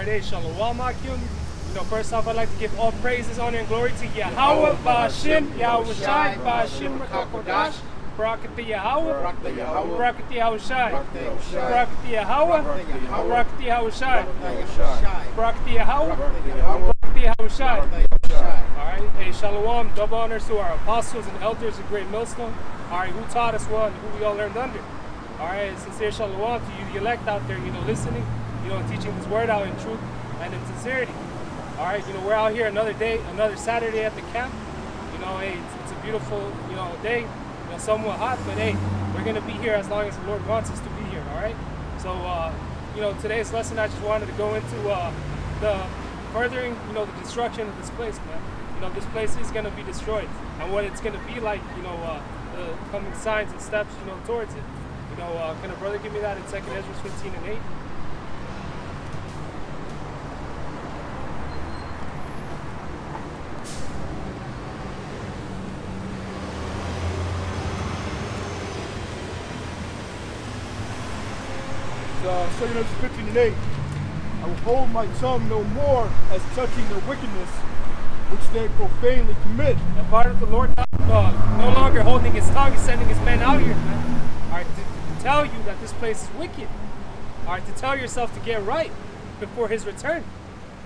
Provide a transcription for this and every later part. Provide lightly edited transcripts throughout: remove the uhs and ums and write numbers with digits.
right, hey, Shalom Akim. First off, I'd like to give all praises, honor, and glory to Yahweh, Ba'ashim, Yahweh Shai, Ba'ashim, Rakakodash, Barakat Yahweh, Barakat Yahweh Shai, Barakat Yahweh, Barakat Yahweh Shai, Barakat Yahweh, Barakat Yahweh Shai. Alright, hey, Shalom, double honors to our apostles and elders of Great Millstone. Alright, who taught us well and who we all learned under. Alright, sincere Shalom to you, the elect out there, listening, teaching this word out in truth and in sincerity. All right, we're out here another day, another Saturday at the camp. Hey, it's a beautiful, day. Somewhat hot, but hey, we're gonna be here as long as the Lord wants us to be here. All right. So, today's lesson, I just wanted to go into the furthering, the destruction of this place, man. This place is gonna be destroyed, and what it's gonna be like, the coming signs and steps, towards it. Can a brother give me that in 2 Ezra 15 and 8? Second Ezra 15 and 8. I will hold my tongue no more as touching their wickedness, which they profanely commit. And part of the Lord no longer holding his tongue, he's sending his men out here, man. All right, to tell you that this place is wicked. All right, to tell yourself to get right before his return.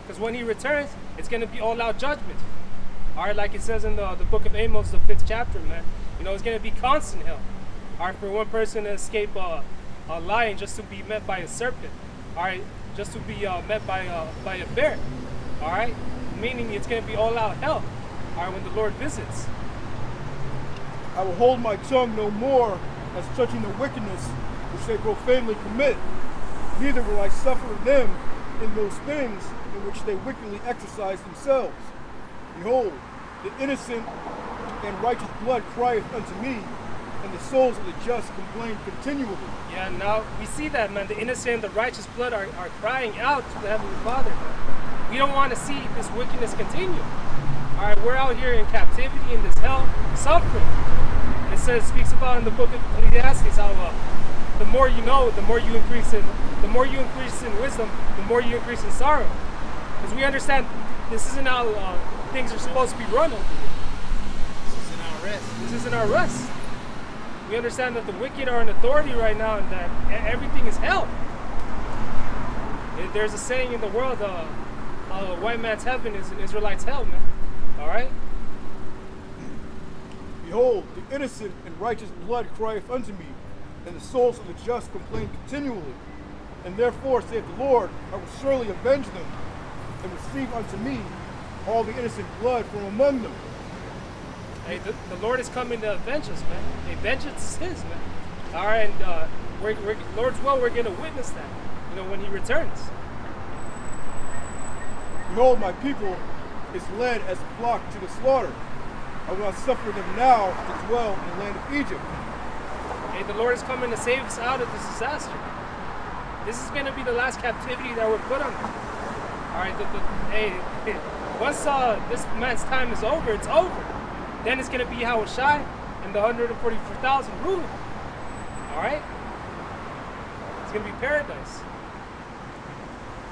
Because when he returns, it's going to be all-out judgment. All right, like it says in the book of Amos, the 5th chapter, man. It's going to be constant hell. All right, for one person to escape a lion just to be met by a serpent, all right, just to be met by a bear, all right, meaning it's going to be all out hell, all right, when the Lord visits. I will hold my tongue no more as touching the wickedness which they profanely commit, neither will I suffer them in those things in which they wickedly exercise themselves. Behold, the innocent and righteous blood crieth unto me, and the souls of the just complain continually. Yeah, now we see that, man. The innocent and the righteous blood are crying out to the Heavenly Father, man. We don't want to see this wickedness continue. All right, we're out here in captivity in this hell, suffering. It speaks about in the book of Ecclesiastes how the more you know, the more you increase in wisdom, the more you increase in sorrow. Because we understand this isn't how things are supposed to be run over here. This isn't our rest. This isn't our rest. We understand that the wicked are in authority right now and that everything is hell. There's a saying in the world, white man's heaven is an Israelite's hell, man. All right? Behold, the innocent and righteous blood crieth unto me, and the souls of the just complain continually. And therefore, saith the Lord, I will surely avenge them, and receive unto me all the innocent blood from among them. Hey, the Lord is coming to avenge us, man. Hey, vengeance is his, man. All right, and we're Lord's will, we're going to witness that, when he returns. Behold, my people is led as a flock to the slaughter. I will not suffer them now to dwell in the land of Egypt. Hey, the Lord is coming to save us out of this disaster. This is going to be the last captivity that we're put under. All right, once this man's time is over, it's over. Then it's going to be Yahweh Shai and the 144,000 ruling. All right? It's going to be paradise.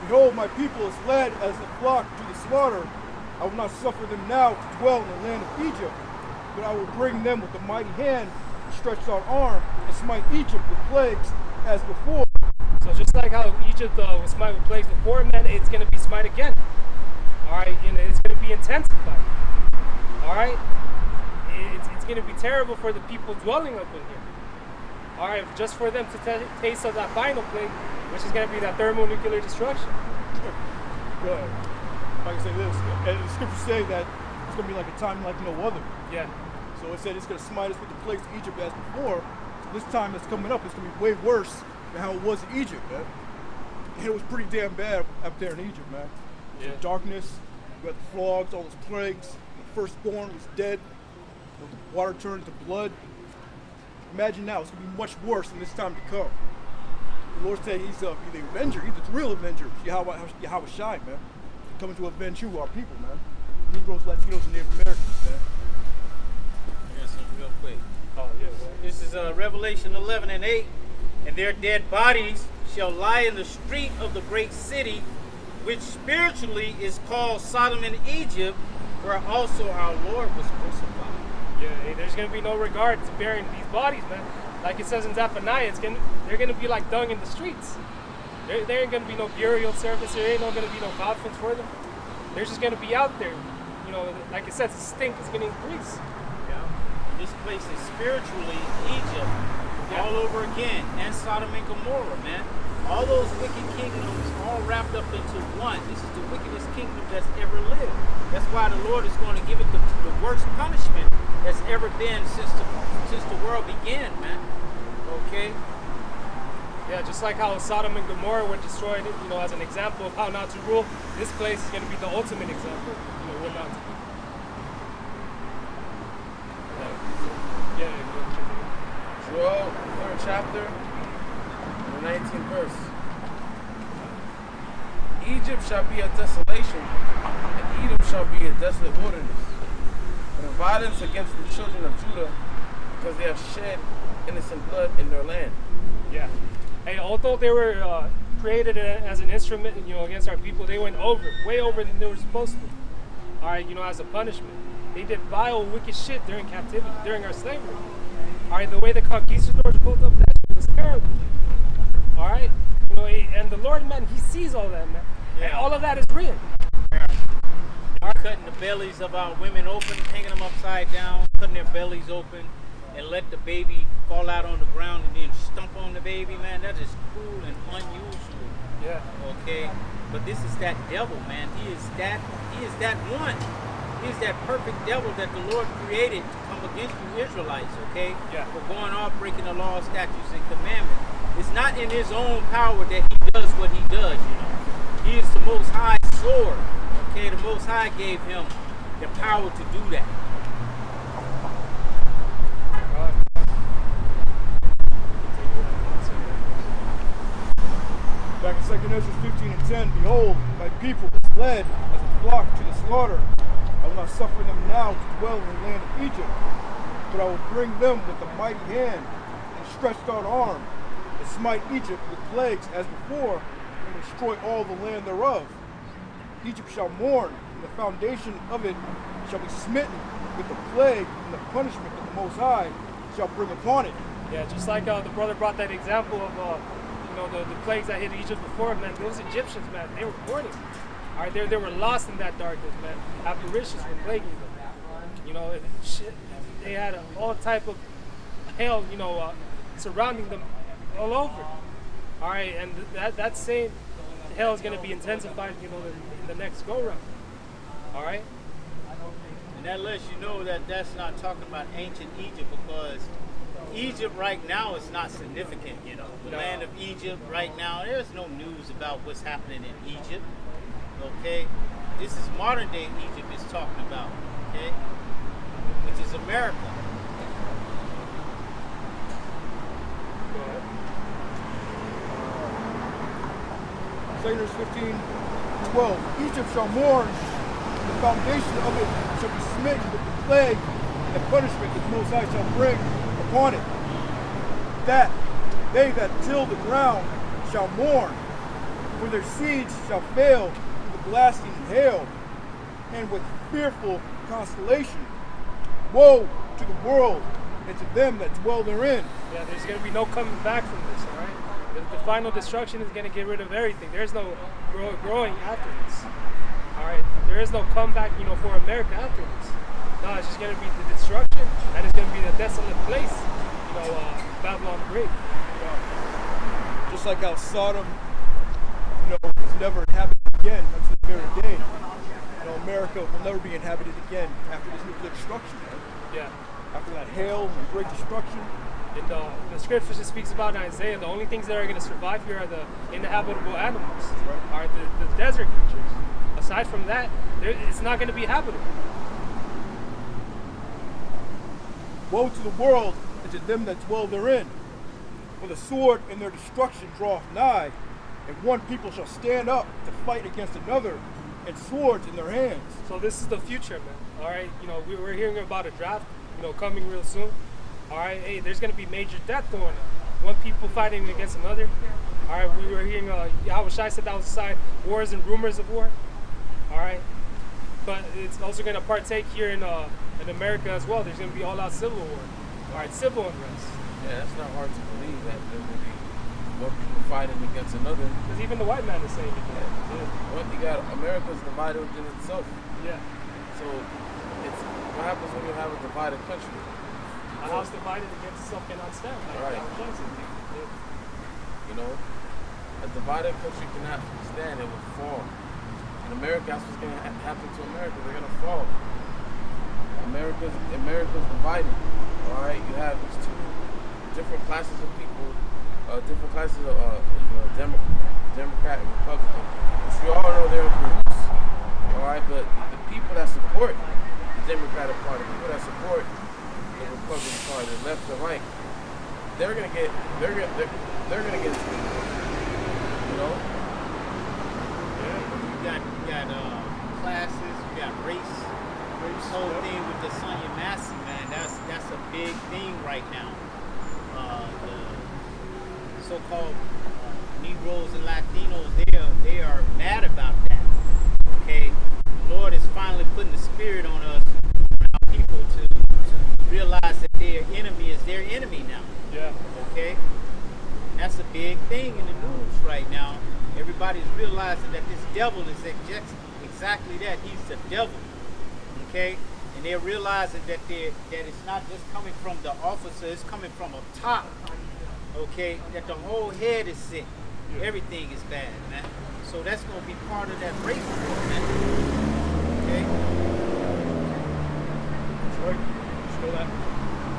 Behold, my people is led as a flock to the slaughter. I will not suffer them now to dwell in the land of Egypt, but I will bring them with a mighty hand and stretched out arm and smite Egypt with plagues as before. So just like how Egypt was smite with plagues before, man, it's going to be smite again. All right? It's going to be intensified. All right? It's going to be terrible for the people dwelling up in here. All right, just for them to taste of that final plague, which is going to be that thermonuclear destruction. Good. If I can say this, and the scriptures say that it's going to be like a time like no other. Yeah. So it said it's going to smite us with the plagues of Egypt as before. So this time that's coming up, it's going to be way worse than how it was in Egypt, man. And it was pretty damn bad up there in Egypt, man. Yeah. So darkness, you got the frogs, all those plagues. The firstborn was dead. The water turned to blood. Imagine now, it's going to be much worse than this time to come. The Lord said he's the avenger, he's the real avenger, Yahweh Shai, man. Coming to avenge you, our people, man. Negroes, Latinos, and Native Americans, man. I got something real quick. Oh, yeah, man. This is Revelation 11 and 8. And their dead bodies shall lie in the street of the great city, which spiritually is called Sodom and Egypt, where also our Lord was crucified. Yeah, hey, there's going to be no regard to burying these bodies, man. Like it says in Zephaniah, they're going to be like dung in the streets. There ain't going to be no burial service. There ain't going to be no coffins for them. They're just going to be out there. You know, like it says, the stink is going to increase. Yeah. This place is spiritually Egypt all over again, and Sodom and Gomorrah, man. All those wicked kingdoms all wrapped up into one. This is the wickedest kingdom that's ever lived. That's why the Lord is going to give it the worst punishment that's ever been since the world began, man. Okay? Yeah, just like how Sodom and Gomorrah were destroyed, you know, as an example of how not to rule, this place is going to be the ultimate example, you know, what not to do. Yeah. Joel, 3rd chapter, the 19th verse. Egypt shall be a desolation, and Edom shall be a desolate wilderness. And a violence against the children of Judah, because they have shed innocent blood in their land. Yeah. Hey, although they were created as an instrument, you know, against our people, they went way over than they were supposed to. All right, you know, as a punishment. They did vile, wicked shit during captivity, during our slavery. All right, the way the conquistadors built up that shit was terrible. All right, you know, and the Lord, man, He sees all that, man. Yeah. And all of that is real. Cutting the bellies of our women open, hanging them upside down, cutting their bellies open, and let the baby fall out on the ground and then stomp on the baby, man. That is cruel and unusual. Yeah. Okay, but this is that devil, man. He is that one. He is that perfect devil that the Lord created to come against you Israelites, okay? Yeah. For going off, breaking the law, statutes, and commandments. It's not in his own power that he does what he does, you know. He is the Most High sword, okay? The Most High gave him the power to do that. Back in 2 Ezra 15 and 10, behold, my people is led as a flock to the slaughter. I will not suffer them now to dwell in the land of Egypt, but I will bring them with a mighty hand and stretched out arm, and smite Egypt with plagues as before, and destroy all the land thereof. Egypt shall mourn, and the foundation of it shall be smitten with the plague and the punishment that the Most High shall bring upon it. Yeah, just like the brother brought that example of, you know, the plagues that hit Egypt before, man. Those Egyptians, man, they were mourning. All right, they were lost in that darkness, man. Apparitions were plaguing them. You know, shit, they had all type of hell, you know, surrounding them all over. All right, and that same hell is going to be intensified, you know, in the next go-round. All right? And that lets you know that that's not talking about ancient Egypt, because Egypt right now is not significant, you know. The land of Egypt right now, there's no news about what's happening in Egypt, okay? This is modern day Egypt is talking about, okay? Which is America. Go ahead. 2 15:12. Egypt shall mourn, and the foundation of it shall be smitten with the plague and the punishment that the Most High shall bring upon it. That they that till the ground shall mourn, for their seeds shall fail through the blasting hail, and with fearful constellation. Woe to the world and to them that dwell therein. Yeah, there's going to be no coming back from this, all right? The final destruction is going to get rid of everything. There's no growing after this, all right? There is no comeback, you know, for America after this. No, it's just going to be the destruction, and it's going to be the desolate place, you know, Babylon the Great. You know. Just like how Sodom, you know, was never inhabited again until the very day. You know, America will never be inhabited again after this nuclear destruction, man. Yeah. After that hail and great destruction. And the scripture just speaks about in Isaiah, the only things that are going to survive here are the inhabitable animals, Right. are the desert creatures. Aside from that, it's not going to be habitable. Woe to the world and to them that dwell therein. For the sword and their destruction draweth nigh, and one people shall stand up to fight against another, and swords in their hands. So this is the future, man. All right, you know, we're hearing about a draft, you know, coming real soon. All right, hey, there's going to be major death going on. one people fighting against another. All right, we were hearing Yahweh Shai said that was a sign, wars and rumors of war. All right, but it's also going to partake here in America as well. There's going to be all-out civil war. All right, civil unrest. Yeah, that's not hard to believe that there will be more people fighting against another. Because even the white man is saying it. What you got? America's divided within itself. Yeah. So it's what happens when you have a divided country. A house divided against itself cannot stand. Like Right. Johnson. You know, a divided country cannot stand; it will fall. In America, that's what's going to happen to America. They're going to fall. America's divided. All right, you have these two different classes of people, different classes of Democrat and Republican. Which we all know they're in groups. All right, but the people that support the Democratic Party, the people that support the Republican Party, the left and right, they're gonna get you know. You got classes, you got race. This whole thing with the Sonya Massey, man, that's a big thing right now. The so-called Negroes and Latinos, they are mad about that. Okay, the Lord is finally putting the spirit on us, on our people, to realize that their enemy is their enemy now. Yeah. Okay, that's a big thing in the news right now. Everybody's realizing that this devil is exactly that. He's the devil. Okay, and they're realizing that it's not just coming from the officer, it's coming from up top. Okay, that the whole head is sick. Yeah. Everything is bad, man. So that's going to be part of that race war, man. Okay? That's right. So that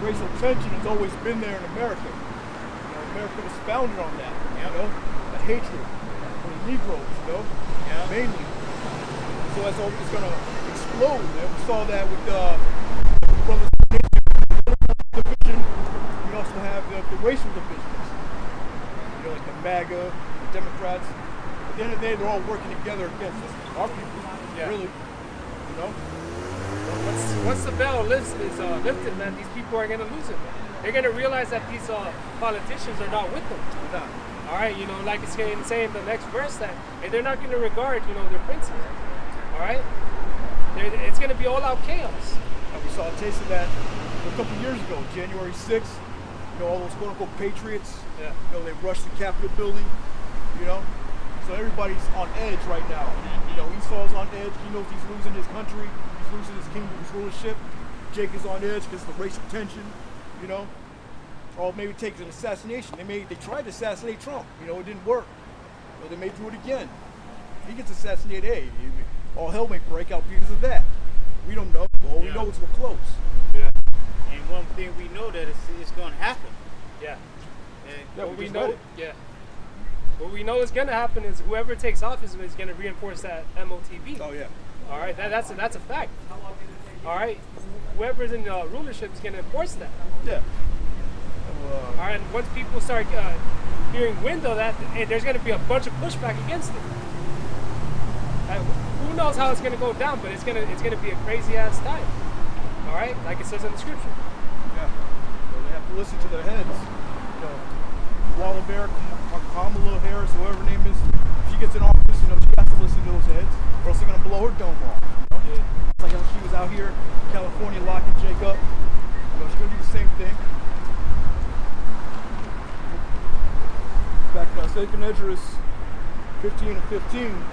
racial tension has always been there in America. You know, America was founded on that. Yep. You know, that hatred for the Negroes, you know, mainly. So that's always going to explode, man. We saw that with the brothers division. We also have the racial divisions. You know, like the MAGA, the Democrats. At the end of the day, they're all working together against us. Our people, really. You know? Once the veil is lifted, man, these people are going to lose it. They're going to realize that these politicians are not with them. They're not. All right, you know, like it's going to say in the next verse that and they're not going to regard, you know, their princes. All right? It's going to be all-out chaos. And we saw a taste of that a couple years ago, January 6th. You know, all those quote-unquote patriots. Yeah. You know, they rushed the Capitol building. You know, so everybody's on edge right now. You know, Esau's on edge. He knows he's losing his country. He's losing his kingdom, his rulership. Jake is on edge because of the racial tension. You know, or maybe take an assassination. They tried to assassinate Trump. You know, it didn't work. So they may do it again. If he gets assassinated, hey, all hell may break out because of that. We don't know. All we know is we're close. Yeah. And one thing we know that it's going to happen. Yeah. And What we know is going to happen is whoever takes office is going to reinforce that MOTV. Oh yeah. All right, that's a fact. All right, whoever's in rulership is going to enforce that. Yeah. All right, and once people start hearing wind of that, there's going to be a bunch of pushback against it. Who knows how it's going to go down, but it's going to be a crazy ass time. All right, like it says in the scripture. Yeah. So they have to listen to their heads. You know, Wallenberg, Kamala Harris, whoever her name is, if she gets in office, you know, she has to listen to those heads, or else they're gonna blow her dome off. You know? Yeah. It's like how she was out here in California locking Jake up. You know, she's gonna do the same thing. Back to 2nd Ezra 15 and 15.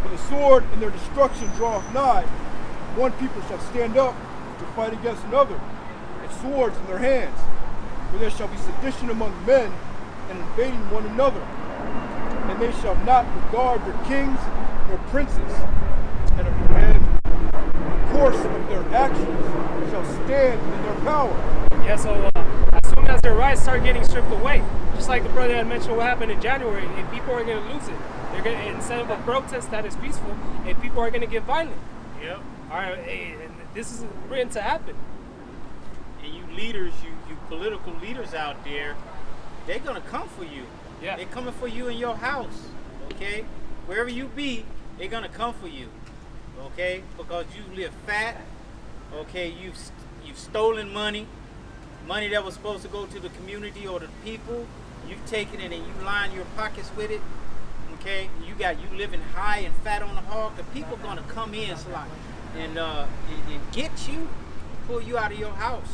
For the sword and their destruction draweth nigh. One people shall stand up to fight against another, and swords in their hands. For there shall be sedition among men, and invading one another. And they shall not regard their kings nor princes, and the course of their actions shall stand in their power. Yeah, so as soon as their rights start getting stripped away, just like the brother had mentioned what happened in January, and people are going to lose it. They're going to, instead of a protest that is peaceful, and people are going to get violent. Yep. All right, and this is written to happen. And you leaders, you political leaders out there, they're going to come for you. Yeah. They're coming for you in your house, okay? Wherever you be, they're going to come for you, okay? Because you live fat, okay? You've stolen money that was supposed to go to the community or the people, you've taken it and you line your pockets with it. Okay, you living high and fat on the hog. The people gonna come in and get you, pull you out of your house.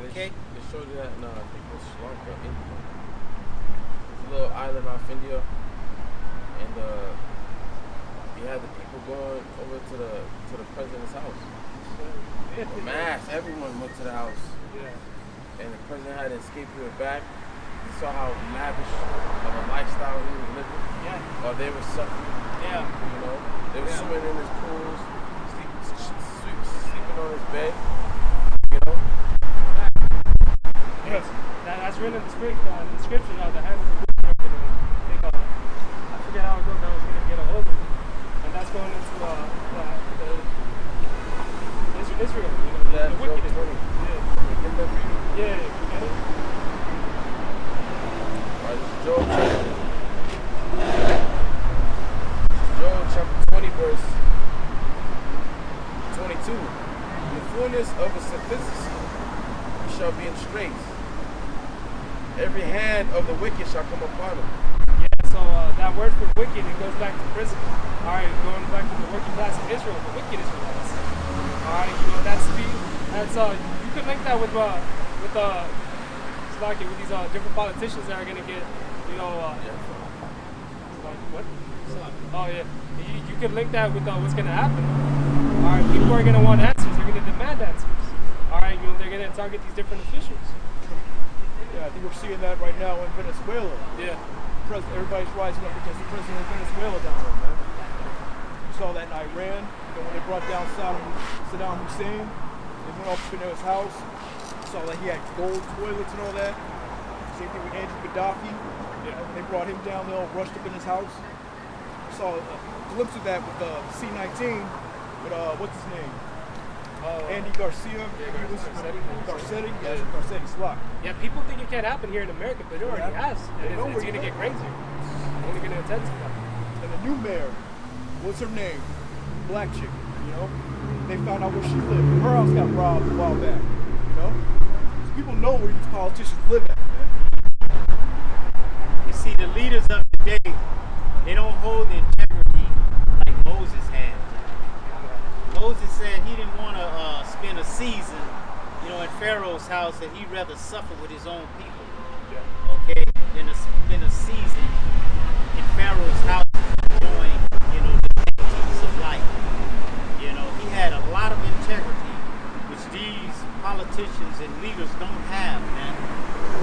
Okay. They showed you that in I think it was Sri Lanka, India. It's a little island off India, and you had the people going over to the president's house. Mass, everyone went to the house. Yeah. And the president had to escape through the back. You saw how lavish of a lifestyle he was living. Yeah. While they were suffering. Yeah. You know, they were swimming in his pools, sleeping on his bed. You know. Yes. That's written in the scripture now. The hand of the wicked are going to take I forget how it goes. I was going to get a hold of it, and that's going into Israel. You know, Yeah, the wicked. Yeah. Yeah. You get it? Alright, this is Job chapter 20, verse 22. In the fullness of a sufficiency he shall be in straits. Every hand of the wicked shall come upon him. Yeah, so that word for wicked, it goes back to prison. Alright, going back to the working class of Israel, the wicked Israelites. Alright, you know, that's you could link that with these different politicians that are gonna get, you know, what? Oh yeah, you could link that with what's gonna happen. Alright, people are gonna want answers. They're gonna demand answers. Alright, you know, they're gonna target these different officials. Yeah, I think we're seeing that right now in Venezuela. Yeah. Everybody's rising up against the president of Venezuela down there, man. You saw that in Iran, you know, when they brought down Saddam Hussein. They went up in his house. You saw that he had gold toilets and all that. Same thing with Andrew Gaddafi. Yeah. When they brought him down, they all rushed up in his house. I saw a glimpse of that with C-19, with what's his name? Andy Garcia. Garcetti. Yeah, Garcetti Slot. Yeah, people think it can't happen here in America, but it already has. And it's going to get crazier. It's only going to intensify. And the new mayor, what's her name? Black chick, you know? They found out where she lived. Her house got robbed a while back, you know? So people know where these politicians live at, man. You see, the leaders of today, they don't hold the integrity like Moses had. Moses said he didn't want to spend a season, you know, in Pharaoh's house, that he'd rather suffer with his own people, okay, than to spend a season in Pharaoh's house enjoying, you know, the dignities of life. You know, he had a lot of integrity, which these politicians and leaders don't have, man.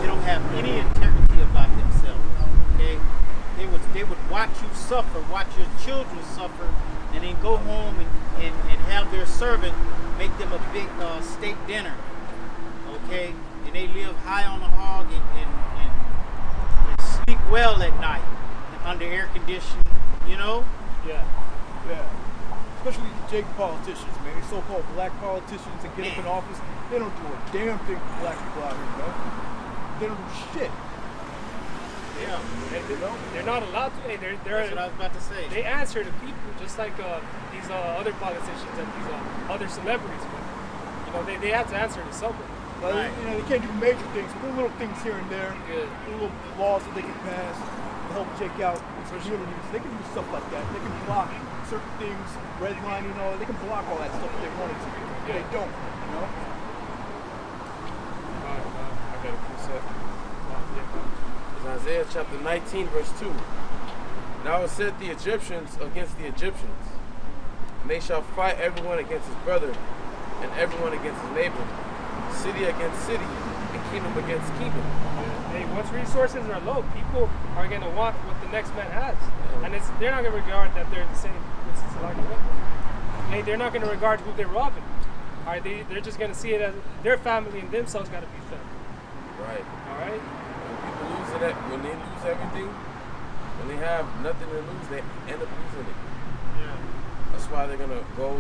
They don't have any integrity about themselves, okay? They would watch you suffer, watch your children suffer, and then go home and have their servant make them a big steak dinner, okay? And they live high on the hog and sleep well at night under air conditioning, you know? Yeah. Especially the Jake politicians, man. These so-called black politicians that get up in office, they don't do a damn thing for black people out here, man. They don't do shit. Yeah. They're not allowed to. That's what I was about to say. They answer to people, just like these other politicians and these other celebrities. But, you know, they have to answer to someone. Right. You know, they can't do major things, but little things here and there. Good. Little laws that they can pass to help Jake out communities. They can do stuff like that. They can block certain things, redlining, all. They can block all that stuff if they wanted to. But they don't, you know? I got a precept. It's Isaiah chapter 19, verse 2. Now it said the Egyptians against the Egyptians, and they shall fight everyone against his brother, and everyone against his neighbor, city against city, and kingdom against kingdom. Hey, once resources are low, people are going to want what the next man has. And they're not going to regard that they're the same. They're not going to regard who they're robbing. All right, they're just going to see it as their family and themselves got to be fed. Right. All right? When they lose everything, when they have nothing to lose, they end up losing it. Yeah. That's why they're going to go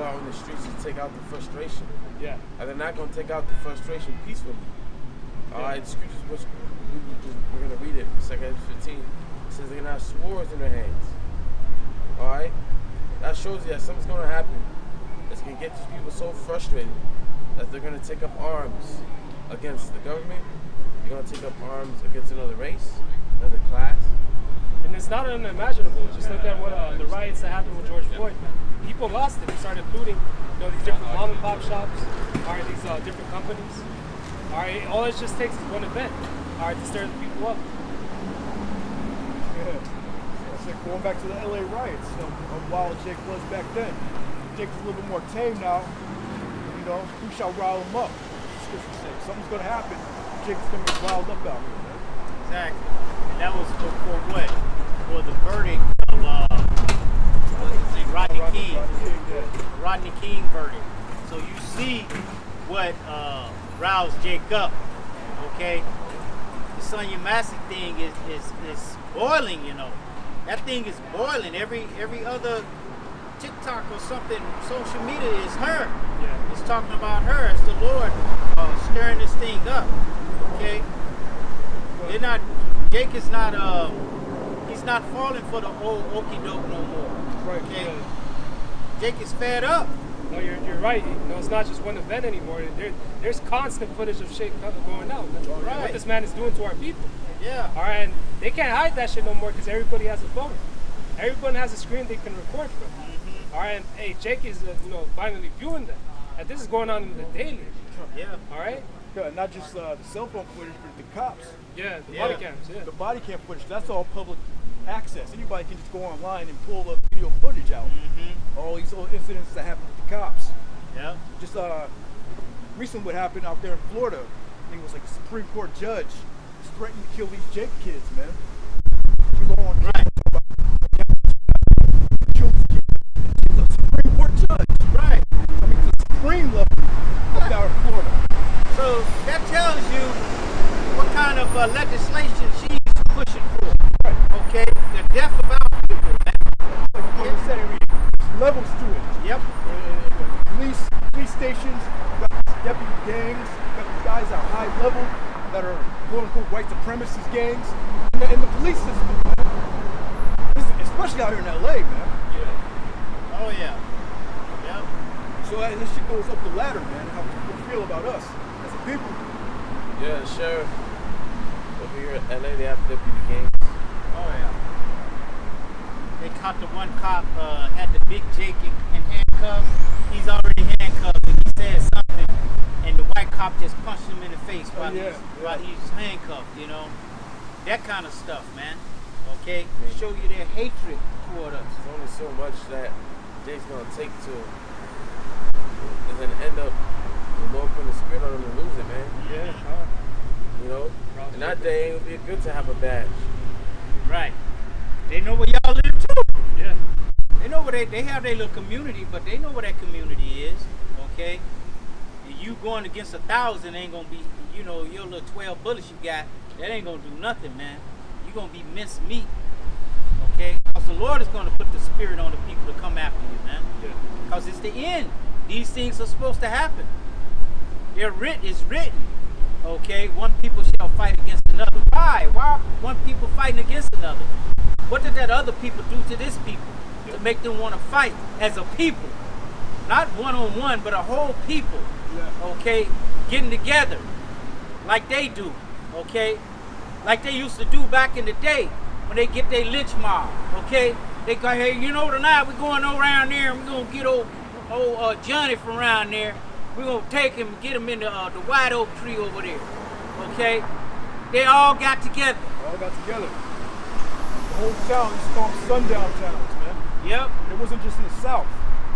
out in the streets to take out the frustration. Yeah. And they're not going to take out the frustration peacefully. All right, the scriptures, which we're going to read it, 2 Corinthians 15. It says they're going to have swords in their hands. All right? That shows you that something's going to happen that's going to get these people so frustrated that they're going to take up arms against the government, gonna take up arms against another race, another class. And it's not unimaginable. Just look at what the riots that happened with George Floyd. People lost it. They started looting, these different mom and pop shops, all right, these different companies. All right, all it just takes is one event, all right, to stir the people up. Yeah. It's like going back to the LA riots, how wild Jake was back then. Jake's a little bit more tame now. Who shall rile him up? Scripture says something's gonna happen. Jake's gonna get riled up out here, man. Exactly. And that was for what? For the verdict of what is it, Rodney King. Rodney King verdict. So you see what roused Jake up. Okay? The Sonya Massey thing is boiling, That thing is boiling. Every other TikTok or something, social media is her. Yeah. It's talking about her. It's the Lord stirring this thing up. Okay? Jake is not he's not falling for the old okey doke no more. Right. Okay? Yeah. Jake is fed up. No, you're right. It's not just one event anymore. There's constant footage of shit going out. Right. What this man is doing to our people. Yeah. All right, and they can't hide that shit no more because everybody has a phone. Everyone has a screen they can record from. Mm-hmm. All right, and hey, Jake is finally viewing that. And this is going on in the daily. Yeah. All right. Yeah, not just the cell phone footage, but the cops. Yeah, the Yeah. body cams. Yeah. The body cam footage, that's all public access. Anybody can just go online and pull the video footage out. Mm-hmm. All these little incidents that happen with the cops. Yeah. Just recently what happened out there in Florida, I think it was like a Supreme Court judge was threatening to kill these Jake kids, man. He was on Right. kill these kids. He was a Supreme Court judge. Right. I mean, it's the supreme level up out in Florida. So that tells you what kind of legislation she's pushing for. Right. Okay? The death of our people, man. Like what you said, I mean, there's levels to it. Yep. Police stations, you got deputy gangs, you got these guys at high level that are quote unquote white supremacist gangs in the police system, man. Especially out here in LA, man. Yeah. Oh yeah. Yep. So this shit goes up the ladder, man, how people feel about us as a people. Yeah, the sheriff over here in LA, they have deputy gangs. Oh yeah. They caught the one cop had the big Jake in handcuffs. He's already handcuffed and he said something and the white cop just punched him in the face while he's handcuffed, That kind of stuff, man. Okay? Show you their hatred toward us. There's only so much that Jake's gonna take to, and then end up the Lord putting the spirit on him to lose it, man. Yeah. In that day, it would be good to have a badge. Right. They know where y'all live too. Yeah. They know where they have their little community, but they know where that community is, okay? And you going against 1,000 ain't gonna be, your little 12 bullets you got, that ain't gonna do nothing, man. You're gonna be minced meat, okay? Because the Lord is gonna put the spirit on the people to come after you, man. Yeah. Because it's the end. These things are supposed to happen. It's written, okay? One people shall fight against another. Why? Why are one people fighting against another? What did that other people do to this people to make them want to fight as a people? Not one-on-one, but a whole people, okay, getting together like they do, okay? Like they used to do back in the day when they get their lynch mob, okay? They go, hey, tonight we're going around there and we're going to get old Johnny from around there. We're going to take him and get him in the white oak tree over there, okay? They all got together. All got together. The whole town used to call them sundown towns, man. Yep. It wasn't just in the South.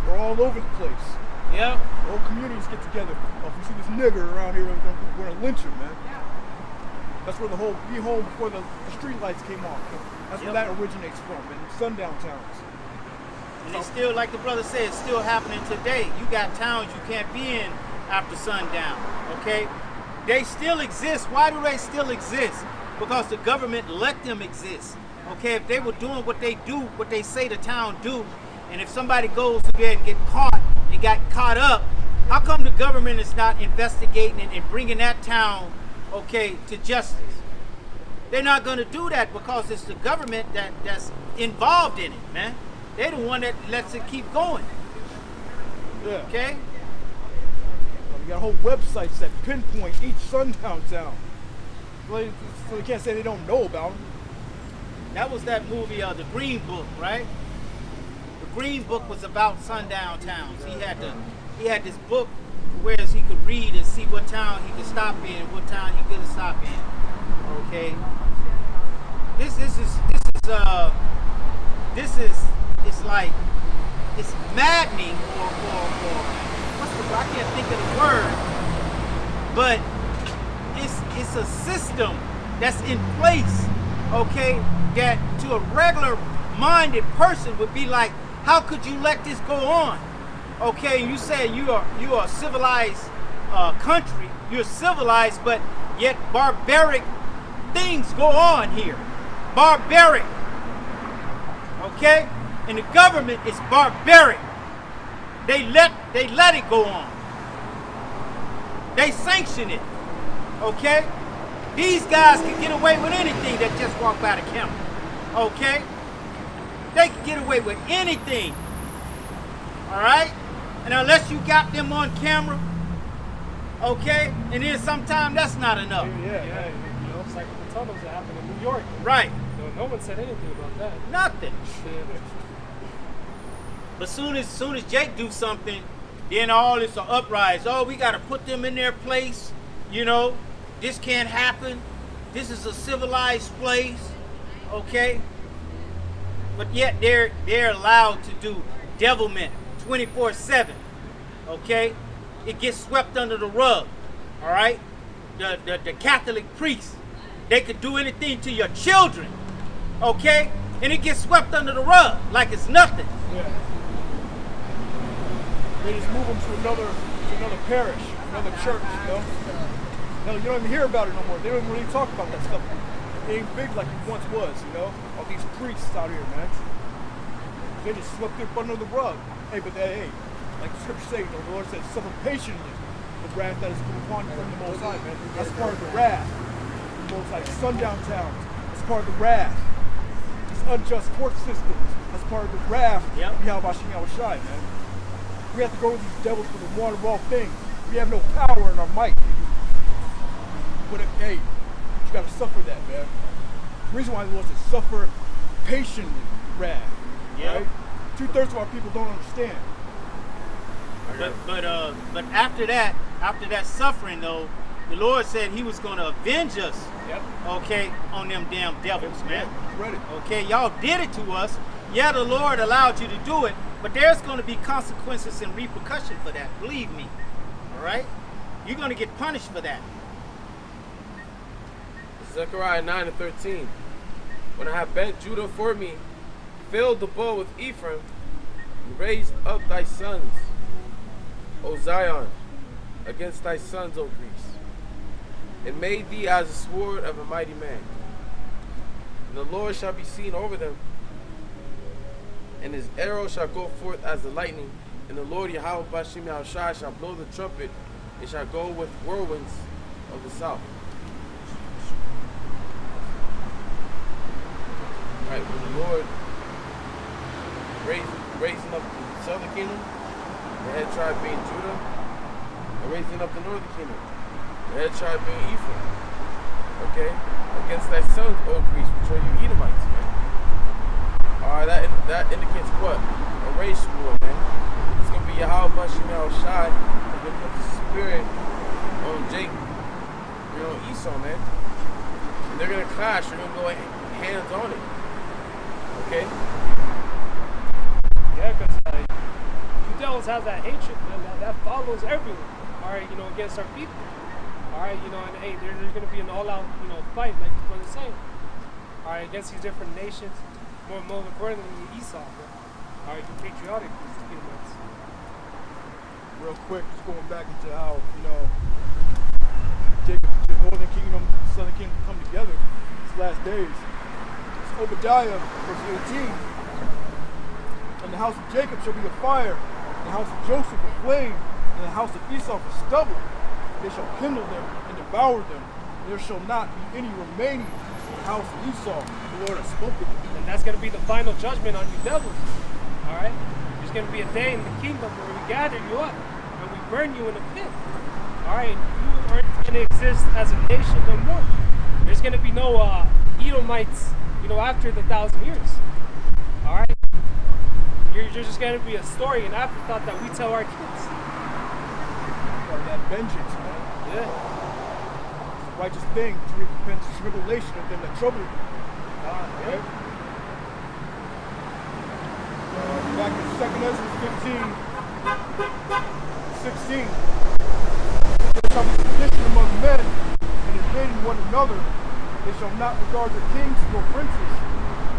They're all over the place. Yep. The whole communities get together. Oh, if you see this nigger around here, we're gonna lynch him, man. That's where the whole be home before the street lights came on. That's where that originates from, in sundown towns. And it's still, like the brother said, it's still happening today. You got towns you can't be in after sundown, okay? They still exist. Why do they still exist? Because the government let them exist. Okay, if they were doing what they do, what they say the town do, and if somebody goes there and get caught and got caught up, how come the government is not investigating and bringing that town, okay, to justice? They're not going to do that because it's the government that's involved in it, man. They're the one that lets it keep going. Yeah. Okay? We got whole websites that pinpoint each sundown town. So they can't say they don't know about him. That was that movie, The Green Book, right? The Green Book was about sundown towns. He had this book where he could read and see what town he could stop in and what town he couldn't stop in. Okay. It's like, it's maddening or I can't think of the word, but it's a system that's in place, okay, that to a regular minded person would be like, how could you let this go on? Okay, you say you are a civilized country, you're civilized, but yet barbaric things go on here. Barbaric. Okay? And the government is barbaric. They let it go on. They sanction it. Okay? These guys can get away with anything that just walk by the camera. Okay? They can get away with anything. Alright? And unless you got them on camera, okay? And then sometimes that's not enough. Yeah. You know, it's like the tunnels that happened in New York. Right. No one said anything about that. Nothing. Yeah. But soon as Jake do something, then all this an uprise. Oh, we gotta put them in their place. You know, this can't happen. This is a civilized place. Okay? But yet they're allowed to do devilment 24/7. Okay? It gets swept under the rug. All right? The Catholic priests, they could do anything to your children. Okay? And it gets swept under the rug like it's nothing. Yeah. They just move them to another parish, another church, you know? No, you don't even hear about it no more. They don't really talk about that stuff. It ain't big like it once was, you know? All these priests out here, man. They just swept it under the rug. Hey, but hey, like the scripture says, the Lord says, suffer patiently the wrath that is upon you from the Most High, man. That's part of the wrath. The Most High, sundown towns, that's part of the wrath. These unjust court systems, that's part of the wrath of Yahweh, man. We have to go with these devils for the one of all things. We have no power in our might. But hey, you gotta suffer that, man. The reason why the Lord says suffer patiently wrath. Yeah. Right? 2/3 of our people don't understand. But after that suffering though, the Lord said He was going to avenge us. Yep. Okay, on them damn devils, man. Read it. Okay, y'all did it to us. Yeah, the Lord allowed you to do it, but there's going to be consequences and repercussion for that. Believe me. All right, you're going to get punished for that. Zechariah 9:13. When I have bent Judah for me, filled the bow with Ephraim, and raised up thy sons, O Zion, against thy sons, O Greece, and made thee as a sword of a mighty man. And the Lord shall be seen over them, and his arrow shall go forth as the lightning, and the Lord Yahweh Bashim Yahushai shall blow the trumpet, it shall go with whirlwinds of the south. Right, when the Lord raising up the southern kingdom, the head tribe being Judah, and raising up the northern kingdom, the head tribe being Ephraim. Okay? Against thy sons, O Greece, which are you Edomites, man. Alright, that indicates what? A race war, man. It's gonna be Yahweh Bashim Yahushai, and then put the spirit on Jacob, Esau, man. And they're gonna clash, they're gonna go hands on it. Okay? Yeah, because you devils have that hatred, man, that follows everyone. All right, against our people. All right, and hey, there's going to be an all-out, fight, like the brother's saying. All right, against these different nations, more importantly, Esau. Man. All right, you patriotic, Edomites. Real quick, just going back into how, Jacob, the northern kingdom, the southern kingdom come together these last days. Obadiah, verse 18, and the house of Jacob shall be a fire, and the house of Joseph a flame, and the house of Esau a stubble. They shall kindle them and devour them, and there shall not be any remaining in the house of Esau. The Lord has spoken. And that's going to be the final judgment on you devils. All right? There's going to be a day in the kingdom where we gather you up, and we burn you in a pit. All right? You aren't going to exist as a nation no more. There's going to be no Edomites, after the 1,000 years. All right? You're just going to be a story, an afterthought that we tell our kids. Or that vengeance, man. Yeah. It's the righteous thing to recompense tribulation of them that trouble you. Right? Back in 2 Ezra 15, 16, there shall be sedition among men, and invading one another. They shall not regard their kings nor princes,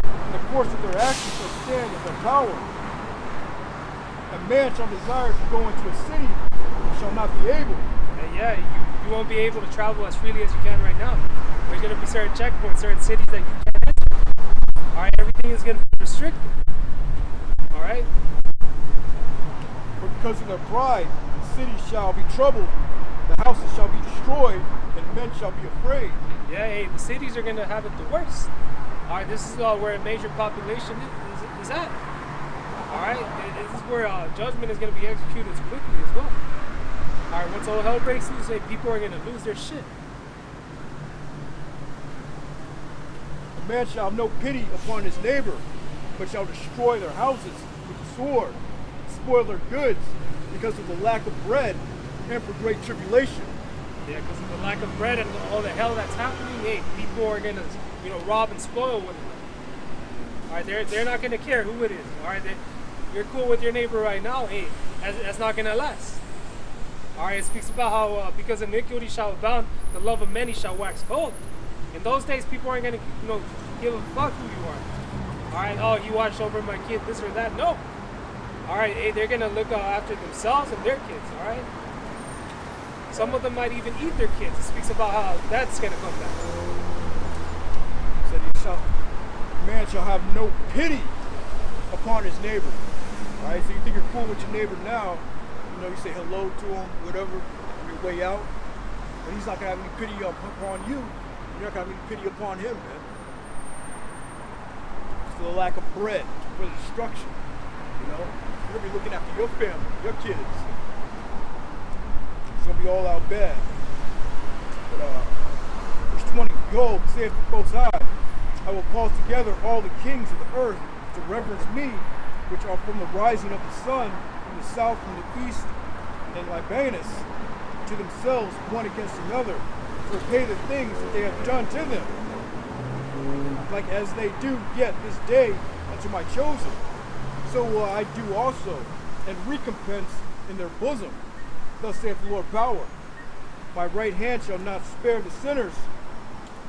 and the course of their actions shall stand as their power. A man shall desire to go into a city, and shall not be able. And yeah, you won't be able to travel as freely as you can right now. There's going to be certain checkpoints, certain cities that you can't enter. All right, everything is going to be restricted. All right? For because of their pride, the city shall be troubled, the houses shall be destroyed, and men shall be afraid. Yeah, hey, the cities are going to have it the worst. All right, this is where a major population is at. All right, this is where judgment is going to be executed quickly as well. All right, once all hell breaks loose, people are going to lose their shit. A man shall have no pity upon his neighbor, but shall destroy their houses with the sword, spoil their goods because of the lack of bread and for great tribulation. Yeah, because of the lack of bread and all the hell that's happening, hey, people are going to, rob and spoil one another. All right, they're not going to care who it is. All right, you're cool with your neighbor right now, hey, that's not going to last. All right, it speaks about how because iniquity shall abound, the love of many shall wax cold. In those days, people aren't going to, give a fuck who you are. All right, oh, you watched over my kid, this or that. No. All right, hey, they're going to look after themselves and their kids, all right? Some of them might even eat their kids. It speaks about how that's going to come back. So man shall have no pity upon his neighbor. All right, so you think you're cool with your neighbor now, you say hello to him, whatever, on your way out, but he's not going to have any pity upon you. You're not going to have any pity upon him, man. It's the lack of bread for the destruction, You're going to be looking after your family, your kids. It's going to be all out bad. But, verse 20, behold, saith the Most High, I will call together all the kings of the earth to reverence me, which are from the rising of the sun, from the south, from the east, and Libanus, to themselves one against another, to repay the things that they have done to them, like as they do yet this day unto my chosen. So will I do also, and recompense in their bosom. Thus saith the Lord Power, my right hand shall not spare the sinners,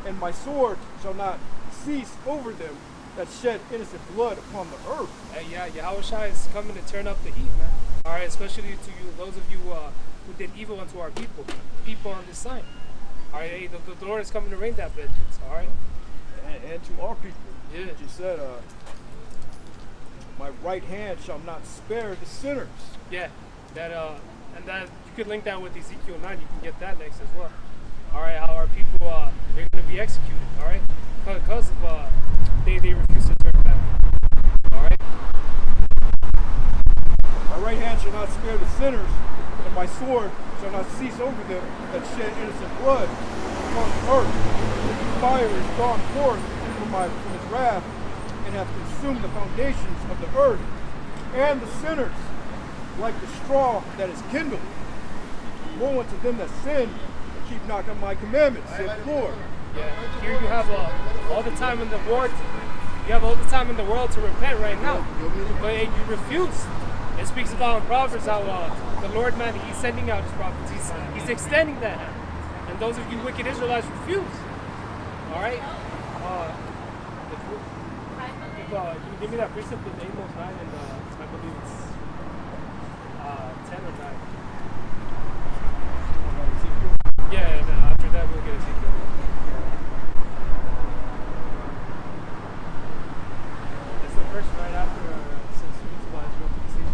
and my sword shall not cease over them that shed innocent blood upon the earth. Hey, yeah, Yahushua is coming to turn up the heat, man. All right, especially to you, those of you who did evil unto our people on this side. All right, hey, the Lord is coming to rain that vengeance. All right, and to our people. Yeah, you said, my right hand shall not spare the sinners. Yeah, and that you could link that with Ezekiel 9. You can get that next as well. All right, how our people they're going to be executed. All right, because of they refuse to turn back. All right. My right hand shall not spare the sinners, and my sword shall not cease over them that shed innocent blood upon the earth. The fire is gone forth from his wrath, and hath consumed the foundations of the earth, and the sinners, like the straw that is kindled. Woe unto them that sin, and keep not my commandments, saith the Lord. Yeah, here you have all the time in the world. You have all the time in the world to repent right now, but you refuse. It speaks about in Proverbs how the Lord, man, He's sending out His prophets. He's extending that hand, and those of you wicked Israelites refuse. All right. Can you give me that precept in Amos 9 and I believe it's 10 or 9? Yeah, and after that we'll get Ezekiel. It's the verse right after it says speaks about Israel to the sea.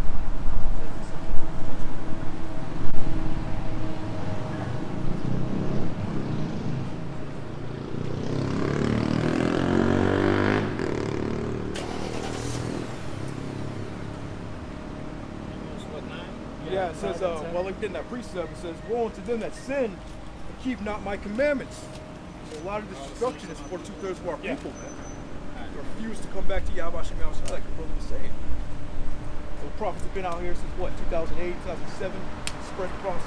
Yeah, it says, well, in that precept, it says, woe unto them that sin and keep not my commandments. So a lot of this destruction is for 2/3 of our Yeah. people, man. They refuse to come back to Yahweh Shem Yahushua, like the brother was saying. So the prophets have been out here since what, 2008, 2007, spread across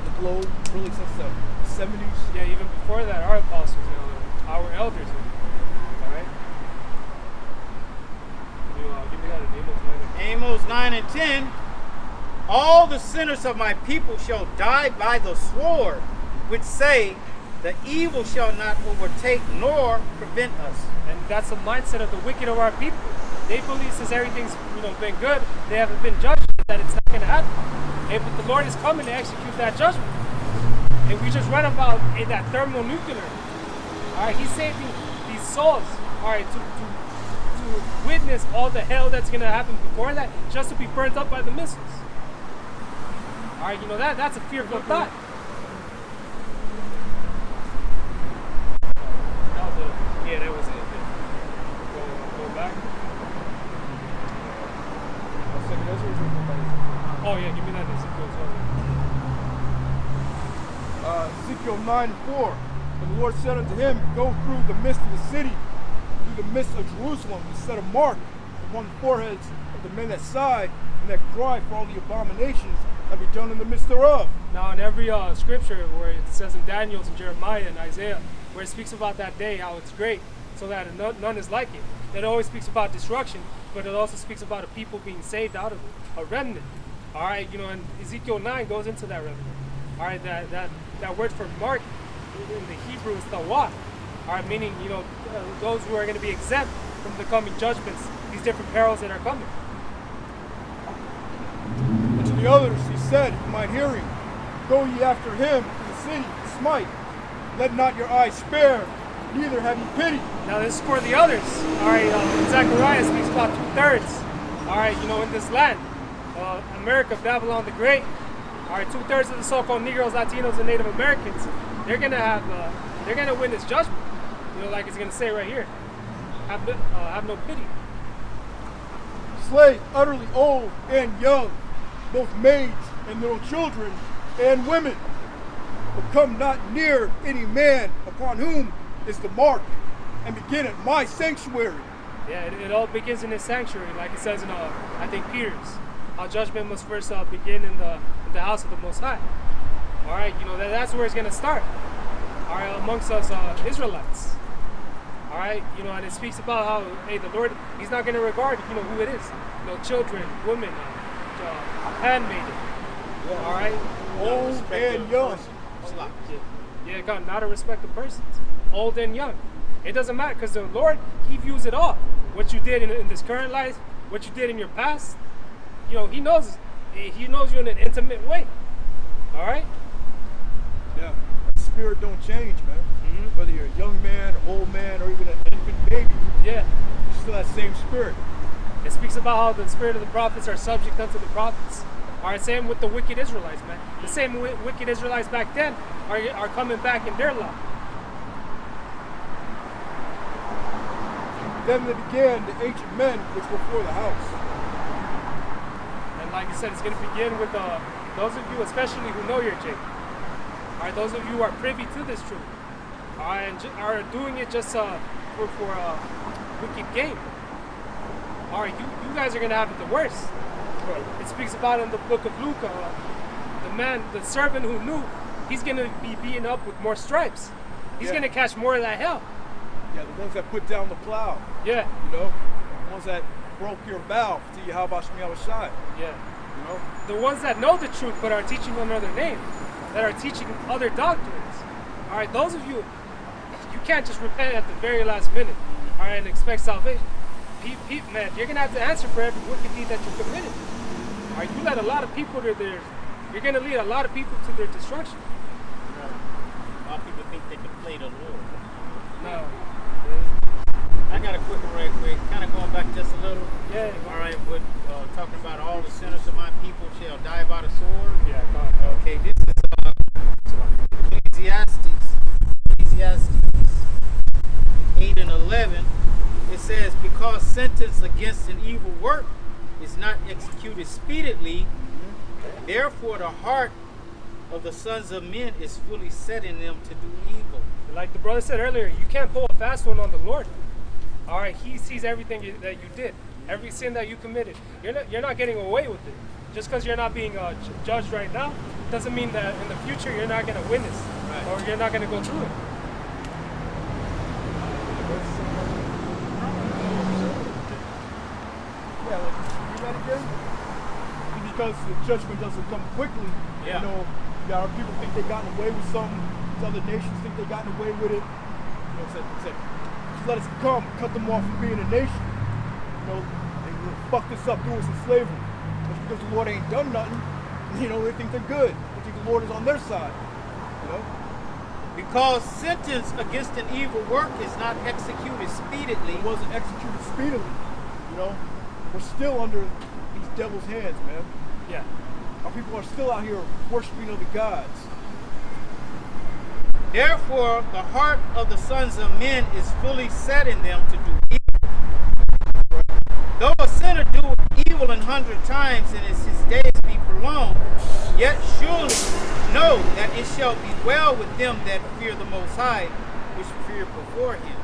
the globe, really since the 70s. Yeah, even before that, our apostles, our elders. All right. Can you give me that in Amos 9? Amos 9 and 10. All the sinners of my people shall die by the sword, which say, the evil shall not overtake nor prevent us. And that's the mindset of the wicked of our people. They believe since everything's been good, they haven't been judged, that it's not going to happen. And but the Lord is coming to execute that judgment. And we just read about that thermonuclear. All right, He's saving these souls. All right, to witness all the hell that's going to happen before that, just to be burnt up by the missiles. All right, that's a fearful thought. Yeah, that was it. Go back. Oh yeah, give me that Ezekiel as well. Ezekiel 9 and 4. And the Lord said unto him, go through the midst of the city, through the midst of Jerusalem, and set a mark upon the foreheads of the men that sigh and that cry for all the abominations that be done in the midst thereof. Now in every scripture where it says in Daniel's and Jeremiah and Isaiah, where it speaks about that day, how it's great, so that none is like it. It always speaks about destruction, but it also speaks about a people being saved out of it, a remnant. All right, and Ezekiel 9 goes into that remnant. All right, that word for mark in the Hebrew is tawat. All right, meaning those who are going to be exempt from the coming judgments, these different perils that are coming. And to the others he said, in mine hearing, go ye after him to the city, and smite. Let not your eyes spare, neither have ye pity. Now this is for the others. All right, Zechariah speaks about 2/3. All right, in this land, America, Babylon the Great. All right, 2/3 of the so-called Negroes, Latinos, and Native Americans, they're gonna witness judgment. Like it's gonna say right here, have no pity. Slay utterly old and young, both maids and little children and women. But come not near any man upon whom is the mark, and begin at my sanctuary. Yeah, it all begins in His sanctuary, like it says in I think Peter's. Our judgment must first begin in the house of the Most High. All right, that's where it's gonna start. All right, amongst us Israelites. All right, and it speaks about how the Lord, He's not gonna regard who it is. Children, women, handmaiden. All right, Old and young. Yeah, God, not a respect of persons. Old and young. It doesn't matter, because the Lord, He views it all. What you did in this current life, what you did in your past, He knows you in an intimate way. All right? Yeah. The spirit don't change, man. Mm-hmm. Whether you're a young man, old man, or even an infant baby, Yeah. it's still that same spirit. It speaks about how the spirit of the prophets are subject unto the prophets. All right, same with the wicked Israelites, man. The same wicked Israelites back then are coming back in their law. Then they began the ancient men which were for the house. And like I said, it's going to begin with those of you, especially who know your Jacob. All right, those of you who are privy to this truth. All right, and are doing it just for wicked gain. All right, you guys are going to have it the worst. It speaks about in the book of Luke, the servant who knew, he's going to be beaten up with more stripes. He's going to catch more of that hell. Yeah, the ones that put down the plow. Yeah. The ones that broke your vow to Yahweh Shem Yahushua. Yeah. The ones that know the truth but are teaching another name, that are teaching other doctrines. All right, those of you can't just repent at the very last minute, all right, and expect salvation. Man, you're going to have to answer for every wicked deed that you committed. All right, you led a lot of people to you're going to lead a lot of people to their destruction. A lot of people think they can play the Lord. No. I got a quick one right quick, kind of going back just a little. Yeah. All right, we're talking about all the sinners of my people shall die by the sword. Yeah, go ahead. Okay, this is Ecclesiastes 8 and 11. It says, because sentence against an evil work is not executed speedily, therefore the heart of the sons of men is fully set in them to do evil. Like the brother said earlier, you can't pull a fast one on the Lord. All right, He sees everything that you did, every sin that you committed. You're not getting away with it. Just because you're not being judged right now, doesn't mean that in the future you're not going to witness or you're not going to go through it. Yeah, like, you read again? Because the judgment doesn't come quickly. Yeah. You know, our people think they gotten away with something. Other nations think they gotten away with it. You know, it's like, just let us come, cut them off from being a nation. You know, they fuck this up, do us in slavery. But because the Lord ain't done nothing, you know, they think they're good. They think the Lord is on their side. You know? Because sentence against an evil work is not executed speedily. It wasn't executed speedily. You know? We're still under these devil's hands, man. Yeah. Our people are still out here worshiping other gods. Therefore, the heart of the sons of men is fully set in them to do evil. Though a sinner do evil 100 times and his days be prolonged, yet surely know that it shall be well with them that fear the Most High, which fear before Him.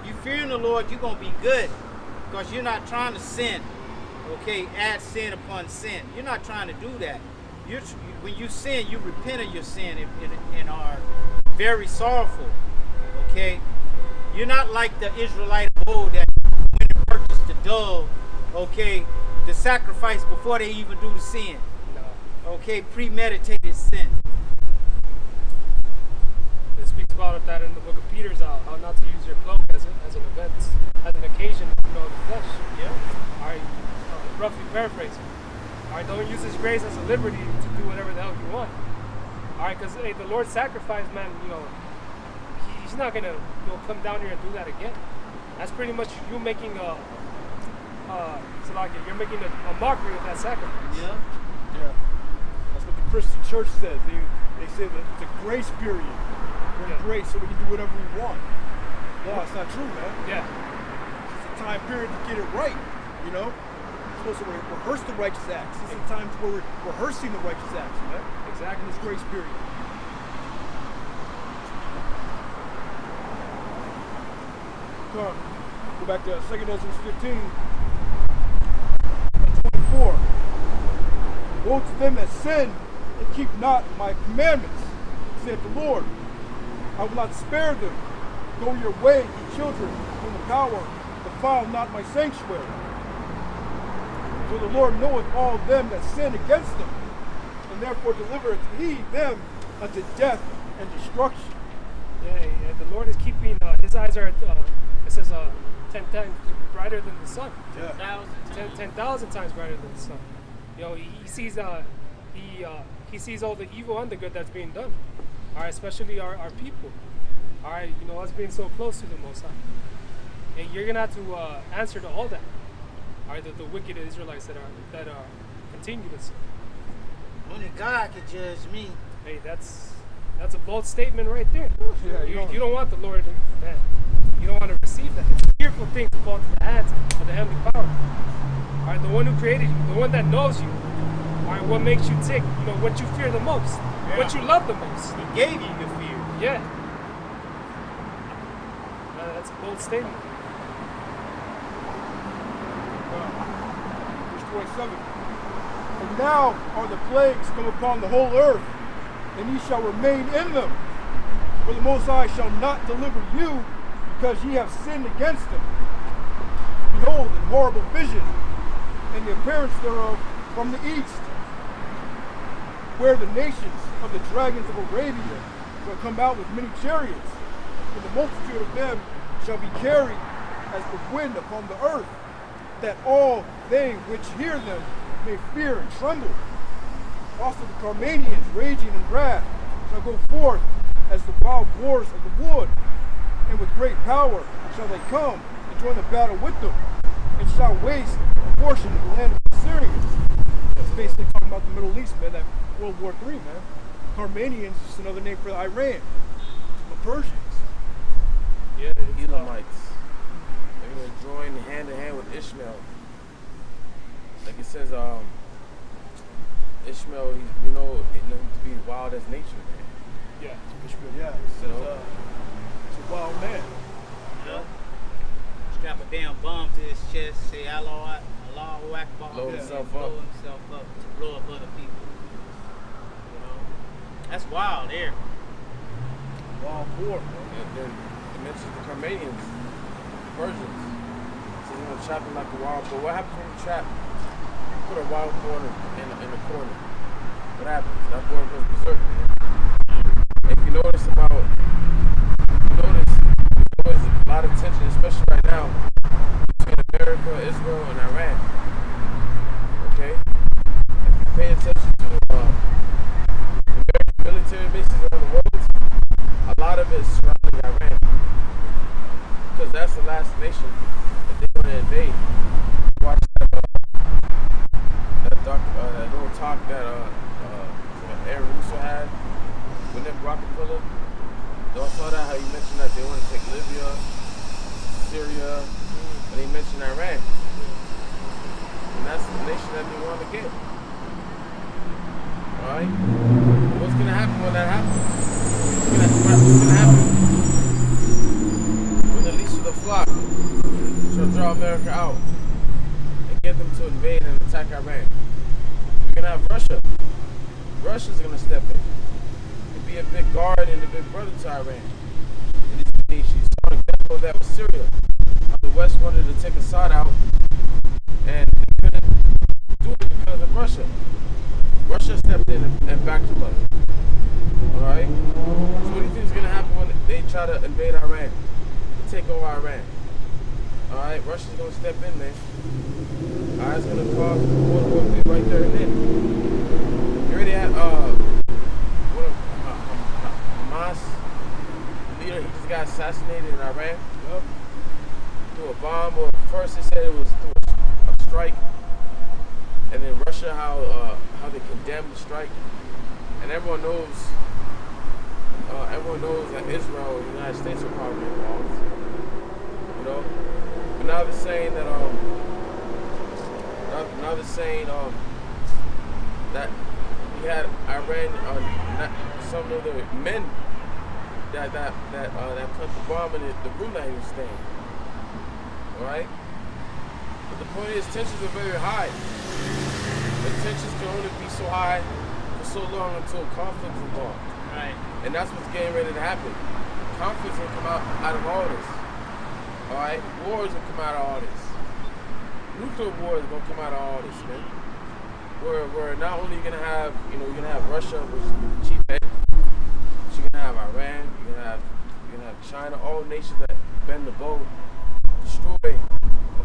You fearing the Lord, you're going to be good, because you're not trying to sin. Okay, add sin upon sin. You're not trying to do that. When you sin, you repent of your sin and are very sorrowful. Okay, you're not like the Israelite of old that when they purchased the dove, okay, the sacrifice before they even do the sin. No. Okay, premeditated sin. It speaks about that in the book of Peter's, how not to use your cloak as an event, as an occasion, you know, of the flesh. Yeah. All right, roughly paraphrasing. All right, don't use His grace as a liberty to do whatever the hell you want. All right, because the Lord's sacrifice, man, you know, He's not gonna come down here and do that again. That's pretty much you making you're making a mockery of that sacrifice. Yeah. Yeah. That's what the Christian church says. They say that it's a grace period. We're in grace so we can do whatever we want. No, it's not true, man. Yeah. It's a time period to get it right, you know? We're supposed to rehearse the righteous acts. This is a time where we're rehearsing the righteous acts, man. Exactly. In this grace period. Come, go back to 2 Ezra 15 and 24. Woe to them that sin and keep not my commandments, saith the Lord. I will not spare them. Go your way, ye children, from the power, defile not my sanctuary. For the Lord knoweth all them that sin against him, and therefore delivereth he them unto death and destruction. Yeah, the Lord is keeping, His eyes are, it says, 10 times brighter than the sun. Yeah. 10,000 times brighter than the sun. You know, He sees, He sees all the evil and the good that's being done. All right, especially our people. All right, you know, us being so close to the Most High. And you're gonna have to answer to all that. All right, the wicked Israelites that continue to sin. Only God can judge me. Hey, that's a bold statement right there. Yeah, You don't want the Lord, man. You don't want to receive that. It's a fearful thing to fall into the hands of the heavenly power. All right, the one who created you, the one that knows you. All right, what makes you tick? You know, what you fear the most, what you love the most. He gave you the fear. Yeah. That's a bold statement. Verse 27. And now are the plagues come upon the whole earth, and ye shall remain in them. For the Most High shall not deliver you, because ye have sinned against him. Behold, an horrible vision, and the appearance thereof from the east, where the nations of the dragons of Arabia shall come out with many chariots, and the multitude of them shall be carried as the wind upon the earth, that all they which hear them may fear and tremble. Also the Carmanians, raging in wrath, shall go forth as the wild boars of the wood, and with great power shall they come and join the battle with them, and shall waste a portion of the land of the Syrians. That's basically talking about the Middle East, man, that World War III, man. Carmanians is just another name for Iran, the Persians. Yeah, it's Elamites. They're going to join hand in hand with Ishmael. Like it says, Ishmael, you know, it known to be wild as nature, man. Yeah. Yeah, it says it's a wild man. Yeah. Strap a damn bomb to his chest, say Allah Akbar, Blow and himself blow up. himself up to blow up other people. You know, that's wild there. Wild boar, man. And then it mentions the Carmanians, Persians. So they're gonna trap him like a wild boar. What happens when you trap? You put a wild boar in the corner. What happens? That boar goes berserk, man. If you notice there's a lot of tension, especially right now, between America, Israel, and Iran. Okay? If you pay attention to the American military bases around the world, a lot of it is surrounding Iran. Because that's the last nation that they want to invade. Watch that little talk that Aaron Russo had with Nick Rockefeller. Y'all saw that, how he mentioned that they want to take Libya, Syria, and he mentioned Iran. And that's the nation that they want to get. Alright? What's going to happen when that happens? What's going to happen? When the least of the flock shall draw America out and get them to invade and attack Iran. We're going to have Russia. Russia's going to step in. Be a big guard and a big brother to Iran. And you saw an example of that with Syria. How the West wanted to take Assad out and they couldn't do it because of Russia. Russia stepped in and backed them up. Alright? So what do you think is going to happen when they try to invade Iran? Take over Iran. Alright? Russia's going to step in, man. Alright, it's going to cause World War III right there and then. You already had, Hamas leader, he just got assassinated in Iran. Yep. Through a bomb, or first they said it was through a strike, and then Russia, how they condemned the strike, and everyone knows that Israel and the United States are probably involved. You know, but now they're saying that that he had Iran, some of the men that put the bomb in the room that he was staying. Alright? But the point is, tensions are very high. But tensions can only be so high for so long until conflict is involved. Right. And that's what's getting ready to happen. Conflicts will come out of all this. Alright? Wars will come out of all this. Nuclear war is going to come out of all this, man. Where not only you're gonna have, you're gonna have Russia, which is the chief head, but you're gonna have Iran, you're gonna have China, all nations that bend the bow, destroy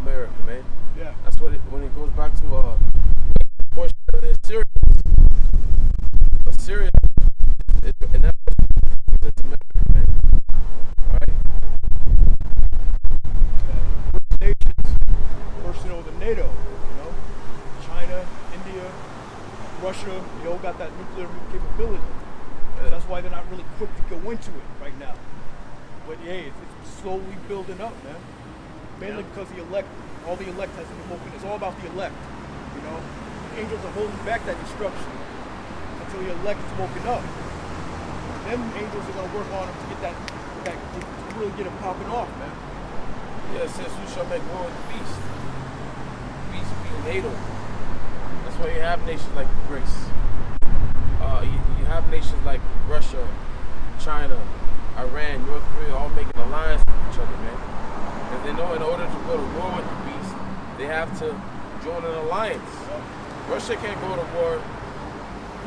America, man. Yeah. That's what when it goes back to portion of the Syria. But Syria, and that's America, man. Alright? Nations, first, the NATO, China, India, Russia, they all got that nuclear capability. That's why they're not really quick to go into it right now. But yeah, it's slowly building up, man. Mainly because all the elect hasn't been woken. It's all about the elect, The angels are holding back that destruction until the elect is woken up. Them angels are gonna work on them to get that to really get them popping off, man. Yeah, it says, "Who shall make war with the beast? The beast being NATO." That's why you have nations like Greece. You have nations like Russia, China, Iran, North Korea, all making alliance with each other, man. Because they know in order to go to war with the beast, they have to join an alliance. Russia can't go to war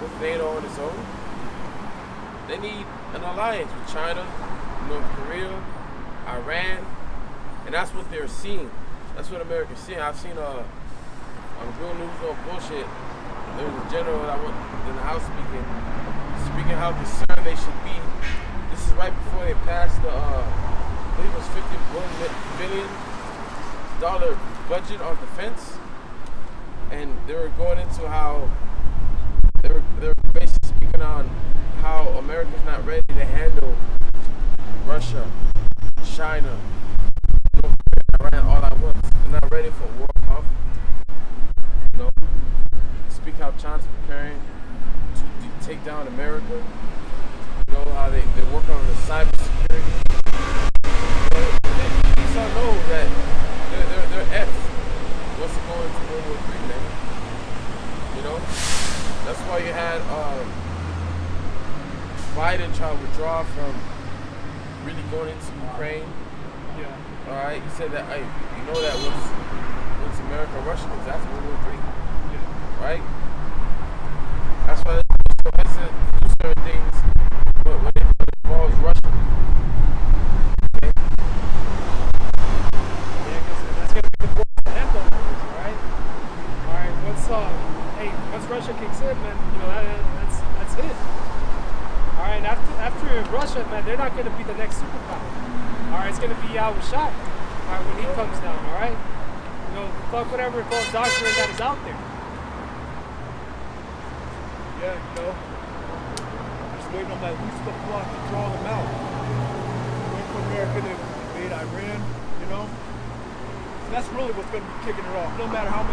with NATO on its own. They need an alliance with China, North Korea, Iran, and that's what they're seeing. That's what America's seeing. I've seen on Real News, no bullshit. There was a general that went in the House speaking how concerned they should be. This is right before they passed the, I believe it was $51 billion budget on defense, and they were going into how they were basically speaking on how America's not ready to handle Russia, China, North Korea, Iran all at once. They're not ready for war conflict. Speak how China's preparing cybersecurity. Esau knows that they're F. What's going to World War III, man? You know? That's why you had Biden try to withdraw from really going into Ukraine. Yeah. Alright, he said that, hey, you know that once America and Russia comes, that's World War III. Yeah. Right? That's why they're so hesitant to do certain things when it involves Russia. Okay? Yeah, because that's going to be the war for them, though, alright? Alright, once Russia kicks in, man, you know, that's it. Alright, after Russia, man, they're not going to be the next superpower. Alright, it's going to be Shai. Alright, when he comes down, alright? You know, fuck whatever doctrine that is out there. Yeah, you know. Just waiting on that least of flock to draw them out. Waiting for America to invade Iran, you know. So that's really what's going to be kicking it off. No matter how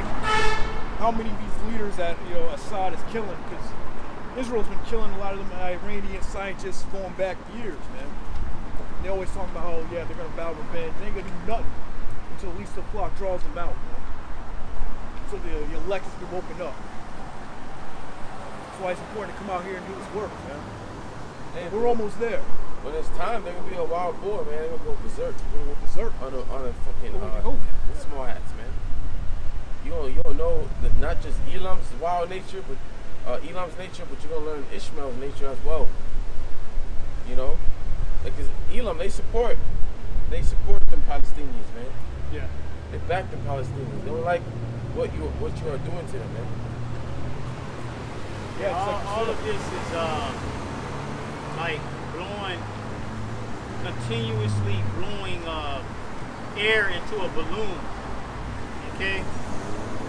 many of these leaders that Assad is killing, because Israel's been killing a lot of them Iranian scientists going back years, man. They always talking about how they're going to vow revenge. They ain't going to do nothing until at least the flock draws them out, man. So the elect has been woken up. That's why it's important to come out here and do this work, man. And we're almost there. When it's time, they're gonna be a wild boar, man. They're gonna go berserk. We're going to go berserk. On a fucking go. small hats, man. You don't know that not just Elam's wild nature, but Elam's nature, but you're gonna learn Ishmael's nature as well. You know, because Elam, they support them Palestinians, man. Yeah. They back the Palestinians. They don't like what you are doing to them, man. Yeah, all of this is like continuously blowing air into a balloon, okay,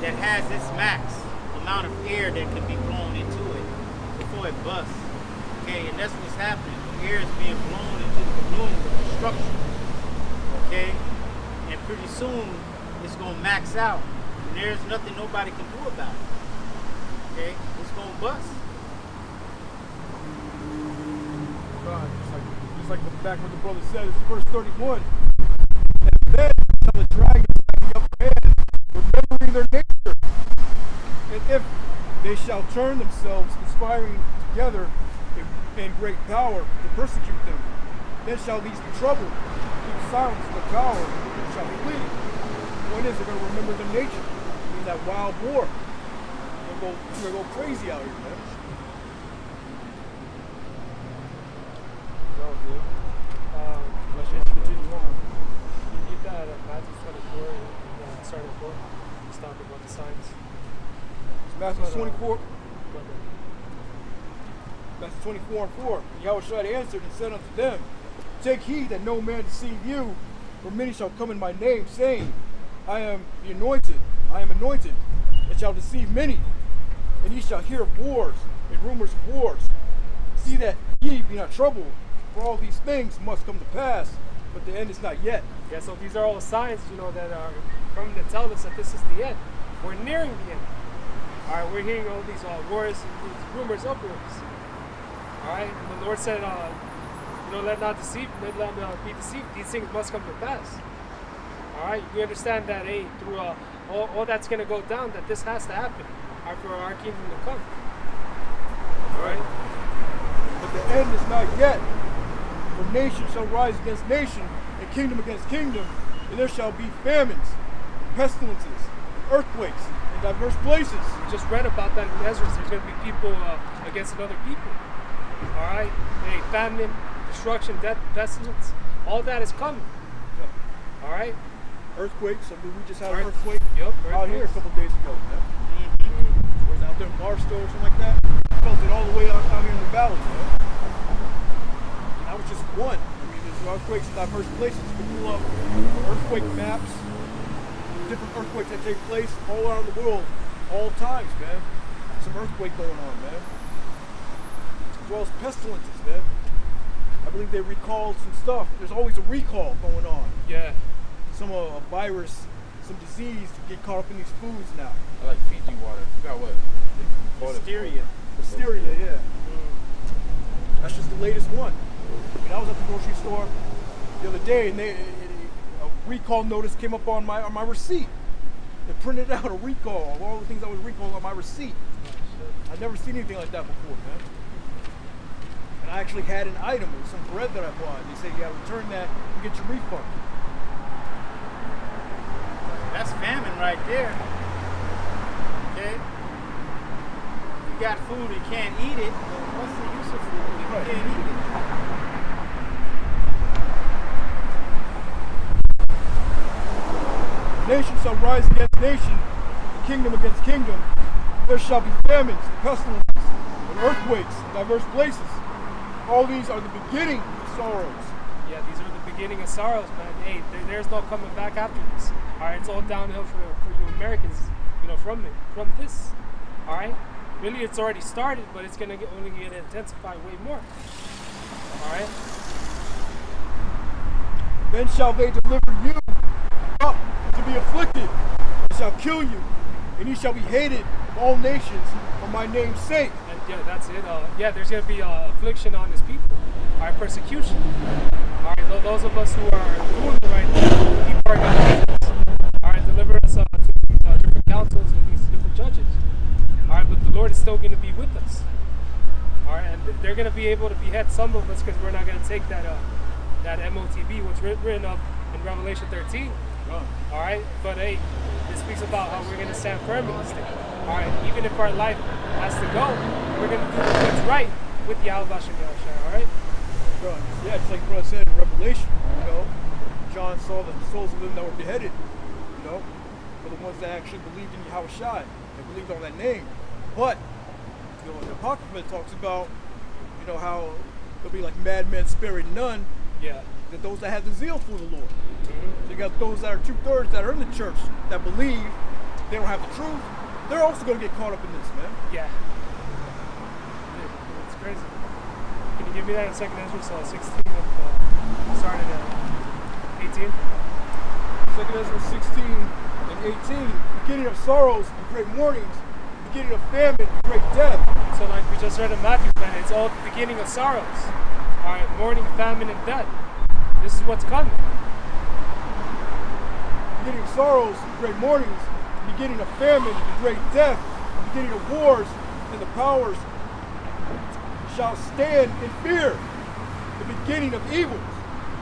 that has its max amount of air that can be blown into it before it busts, okay, and that's what's happening. The air is being blown into the balloon with destruction, okay, and pretty soon it's going to max out, and there's nothing nobody can do about it, okay, it's going to bust. Just like back what the brother said, it's verse 31. And then shall the dragon have the upper hand, remembering their nature. And if they shall turn themselves, conspiring together in great power to persecute them, then shall these be troubled. Keep silence, the power shall flee. The point is, they're going to remember their nature. I mean, that wild war. They're going to go crazy out here, man. You need that Matthew 24, starting 4. He's talking about the signs. Matthew 24. Matthew 24 and 4. And Yahushua answered and said unto them, take heed that no man deceive you, for many shall come in my name, saying, I am anointed, and shall deceive many. And ye shall hear of wars, and rumors of wars. See that ye be not troubled, for all these things must come to pass, but the end is not yet. Yeah, so these are all signs, that are coming to tell us that this is the end. We're nearing the end. All right, we're hearing all these wars, and these rumors of wars. All right, and the Lord said, let not be deceived. These things must come to pass. All right, we understand that, through all that's going to go down, that this has to happen for our kingdom to come. All right? But the end is not yet. For nation shall rise against nation, and kingdom against kingdom, and there shall be famines, pestilences, earthquakes, in diverse places. We just read about that in Ezra. There's going to be people against another people. All right? Famine, destruction, death, pestilence. All that is coming. Yeah. All right? Earthquakes. I mean, we just had an earthquake out here a couple days ago. Yeah. Was out there in Barstow or something like that. Felt it all the way out here in the valley. Yeah. And that was just one. I mean, there's earthquakes in diverse places. You can pull up earthquake maps, different earthquakes that take place all around the world, all times, man. Some earthquake going on, man. As well as pestilences, man. I believe they recalled some stuff. There's always a recall going on. Yeah. Some a virus, some disease to get caught up in these foods now. I like Fiji water. I forgot what they call it. Listeria. Listeria, yeah. That's just the latest one. I mean, I I was at the grocery store the other day, and a recall notice came up on my receipt. They printed out a recall of all the things I was recalled on my receipt. I'd never seen anything like that before, man. And I actually had an item, it was some bread that I bought. They said, yeah, return that and get your refund. That's famine right there. Okay? You got food and can't eat it. Well, what's the use of food if you can't eat it? Nation shall rise against nation, and kingdom against kingdom. There shall be famines, pestilences, and earthquakes in diverse places. All these are the beginning of sorrows. Yeah, these are the beginning of sorrows, man. Hey, there's no coming back after this. All right, it's all downhill for you Americans, from this. All right, really, it's already started, but it's gonna only get intensified way more. All right. Then shall they deliver you up to be afflicted, and shall kill you, and ye shall be hated of all nations for my name's sake. And yeah, that's it. There's gonna be affliction on his people. All right, persecution. All right, those of us who are doing the right thing, people are gonna hate us. All right, deliver us to these different councils and these different judges. All right, but the Lord is still gonna be with us. All right, and they're gonna be able to behead some of us because we're not gonna take that MOTB, what's written of in Revelation 13. All right, but hey, it speaks about how we're going to stand firm in this thing. All right, even if our life has to go, we're going to do what's right with Yahweh Hashem Yahushua. All right. Yeah, it's like what I said in Revelation. John saw the souls of them that were beheaded. For the ones that actually believed in Yahushua, they believed on that name. But the Apocrypha talks about how there'll be like madmen sparing none. Yeah. That those that have the zeal for the Lord. So you got those that are 2/3 that are in the church that believe they don't have the truth. They're also going to get caught up in this, man. Yeah. It's crazy. Can you give me that in 2nd Ezra 16 starting at 18? 2nd Ezra 16 and 18. Beginning of sorrows and great mournings. Beginning of famine and great death. So like we just read in Matthew, man, it's all the beginning of sorrows. All right, mourning, famine, and death. This is what's coming. Beginning of sorrows and great mournings, beginning of famine and great death, beginning of wars, and the powers shall stand in fear. The beginning of evils.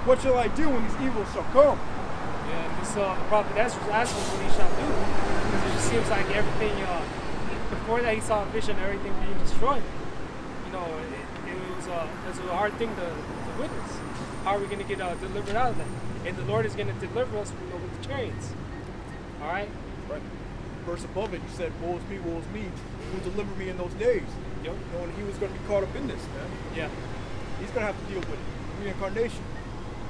What shall I do when these evils shall come? Yeah, and this the prophet Ezra was asking what he shall do, because it just seems like everything. Before that, he saw a vision, everything being destroyed. It was a hard thing to witness. How are we going to get delivered out of that? And the Lord is going to deliver us with the chariots. All right? Right. Verse above it, he said, woe is me, who will deliver me in those days. Yep. And he was going to be caught up in this, man. Yeah. He's going to have to deal with reincarnation.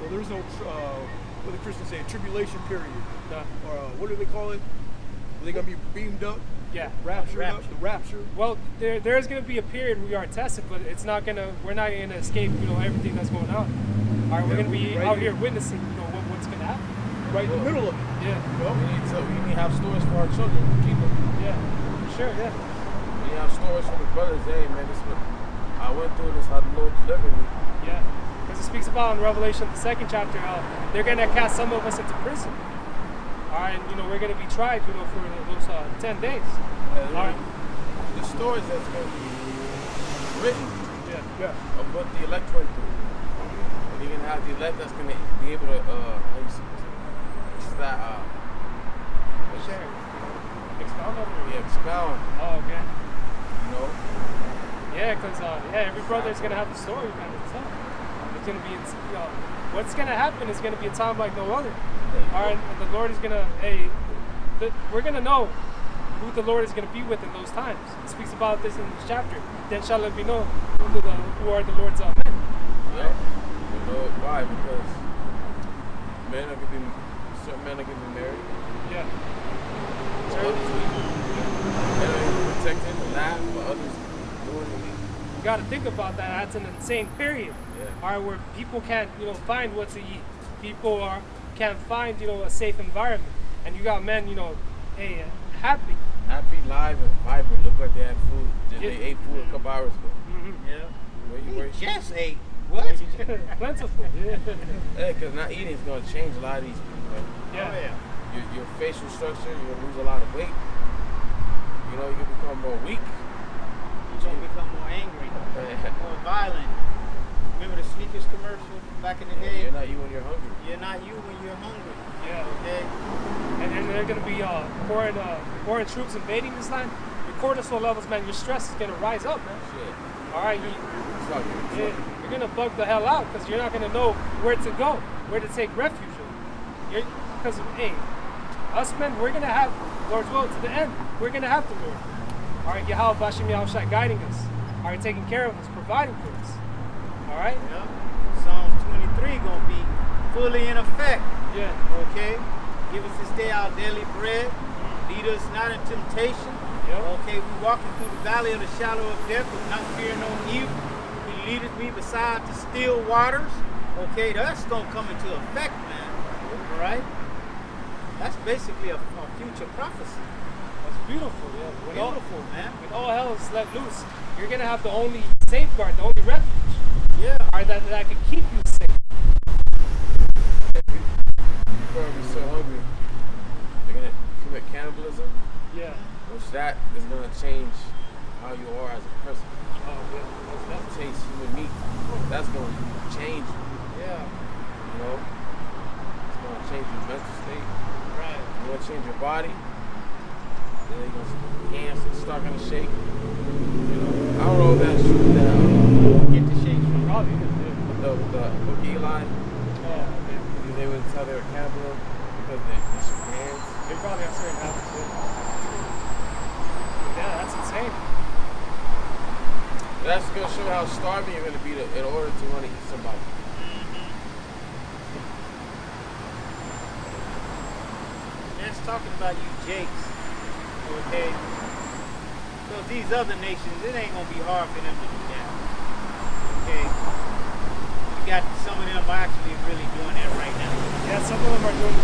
So there's no, what the Christians say, tribulation period. No. Or what do they call it? Are they going to be beamed up? Yeah. Raptured up? The rapture? Well, there's going to be a period we are tested, but we're not going to escape, everything that's going on. All right, we're going to be out here witnessing, what's going to happen. Right in the middle of it. Yeah. We need to have stories for our children to keep them. Yeah, for sure, yeah. We have stories for the brothers. Hey, man, this what I went through this, how the Lord delivered me. Yeah, because it speaks about in Revelation, the 2nd chapter, how they're going to cast some of us into prison. All right, and, we're going to be tried, for those 10 days. Yeah, all right. The stories that's going to be written Yeah. of what the elect went through. And you're going to have the elect that's going to be able to, Share. Expound on it. Yeah, expound. Oh, okay. Yeah, because every brother is going to have a story, man. It's going to be, what's going to happen is going to be a time like no other. All right, and the Lord is going to, we're going to know who the Lord is going to be with in those times. It speaks about this in this chapter. Then shall it be known who are the Lord's men. Yeah. Why? Because certain men are going to be married. Yeah. Others will protect him and laugh, but others doing it. You got to think about that. That's an insane period. Yeah. All right, where people can't, find what to eat. People can't find, a safe environment. And you got men, happy. Happy, live, and vibrant. Look like they had food. They ate food a couple hours ago. Mm-hmm. Yeah. Where you Just ate. What? Plentiful. Yeah. Yeah, because not eating is going to change a lot of these people. Right? Yeah. Oh, yeah. Your facial structure, you're going to lose a lot of weight. You know, you become more weak. You're going to become more angry, Yeah. more violent. Remember the sneakers commercial back in the day? You're not you when you're hungry. You're not you when you're hungry. Yeah. Okay? And then they're going to be foreign troops invading this land. Your cortisol levels, man, your stress is going to rise up, man. Shit. All right, Fuck you. you're going to bug the hell out because you're not going to know where to go, where to take refuge in. Because, hey, us men, we're going to have, Lord's will, to the end, we're going to have the Lord. All right, Yahweh Bashim Yahushai guiding us. All right, taking care of us, providing for us. All right? Yeah. Psalms 23 going to be fully in effect. Yeah. Okay? Give us this day our daily bread. Lead us not in temptation. Yep. Okay, we walking through the valley of the shadow of death, but not fearing no evil. He leadeth me beside the still waters. Okay, that's going to come into effect, man. All right? That's basically a future prophecy. That's beautiful, yeah. Beautiful, man. When all hell is let loose, you're going to have the only safeguard, the only refuge. Yeah. All right, that can keep you safe. People are gonna be so hungry. They're gonna commit cannibalism, Yeah. which that is gonna change how you are as a person. Oh, yeah. That taste human meat. That's gonna change you. Yeah. You know, it's gonna change your mental state. Right. It's gonna change your body. Then you're gonna hands start gonna shake. You know, I don't know if that's true. That Get the shake from Probably is, yeah. the book Eli, Oh, man. they would tell they were cannibal because they shook hands. They probably have certain habits, yeah. Yeah, that's insane. That's gonna show how starving you're gonna be in order to want to eat somebody. That's talking about you Jakes, okay? So these other nations, it ain't gonna be hard for them to do that, okay? You got some of them actually really doing that right now. Yeah, some of them are doing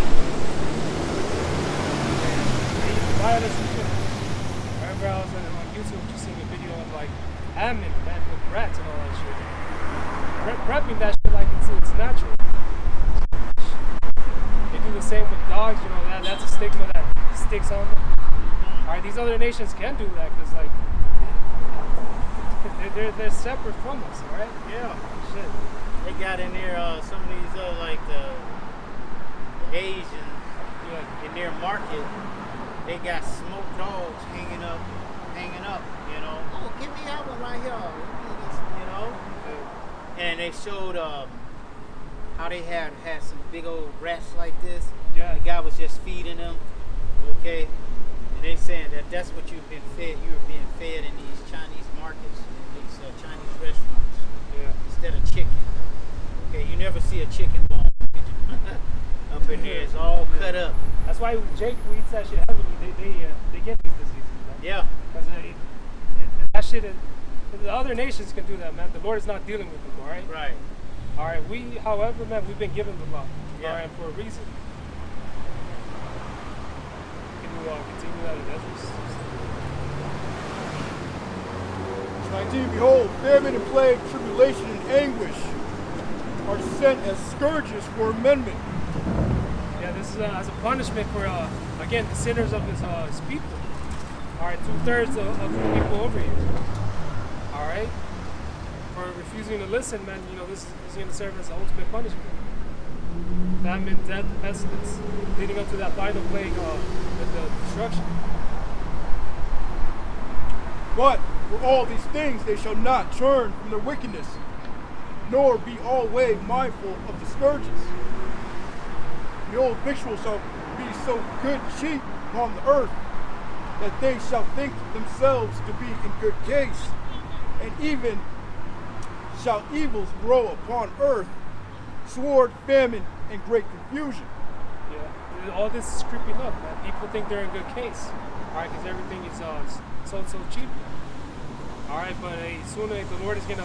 violence. I remember I was on YouTube just seeing a video of like Ammon, man, with rats and all that shit. Prepping that shit like it's natural. They do the same with dogs, you know, that's a stigma that sticks on them. Alright, these other nations can do that because like they're separate from us, alright? Yeah. Shit. They got in there some of these other like the Asians Yeah. in their market. They got smoked dogs hanging up, you know. Oh, give me that one right here, you know. And they showed how they had some big old rats like this. Yeah. The guy was just feeding them, okay. And they saying that's what you've been fed. You were being fed in these Chinese markets, in these Chinese restaurants, Yeah. instead of chicken. Okay, you never see a chicken bone up in here. It's all cut up. That's why Jake, who eats that shit heavily, they get these diseases, man. Yeah. Because that shit, the other nations can do that, man. The Lord is not dealing with them, all right? Right. All right, however, man, we've been given the law, Yeah. all right, for a reason. Can you continue that in Ezra? 19, behold, famine and plague, tribulation and anguish are sent as scourges for amendment. Yeah, this is as a punishment for, again, the sinners of his people. All right, 2/3 of the people over here. All right? For refusing to listen, man, you know, this is going to serve as the ultimate punishment. Famine, death, pestilence, leading up to that final plague, the destruction. But for all these things they shall not turn from their wickedness, nor be always mindful of the scourges. The old victuals shall be so good cheap upon the earth, that they shall think themselves to be in good case, and even shall evils grow upon earth, sword, famine, and great confusion. Yeah, all this is creeping up, man. People think they're in good case, all right, because everything is so cheap. All right, but soon the Lord is gonna,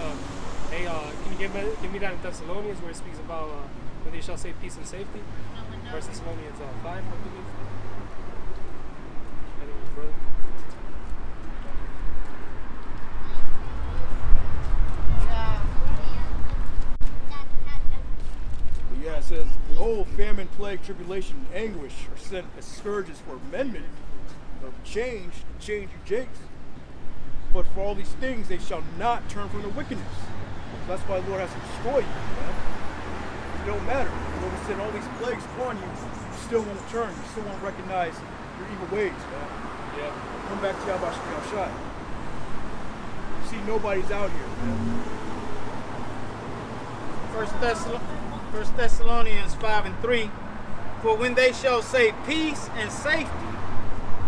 can you give me that in Thessalonians where it speaks about when they shall say peace and safety? 1 Thessalonians 5, I believe. I think it was brother. says, behold, famine, plague, tribulation, and anguish are sent as scourges for amendment, change you jakes. But for all these things they shall not turn from the wickedness. So that's why the Lord has to destroy you, man. It don't matter. The Lord sent all these plagues upon you, you still won't turn, you still won't recognize your evil ways, man. Yeah. Come back to Yahweh Shai. You see nobody's out here, man. First Thessalonians 5:3. For when they shall say peace and safety,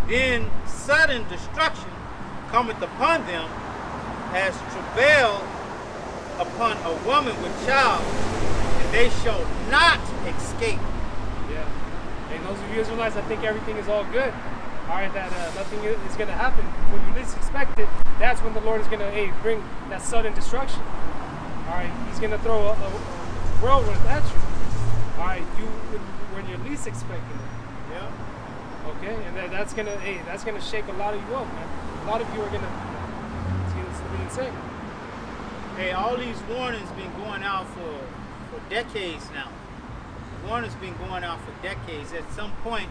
then sudden destruction cometh upon them, as travail upon a woman with child, and they shall not escape. Yeah. And those of you Israelites that think everything is all good, all right, that nothing is going to happen. When you least expect it, that's when the Lord is going to bring that sudden destruction. All right, He's going to throw a whirlwind at you. All right, when you're least expecting it. Yeah. Okay, and that's gonna shake a lot of you up, man. A lot of you are it's gonna be insane. Hey, all these warnings been going out for decades now. Warnings been going out for decades. At some point,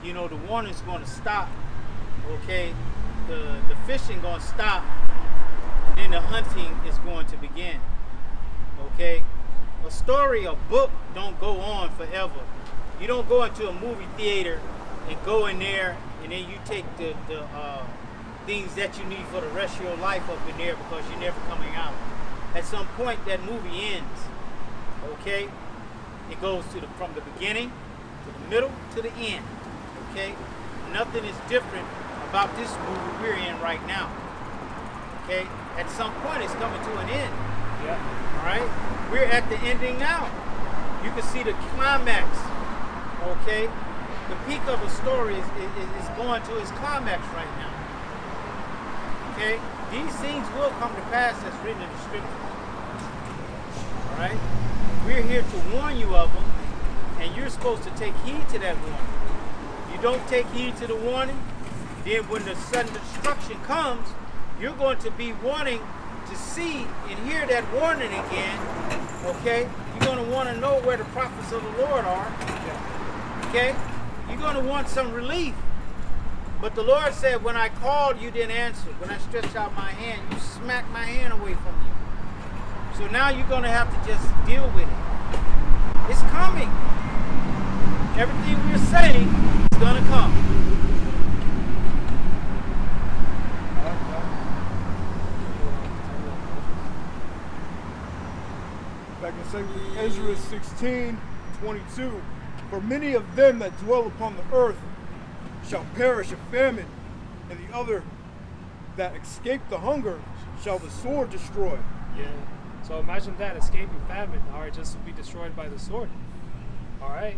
the warning's going to stop. Okay, the fishing going to stop, and then the hunting is going to begin. Okay, a story, a book don't go on forever. You don't go into a movie theater and go in there and then you take the things that you need for the rest of your life up in there because you're never coming out. At some point that movie ends. Okay? It goes from the beginning to the middle to the end. Okay? Nothing is different about this movie we're in right now. Okay? At some point it's coming to an end. Yeah. Alright? We're at the ending now. You can see the climax. Okay? The peak of a story is going to its climax right now. Okay? These things will come to pass as written in the scriptures. Alright? We're here to warn you of them, and you're supposed to take heed to that warning. If you don't take heed to the warning, then when the sudden destruction comes, you're going to be wanting to see and hear that warning again. Okay? You're going to want to know where the prophets of the Lord are. Okay? You're going to want some relief. But the Lord said, when I called, you didn't answer. When I stretched out my hand, you smacked my hand away from you. So now you're going to have to just deal with it. It's coming. Everything we're saying is going to come. Back in 2 Ezra 16:22. For many of them that dwell upon the earth shall perish of famine, and the other that escape the hunger shall the sword destroy. Yeah. So imagine that, escaping famine, all right, just to be destroyed by the sword. All right.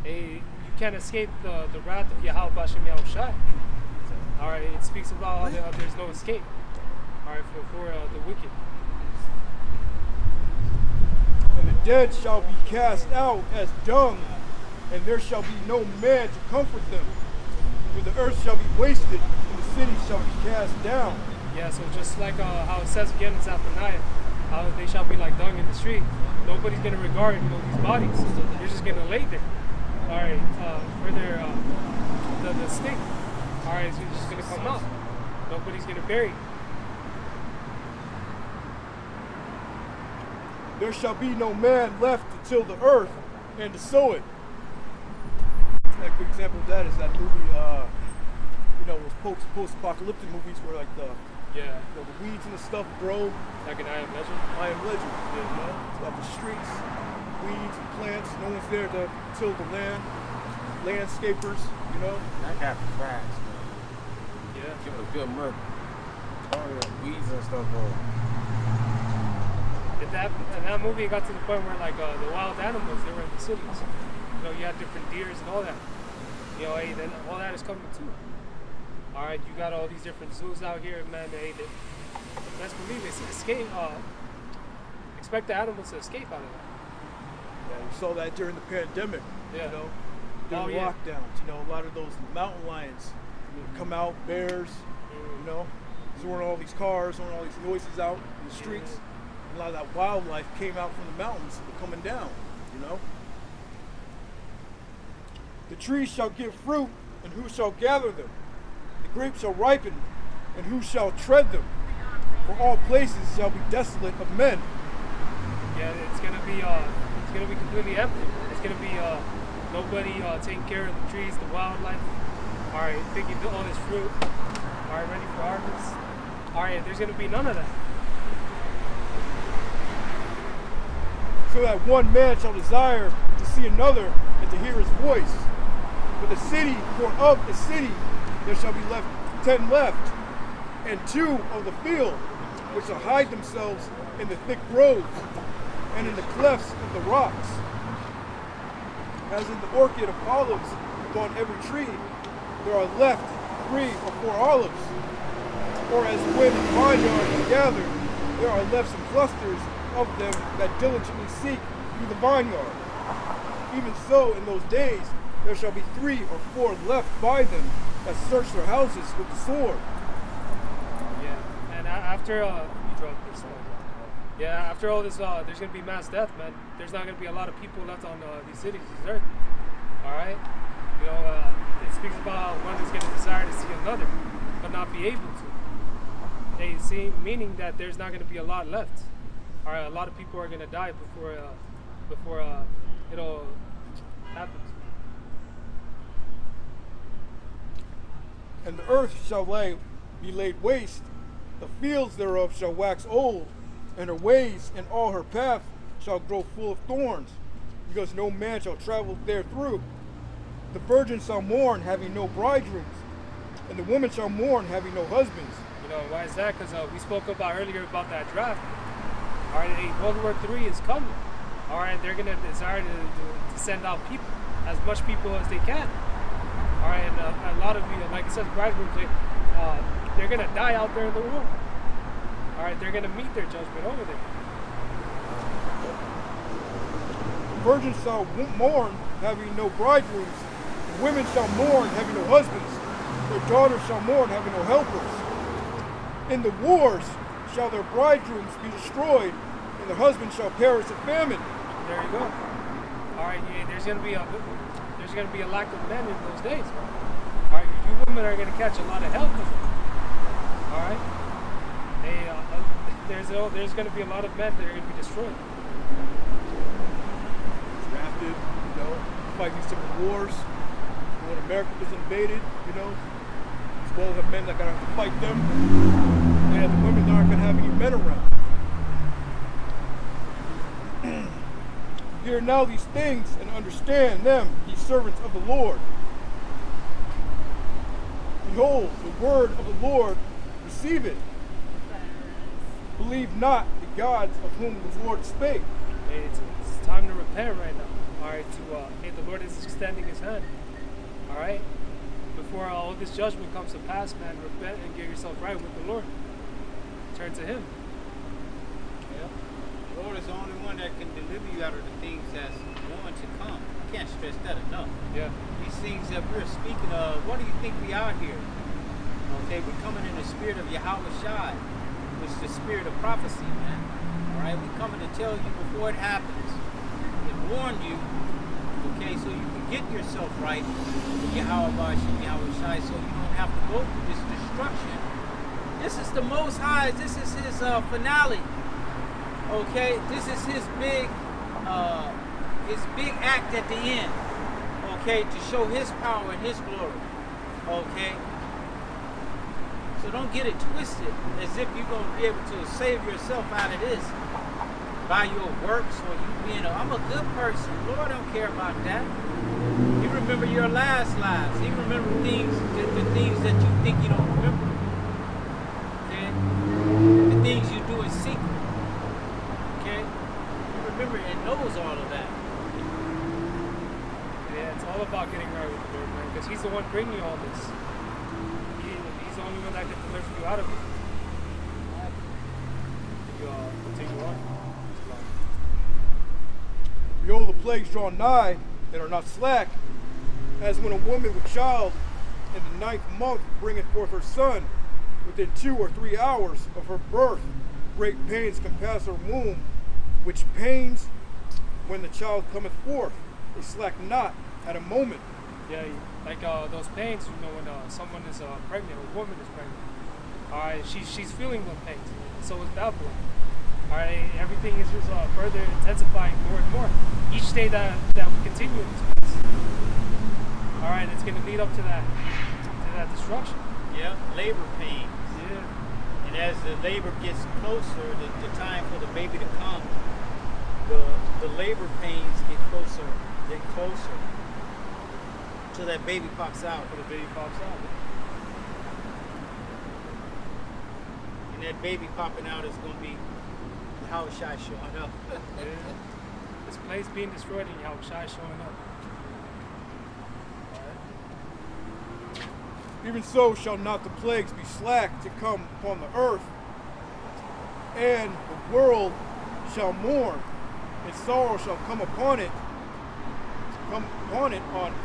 You can't escape the wrath of Yahweh Bashem Yahushai. All right. It speaks about how there's no escape. All right, for the wicked. And the dead shall be cast out as dung, and there shall be no man to comfort them. For the earth shall be wasted, and the cities shall be cast down. Yeah, so just like how it says again in Zephaniah, how they shall be like dung in the street. Nobody's going to regard these bodies. They're just going to lay there. All right, for their the stink. All right, it's just going to come out. Nobody's going to bury it. There shall be no man left to till the earth and to sow it. A good example of that is that movie, those post-apocalyptic movies where like the weeds and the stuff grow. Like an I Am Legend? I Am Legend, So off the streets, weeds and plants, no one's there to till the land, landscapers, That got the fast, man. Yeah. Give it a good mud. Oh yeah, weeds and stuff, bro. That movie got to the point where like the wild animals, they were in the cities. You had different deers and all that. Hey, then all that is coming too. All right, you got all these different zoos out here, man. Let's believe it. Escape. Expect the animals to escape out of that. Yeah, we saw that during the pandemic. Yeah. During lockdowns. A lot of those mountain lions come out, bears. Throwing all these cars, throwing all these noises out in the streets. A lot of that wildlife came out from the mountains coming down. The trees shall give fruit, and who shall gather them? The grapes shall ripen, and who shall tread them? For all places shall be desolate of men. Yeah, it's gonna be completely empty. It's gonna be nobody taking care of the trees, the wildlife. All right, picking all this fruit. All right, ready for harvest. All right, there's gonna be none of that. So that one man shall desire to see another and to hear his voice. For of the city there shall be left 10 left, and 2 of the field, which shall hide themselves in the thick groves and in the clefts of the rocks. As in the orchard of olives upon every tree, there are left 3 or 4 olives. Or as when the vineyard is gathered, there are left some clusters of them that diligently seek through the vineyard. Even so, in those days, there shall be 3 or 4 left by them that search their houses with the sword. Yeah, and after you drove this stuff. Yeah, after all this, there's gonna be mass death, man. There's not gonna be a lot of people left on these cities, these earth. All right, you know, it speaks about how one is gonna desire to see another, but not be able to. They see, meaning that there's not gonna be a lot left. All right, a lot of people are gonna die before it all happens. And the earth shall be laid waste, the fields thereof shall wax old, and her ways and all her paths shall grow full of thorns, because no man shall travel therethrough. The virgin shall mourn, having no bridegrooms, and the woman shall mourn, having no husbands. You know, why is that? Because we spoke about earlier about that draft. All right, World War III is coming. All right, they're going to desire to send out people, as much people as they can. All right, and a lot of you, like I said, bridegrooms, they're going to die out there in the world. All right, they're going to meet their judgment over there. The virgin shall mourn, having no bridegrooms. The women shall mourn, having no husbands. Their daughters shall mourn, having no helpers. In the wars shall their bridegrooms be destroyed, and their husbands shall perish of famine. There you go. All right, yeah, there's gonna be a lack of men in those days. All right, you women are gonna catch a lot of hell because of it. All right, there's gonna be a lot of men that are gonna be destroyed. Drafted, you know, fight these different wars. When America was invaded, you know, as well as the men that are gonna have to fight them, and the women aren't gonna have any men around. Hear now these things and understand them, ye servants of the Lord. Behold, the word of the Lord, receive it. Believe not the gods of whom the Lord spake. Hey, it's time to repent right now. All right, the Lord is extending His hand. All right, before all this judgment comes to pass, man, repent and get yourself right with the Lord. Turn to Him. Yeah. The Lord is the only one that can deliver you out of the things that's going to come. I can't stress that enough. Yeah. These things that we're speaking of, what do you think we are here? Okay, we're coming in the spirit of Yahweh Shai, which is the spirit of prophecy, man. All right, we're coming to tell you before it happens and warn you, okay, so you can get yourself right with Yahweh Shai, so you don't have to go through this destruction. This is the Most High. This is His finale. Okay, this is His big act at the end. Okay, to show His power and His glory. Okay. So don't get it twisted as if you're going to be able to save yourself out of this by your works or you being I'm a good person. Lord don't care about that. He remember your last lives. He remember the things that you think you don't remember. Okay? The things you do in secret. Okay? He remember and knows all of that. Yeah, it's all about getting right with the Lord, man, because He's the one bringing you all this. He's the only one that can deliver you out of it. You continue on. Behold, the plagues draw nigh and are not slack, as when a woman with child in the 9th month bringeth forth her son, within 2 or 3 hours of her birth, great pains compass her womb, which pains, when the child cometh forth, they slack not at a moment. Yeah, like those pains, you know, when someone is pregnant, a woman is pregnant. All right, she's feeling those pains. So is Babylon. All right, everything is just further intensifying more and more. Each day that we continue in this place. All right, it's going to lead up to that destruction. Yeah, labor pains. Yeah. And as the labor gets closer, the time for the baby to come, the labor pains get closer, till that baby pops out. Till the baby pops out. And that baby popping out is going to be Yahushua showing up. Yeah. This place being destroyed and Yahushua showing up. Even so shall not the plagues be slack to come upon the earth, and the world shall mourn, and sorrow shall come upon it on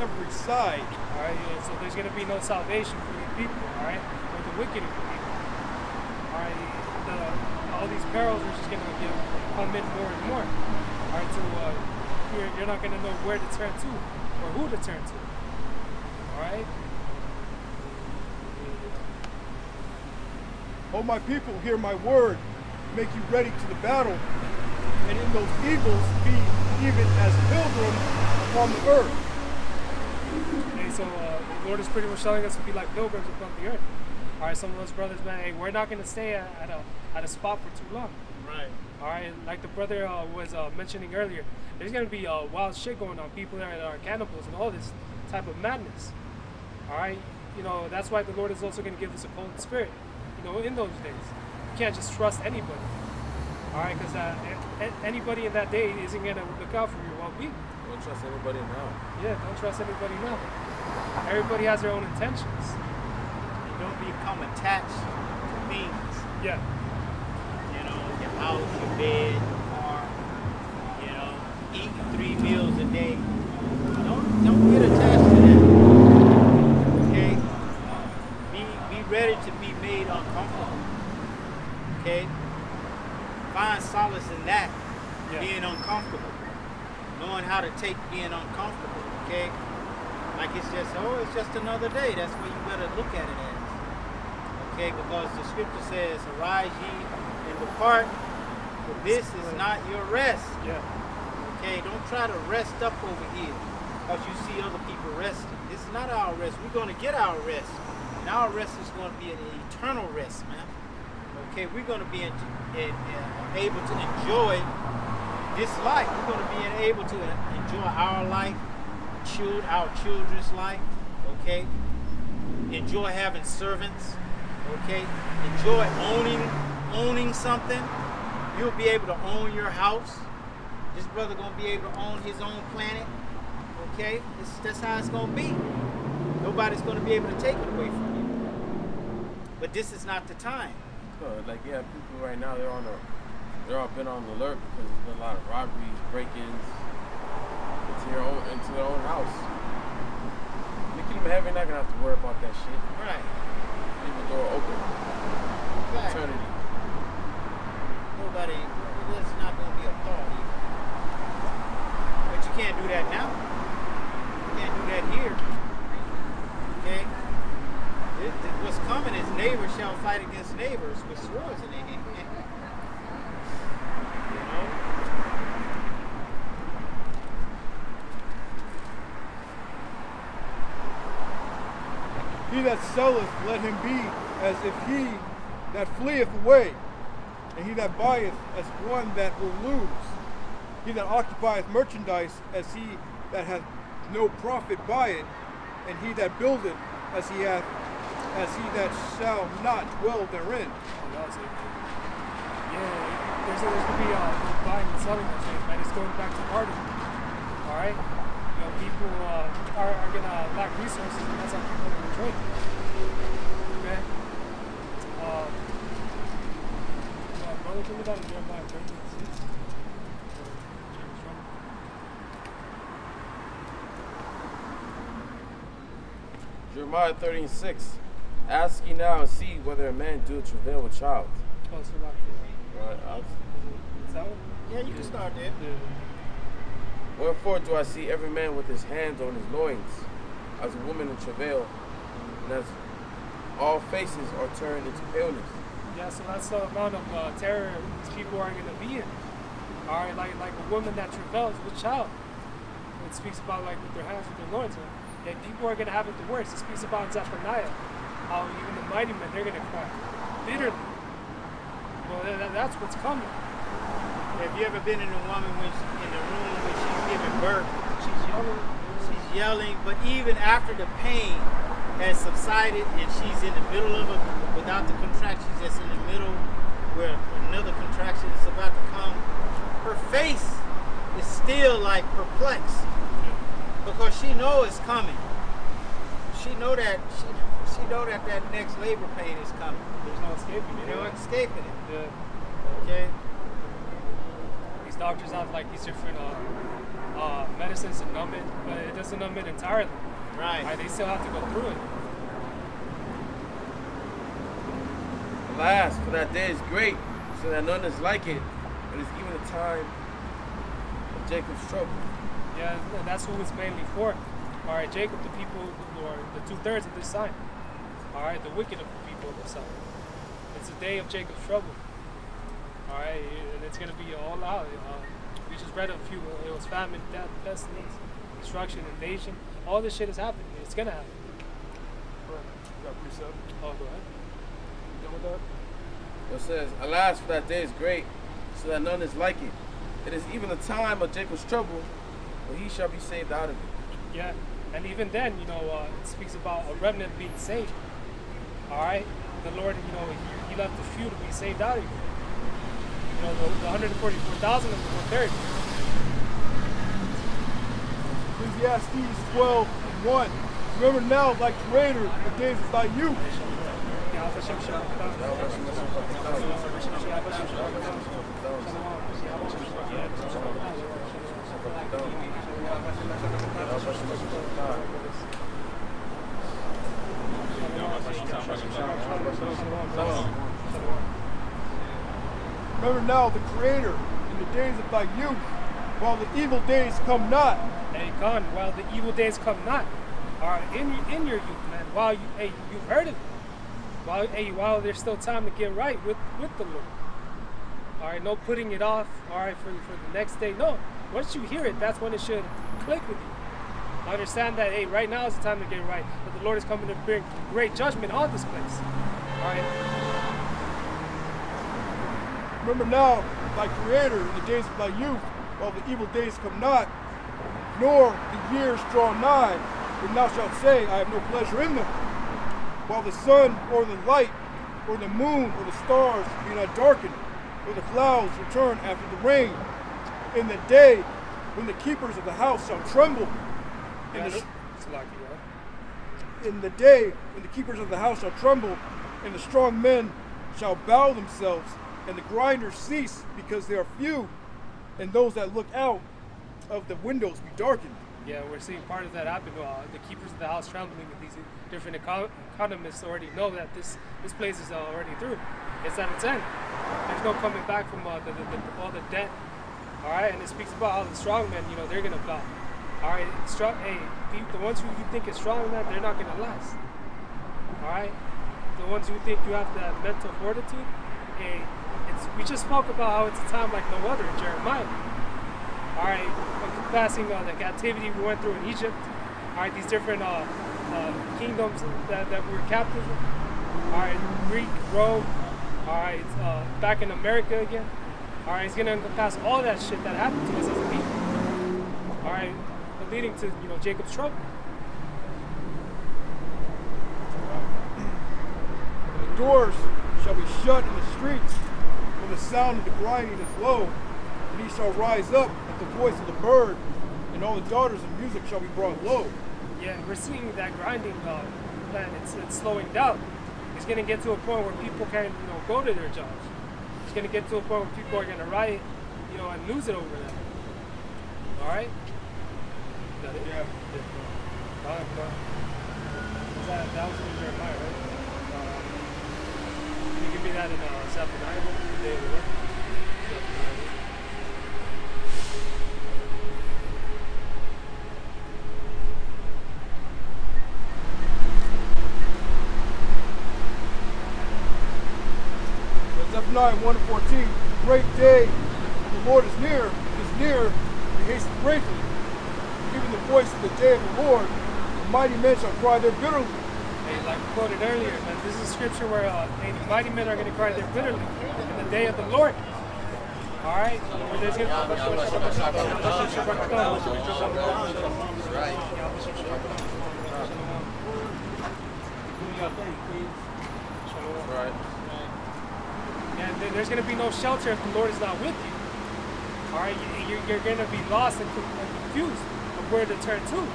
every side. All right, yeah, so there's going to be no salvation for you people, all right, or the wicked people. All right, all these perils are just going to come in more and more. All right, so you're not going to know where to turn to or who to turn to. All right. O my people, hear my word, make you ready to the battle, and in those evils be even as pilgrims upon the earth. Okay, so the Lord is pretty much telling us to be like pilgrims upon the earth. All right, some of those brothers, man, hey, we're not going to stay at a spot for too long. Right. All right, like the brother was mentioning earlier, there's going to be wild shit going on, people that are cannibals and all this type of madness. All right, you know, that's why the Lord is also going to give us a cold spirit, you know, in those days. You can't just trust anybody. All right, because anybody in that day isn't going to look out for your well-being. Don't trust anybody now. Yeah, don't trust anybody now. Everybody has their own intentions. You don't become attached to things. Yeah. You know, your house, your bed, your car, you know, eating 3 meals a day. Don't get attached to that. Okay? Be ready to be made uncomfortable. Okay? Find solace in that, being uncomfortable. Knowing how to take being uncomfortable, okay? Like it's just another day. That's what you better look at it as. Okay, because the scripture says, arise ye and depart, for this is not your rest. Yeah. Okay, don't try to rest up over here because you see other people resting. This is not our rest. We're going to get our rest. And our rest is going to be an eternal rest, man. Okay, we're going to be able to enjoy this life. We're going to be able to enjoy our life, our children's life, okay? Enjoy having servants, okay? Enjoy owning something. You'll be able to own your house. This brother going to be able to own his own planet, okay? That's how it's going to be. Nobody's going to be able to take it away from you. But this is not the time. Like, yeah, people right now, they're all been on alert because there's been a lot of robberies, break-ins into their own house. In the kingdom of heaven, you're not gonna have to worry about that shit. Right. Leave the door open. Exactly. Eternity. There's not gonna be a thought either. But you can't do that now. You can't do that here. Okay? What's coming is neighbors shall fight against neighbors with swords in their hand. You know? He that selleth, let him be as if he that fleeth away, and he that buyeth as one that will lose. He that occupieth merchandise as he that hath no profit by it, and he that buildeth as he that shall not dwell therein. That's it. Yeah, there's going to be buying and selling those things, man. It's going back to bartering. All right? You know, people are going to lack resources, and that's how people are going to trade. Okay? Brother, give me that in Jeremiah 13:6. Jeremiah 13:6. Ask ye now and see whether a man do travail with child. Oh, so like, Right. is that one? Yeah, you can start there. Yeah. Wherefore do I see every man with his hands on his loins, as a woman in travail, and as all faces are turned into paleness. Yeah, so that's the amount of terror these people are going to be in. All right, like a woman that travails with child. It speaks about like with their hands with their loins. Yeah, people are going to have it the worst. It speaks about Zephaniah, how even the mighty men, they're going to cry bitterly. Well, that's what's coming. Have you ever been in a woman when in the room when she's giving birth? She's yelling. She's yelling, but even after the pain has subsided and she's in the middle of it without the contraction, she's just in the middle where another contraction is about to come. Her face is still like perplexed because she know it's coming. She know that that next labor pain is coming. There's no escaping it. There's no escaping it. Yeah. Okay. These doctors have like these different medicines to numb it, but it doesn't numb it entirely. Right. They still have to go through it. Alas, for that day is great, so that none is like it. It is even a time of Jacob's trouble. Yeah, and that's who it's mainly for. All right, Jacob, the people who are the 2/3 of this sign. All right, the wicked of the people of this sign. It's a day of Jacob's trouble. All right, and it's going to be all out. We just read a few. It was famine, death, pestilence, destruction, invasion. All this shit is happening. It's going to happen. You got precept? Oh, go ahead. You done with that? It says, alas, for that day is great, so that none is like it. It is even a time of Jacob's trouble, but he shall be saved out of it. Yeah, and even then, it speaks about a remnant being saved. All right, the Lord, he left a few to be saved out of it. The 144,000 of them were buried. Ecclesiastes 12:1. Remember now, thy creator, the days of thy youth. Remember now the Creator in the days of thy youth, while the evil days come not. Hey, gone while the evil days come not. All right, in your youth, man. While you've heard of it. While there's still time to get right with the Lord. All right, no putting it off. All right, for the next day. No, once you hear it, that's when it should click with you. Understand that, hey, right now is the time to get right. But the Lord is coming to bring great judgment on this place. All right. Remember now thy Creator in the days of thy youth, while the evil days come not, nor the years draw nigh, when thou shalt say, I have no pleasure in them. While the sun or the light, or the moon or the stars be not darkened, or the clouds return after the rain, in the day when the keepers of the house shall tremble, in the day when the keepers of the house shall tremble, and the strong men shall bow themselves, and the grinders cease because they are few, and those that look out of the windows be darkened. Yeah, we're seeing part of that happen. The keepers of the house trembling with these different economists already know that this place is already through. It's at its end. There's no coming back from all the debt. All right, and it speaks about how the strong men, they're gonna bow. All right, the ones who you think is strong, man, they're not gonna last. All right, the ones who think you have that mental fortitude, we just spoke about how it's a time like no other in Jeremiah. All right, passing the captivity we went through in Egypt. All right, these different kingdoms that we were captive in. All right, Greek, Rome. All right, back in America again. All right, it's gonna encompass all that shit that happened to us as a people. All right, leading to Jacob's trouble. The doors shall be shut in the streets when the sound of the grinding is low, and he shall rise up at the voice of the bird, and all the daughters of music shall be brought low. Yeah, we're seeing that grinding plan. It's slowing down. It's gonna get to a point where people can't go to their jobs. It's gonna get to a point where people are gonna riot, and lose it over that. All right. That it? Yeah. That was in Jeremiah, right? Can you give me that in Zephaniah? The day of the Lord? Zephaniah. Zephaniah 1:14, great day of the Lord is near, and hasten greatly. Even the voice of the day of the Lord, the mighty men shall cry there bitterly. Hey, like we quoted earlier, man, this is a scripture where hey, the mighty men are going to cry there bitterly in the day of the Lord. All right? Where there's going Right. and there's going to be no shelter if the Lord is not with you. All right? You're going to be lost and confused of where to turn to.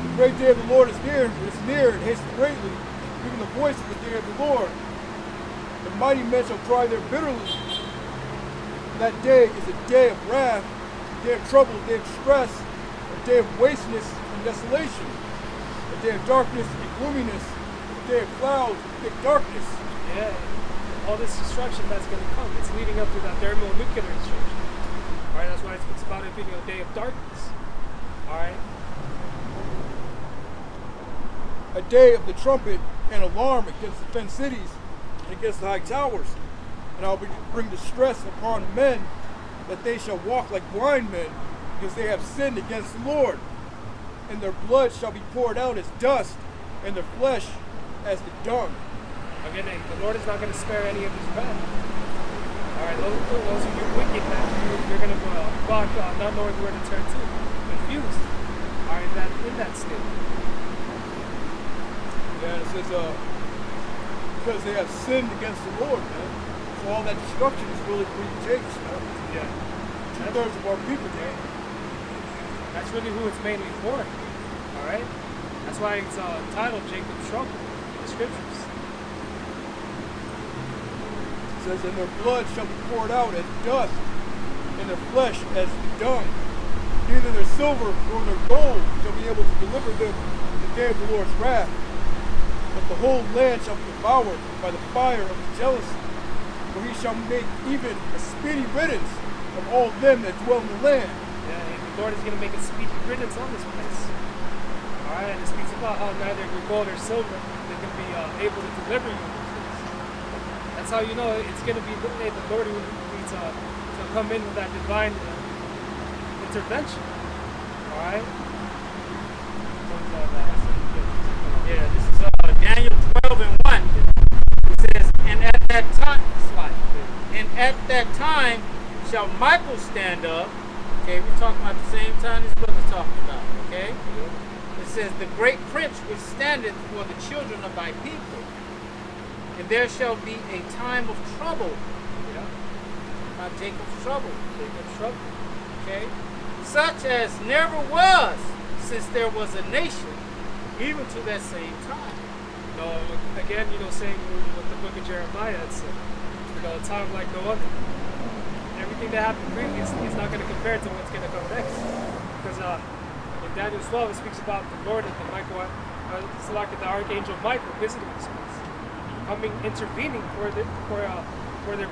The great day of the Lord is near, and hasten greatly. Even the voice of the day of the Lord. The mighty men shall cry there bitterly. That day is a day of wrath, a day of trouble, a day of stress, a day of wasteness and desolation, a day of darkness and gloominess, a day of clouds and thick darkness. Yeah, all this destruction that's going to come, it's leading up to that thermonuclear destruction. All right, that's why it speaks about it being a day of darkness. All right. A day of the trumpet and alarm against the fenced cities and against the high towers. And I will bring distress upon men, that they shall walk like blind men, because they have sinned against the Lord. And their blood shall be poured out as dust, and their flesh as the dung. Again, the Lord is not going to spare any of his wrath. All right, those of you wicked, man, you're going to walk not knowing where to turn to, confused. All right, in that state. Yeah, it says, because they have sinned against the Lord, man. So all that destruction is really for you takes, man. Yeah. 2/3 of our people, man. That's really who it's mainly for. All right? That's why it's titled Jacob's Trouble in the scriptures. It says, and their blood shall be poured out as dust, and their flesh as the dung. Neither their silver nor their gold shall be able to deliver them in the day of the Lord's wrath. But the whole land shall be devoured by the fire of his jealousy, for he shall make even a speedy riddance of all them that dwell in the land. Yeah, and the Lord is going to make a speedy riddance on this place. All right, and it speaks about how neither your gold or silver is going to be able to deliver you. That's how you know it's going to be the Lord who needs to come in with that divine intervention. All right? Yeah, this is Daniel 12:1. It says, and at that time shall Michael stand up. Okay, we're talking about the same time this brother's talking about. Okay? It says, the great prince which standeth for the children of thy people. And there shall be a time of trouble. Yeah. About Jacob's trouble. Jacob's trouble. Okay? Such as never was since there was a nation, even to that same time. No, again, saying what the book of Jeremiah had said. A time like no other. Everything that happened previously is not going to compare to what's going to come next. Because in Daniel 12, it speaks about the Lord and the Archangel Michael visiting this place, coming, intervening for their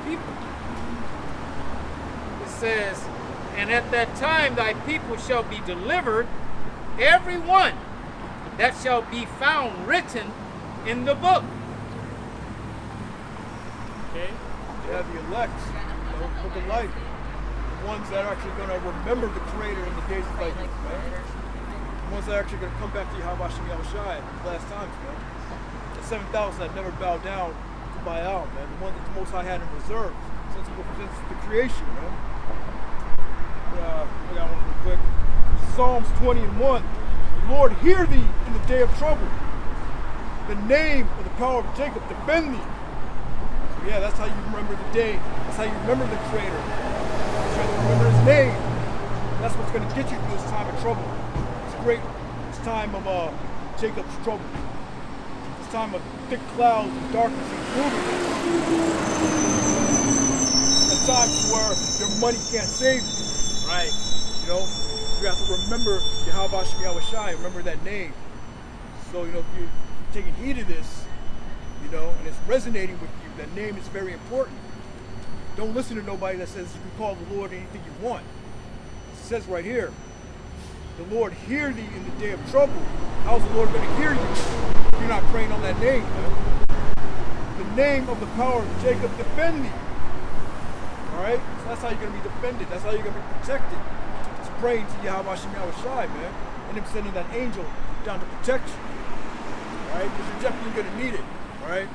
people. It says, and at that time thy people shall be delivered, every one that shall be found written in the book. Okay? Yeah, the elect, the book of life. The ones that are actually going to remember the Creator in the days of thy youth, man. The ones that are actually going to come back to Yahweh Shem Yahushai the last times, man. The 7,000 that never bowed down to Baal, man. The ones that the Most High had in reserve since the creation, man. I got one real quick. Psalms 20:1. The Lord hear thee in the day of trouble. The name of the power of Jacob defend thee. So yeah, that's how you remember the day. That's how you remember the Creator. You have to remember His name. That's what's going to get you through this time of trouble. It's great. This time of Jacob's trouble. This time of thick clouds and darkness and gloominess. A time where your money can't save you. Right. You have to remember Yahweh Shem Yahushai, remember that name. So, if you're taking heed of this, and it's resonating with you, that name is very important. Don't listen to nobody that says you can call the Lord anything you want. It says right here, the Lord hear thee in the day of trouble. How's the Lord going to hear you? you're not praying on that name, man. The name of the power of Jacob defend thee. Alright? So that's how you're going to be defended. That's how you're going to be protected. It's praying to Yahweh Shem Yahushai, man. And him sending that angel down to protect you. Alright? Because you're definitely going to need it. Alright?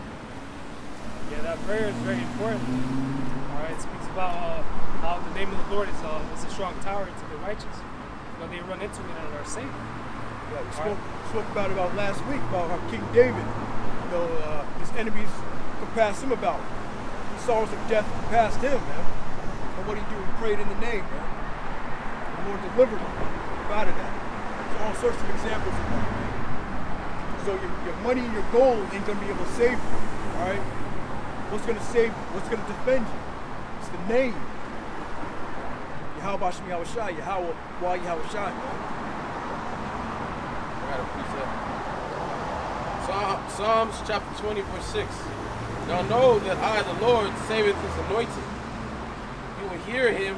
Yeah, that prayer is very important. All right, it speaks about how the name of the Lord is a strong tower to the righteous. You know, they run into it and are saved. Yeah, we spoke about it last week, about how King David, you know, his enemies could pass him about. The sorrows of death passed him, man. And what he do? He prayed in the name, man. The Lord delivered him out of that. There's all sorts of examples of that, man. So your money and your gold ain't going to be able to save you, all right? What's going to save you? What's going to defend you? It's the name. Yahweh Shem Yahushai, Yahweh, why Yahushai, man? I got a precept. Psalms chapter 20, verse 6. Now know that I, the Lord, saveth his anointed. You will hear him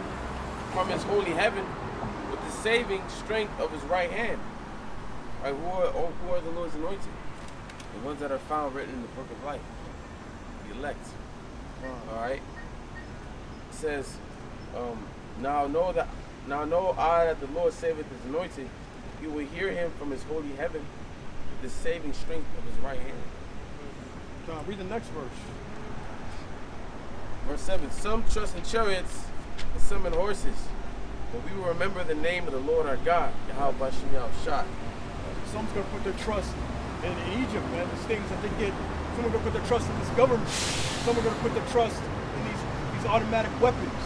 from his holy heaven with the saving strength of his right hand. Right, who are the Lord's anointed? The ones that are found written in the book of life. The elect. Alright. It says, now know I that the Lord saveth his anointed. You will hear him from his holy heaven with the saving strength of his right hand. John, read the next verse. Verse 7. Some trust in chariots and some in horses, but we will remember the name of the Lord our God, Yahweh Shem Yahushai. Some's going to put their trust in Egypt, man. These things that they get. Some are going to put their trust in this government. Some are going to put their trust in these automatic weapons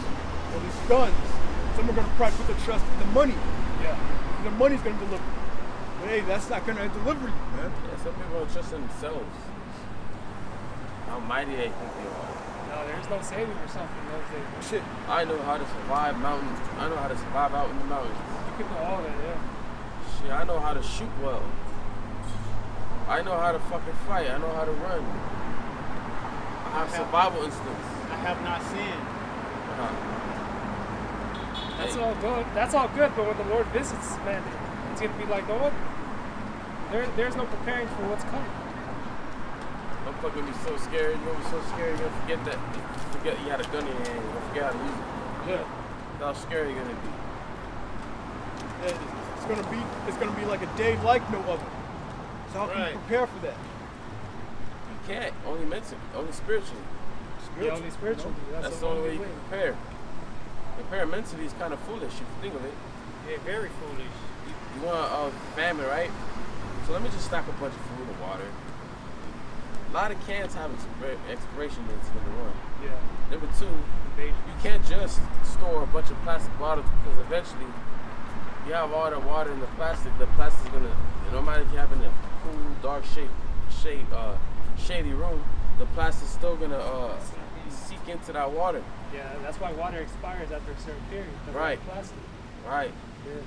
or these guns. Some are going to probably put their trust in the money. Yeah. The money's going to deliver. But hey, that's not going to deliver you, man. Yeah, some people don't trust in themselves. How mighty they think they are. No, there's no saving yourself in those days. Shit. I know how to survive mountains. I know how to survive out in the mountains. You can do all that, yeah. Shit, I know how to shoot well. I know how to fucking fight. I know how to run. I have survival instincts. I have not sinned. That's all good. That's all good, but when the Lord visits, man, it's gonna be like, no, there's no preparing for what's coming. I'm fucking be so scared. You're gonna be so scared. You're gonna forget you had a gun in your hand. You're gonna forget how to use it. Yeah. That's how scary you're gonna be. It's gonna be like a day like no other. So how can you prepare for that? You can't. Only mentally. Only spiritually. Yeah, only spiritually. That's the only way you can prepare. Prepare mentally is kind of foolish if you think of it. Yeah, very foolish. You want a famine, right? So let me just stack a bunch of food and water. A lot of cans have expiration dates, number one. Yeah. Number two, you can't just store a bunch of plastic bottles because eventually you have all the water in the plastic. The plastic's gonna, no matter if you're having a cool, dark shady room, the plastic's still gonna seek into that water. Yeah, that's why water expires after a certain period. That's Right. why plastic. Right. Yeah.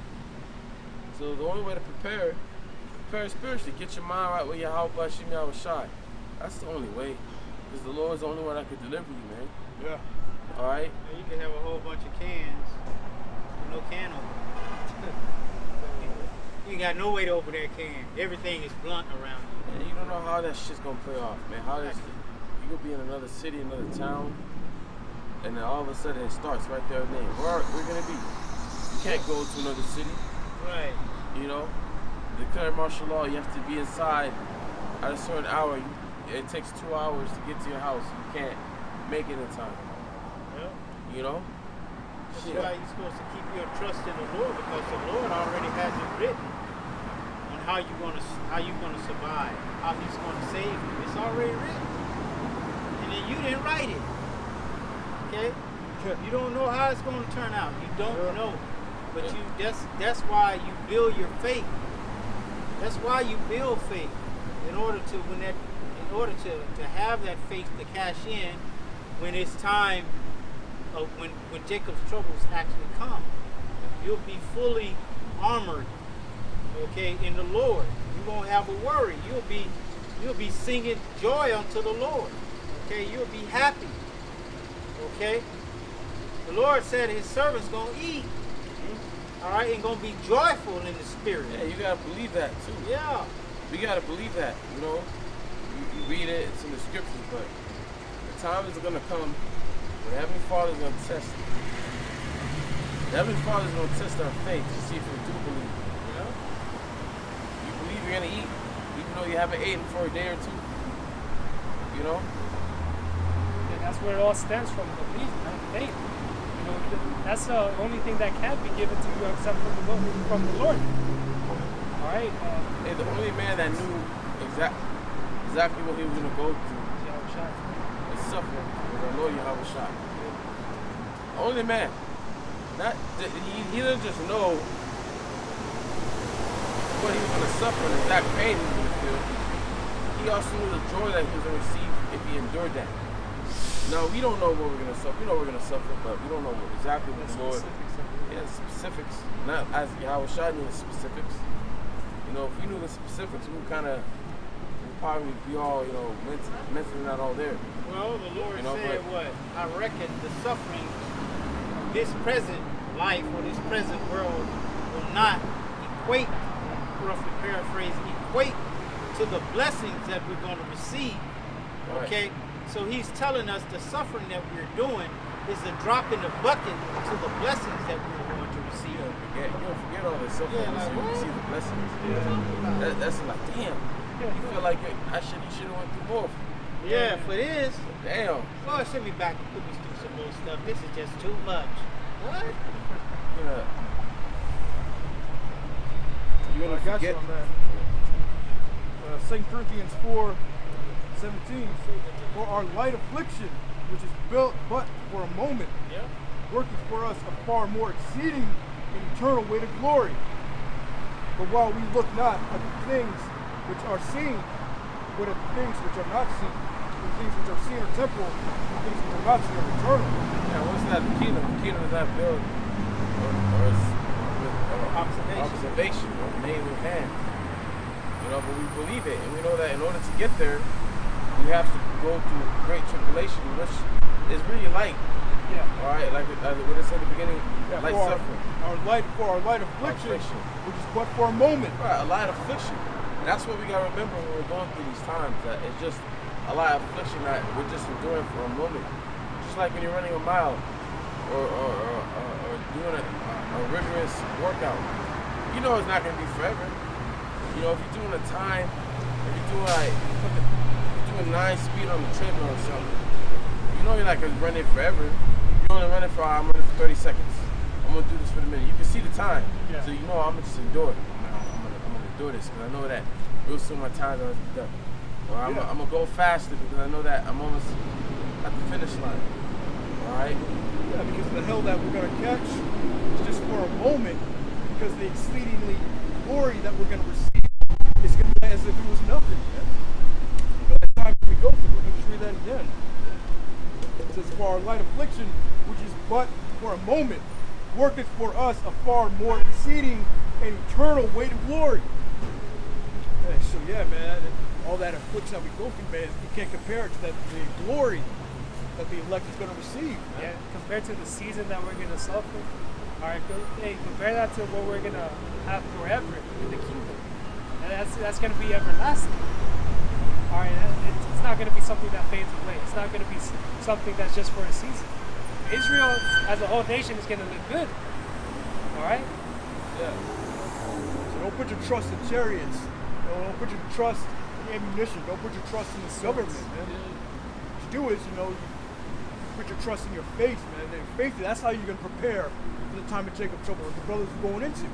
So the only way to prepare spiritually. Get your mind right with Yahweh Shem Yahushai. That's the only way. Because the Lord is the only one that could deliver you, man. Yeah. Alright? You can have a whole bunch of cans with no can opener. You ain't got no way to open that can. Everything is blunt around you. And you don't know how that shit's gonna play off, man. You could be in another city, another town, and then all of a sudden it starts right there. Where we're gonna be? You can't go to another city. Right. You know, declare martial law. You have to be inside at a certain hour. It takes 2 hours to get to your house. You can't make it in time. Yep. You know. That's why you're supposed to keep your trust in the Lord, because the Lord already has it written on how you're gonna survive, how He's gonna save you. It's already written, and then you didn't write it. Okay? You don't know how it's gonna turn out. You don't know, but that's why you build your faith. That's why you build faith in order to have that faith to cash in when it's time. When Jacob's troubles actually come, you'll be fully armored, okay, in the Lord. You won't have a worry. You'll be singing joy unto the Lord, okay. You'll be happy, okay. The Lord said His servants gonna eat, all right, and gonna be joyful in the spirit. Yeah, you gotta believe that too. Yeah. We gotta believe that, you know. You read it, it's in the scriptures, but the time is gonna come when the Heavenly Father's gonna test. The Heavenly Father's gonna test our faith to see if we do believe. You know? You believe you're gonna eat, even though you haven't eaten for a day or two. You know? And that's where it all stems from, belief, man, faith. You know, that's the only thing that can be given to you except from the Lord. All right. Hey, the only man that knew exactly what he was gonna go through and suffer was our Lord Yahweh Shai. Only man. He didn't just know what he was gonna suffer and the exact pain he was gonna feel. He also knew the joy that he was gonna receive if he endured that. Now we don't know what we're gonna suffer. We know we're gonna suffer, but we don't know exactly what the Lord. Yeah, the specifics. Not as Yahweh Shai knew the specifics. You know, if we knew the specifics, we would probably be all, you know, mentally not all there. Well, the Lord You know, said what? I reckon the suffering of this present life or this present world will not equate, roughly paraphrase, equate to the blessings that we're going to receive. Right. Okay? So he's telling us the suffering that we're doing is a drop in the bucket to the blessings that we're going to receive. You don't forget all this suffering Yeah, like, so you see the blessings. That's like, damn. You feel like you should have went through both. Yeah, for this. Damn. Lord, send me back and put me through some more stuff. This is just too much. What? Yeah. You're I gonna got forget. you on that. 2 Corinthians 4:17. For our light affliction, which is built but for a moment, Yeah. worketh for us a far more exceeding and eternal weight of glory. But while we look not at the things which are seen, but at the things which are not seen. The things which are seen are temporal, the things which are not seen are eternal. Yeah, what's that? The kingdom is not built or observation or made with hands. You know, but we believe it, and we know that in order to get there, we have to go through great tribulation, which is really light. Yeah. All right, like what it said at the beginning, light for suffering. our light affliction, which is but for a moment. Right, a light affliction. And that's what we gotta remember when we're going through these times. That it's just a light affliction that we're just enduring for a moment. Just like when you're running a mile or doing a rigorous workout. You know it's not gonna be forever. You know, if you're doing a time, if you're doing 9 speed on the treadmill or something, you know you're not gonna run it forever. You're only running for, I'm running for 30 seconds. I'm gonna do this for the minute. You can see the time, so you know I'm gonna just endure it. I'm gonna do this because I know that real soon my time's gonna be done. Or I'm gonna go faster because I know that I'm almost at the finish line. All right. Yeah, because the hell that we're gonna catch is just for a moment, because the exceedingly glory that we're gonna receive is gonna be as if it was nothing, man. By the time we go through, we're gonna just read that again. It says, for our light affliction, which is but for a moment, worketh for us a far more exceeding and eternal weight of glory. Hey, so yeah, man, all that affliction that we go through, man, you can't compare it to the glory that the elect is going to receive. Man. Yeah, compared to the season that we're going to suffer. All right, compare that to what we're going to have forever in the kingdom. And that's going to be everlasting. All right, it's not going to be something that fades away. It's not going to be something that's just for a season. Israel, as a whole nation, is going to live good. All right? Yeah. So don't put your trust in chariots. Don't put your trust in ammunition. Don't put your trust in the government, man. What you do is, you put your trust in your faith, man. And faith, that's how you're going to prepare for the time of Jacob trouble that the brothers are going into.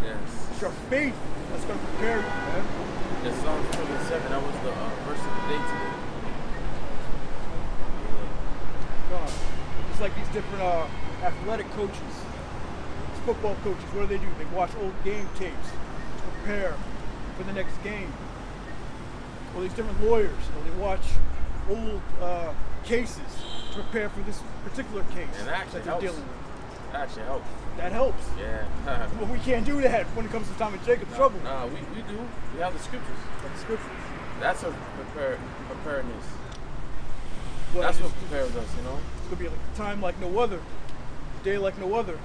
Yes. It's your faith that's going to prepare you, man. Yeah, Psalm 27, that was the verse of the day today. It's like these different athletic coaches, these football coaches, what do? They watch old game tapes to prepare for the next game. Or these different lawyers, they watch old cases to prepare for this particular case And that actually that they're helps. dealing with. That actually helps. That helps. Yeah. Well, we can't do that when it comes to the time of Jacob's trouble. Nah, we do. We have the scriptures. Like the scriptures. That's a preparedness. Well, That's what it's prepares us, you know? going to be like a time like no other, a day like no other.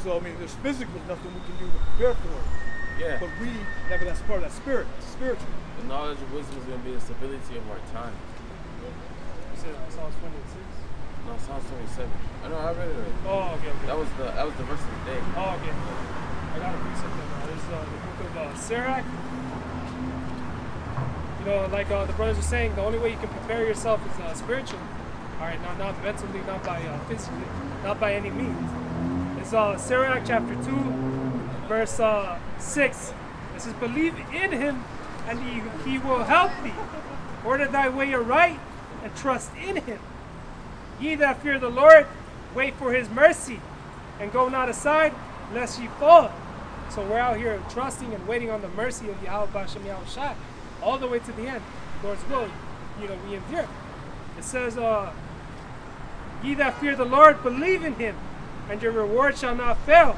So, I mean, there's physically nothing we can do to prepare for it. Yeah. But that's part of that spirit, spiritual. The knowledge of wisdom is going to be the stability of our time. You said Psalms 26? No, Psalms 27. I know, I read it already. Oh, okay. That was the verse of the day. Oh, okay. I got a precept there. There's the book of Sirach. You know, like the brothers were saying, the only way you can prepare yourself is spiritually. All right, not mentally, not by physically, not by any means. It's Sirach chapter 2, verse 6. It says, "Believe in him, and he will help thee. Order thy way aright, and trust in him. Ye that fear the Lord, wait for his mercy, and go not aside, lest ye fall." So we're out here trusting and waiting on the mercy of Yahweh Bashem Yahushai, all the way to the end. Lord's will, you know, we endure. It says, "Ye that fear the Lord, believe in him, and your reward shall not fail."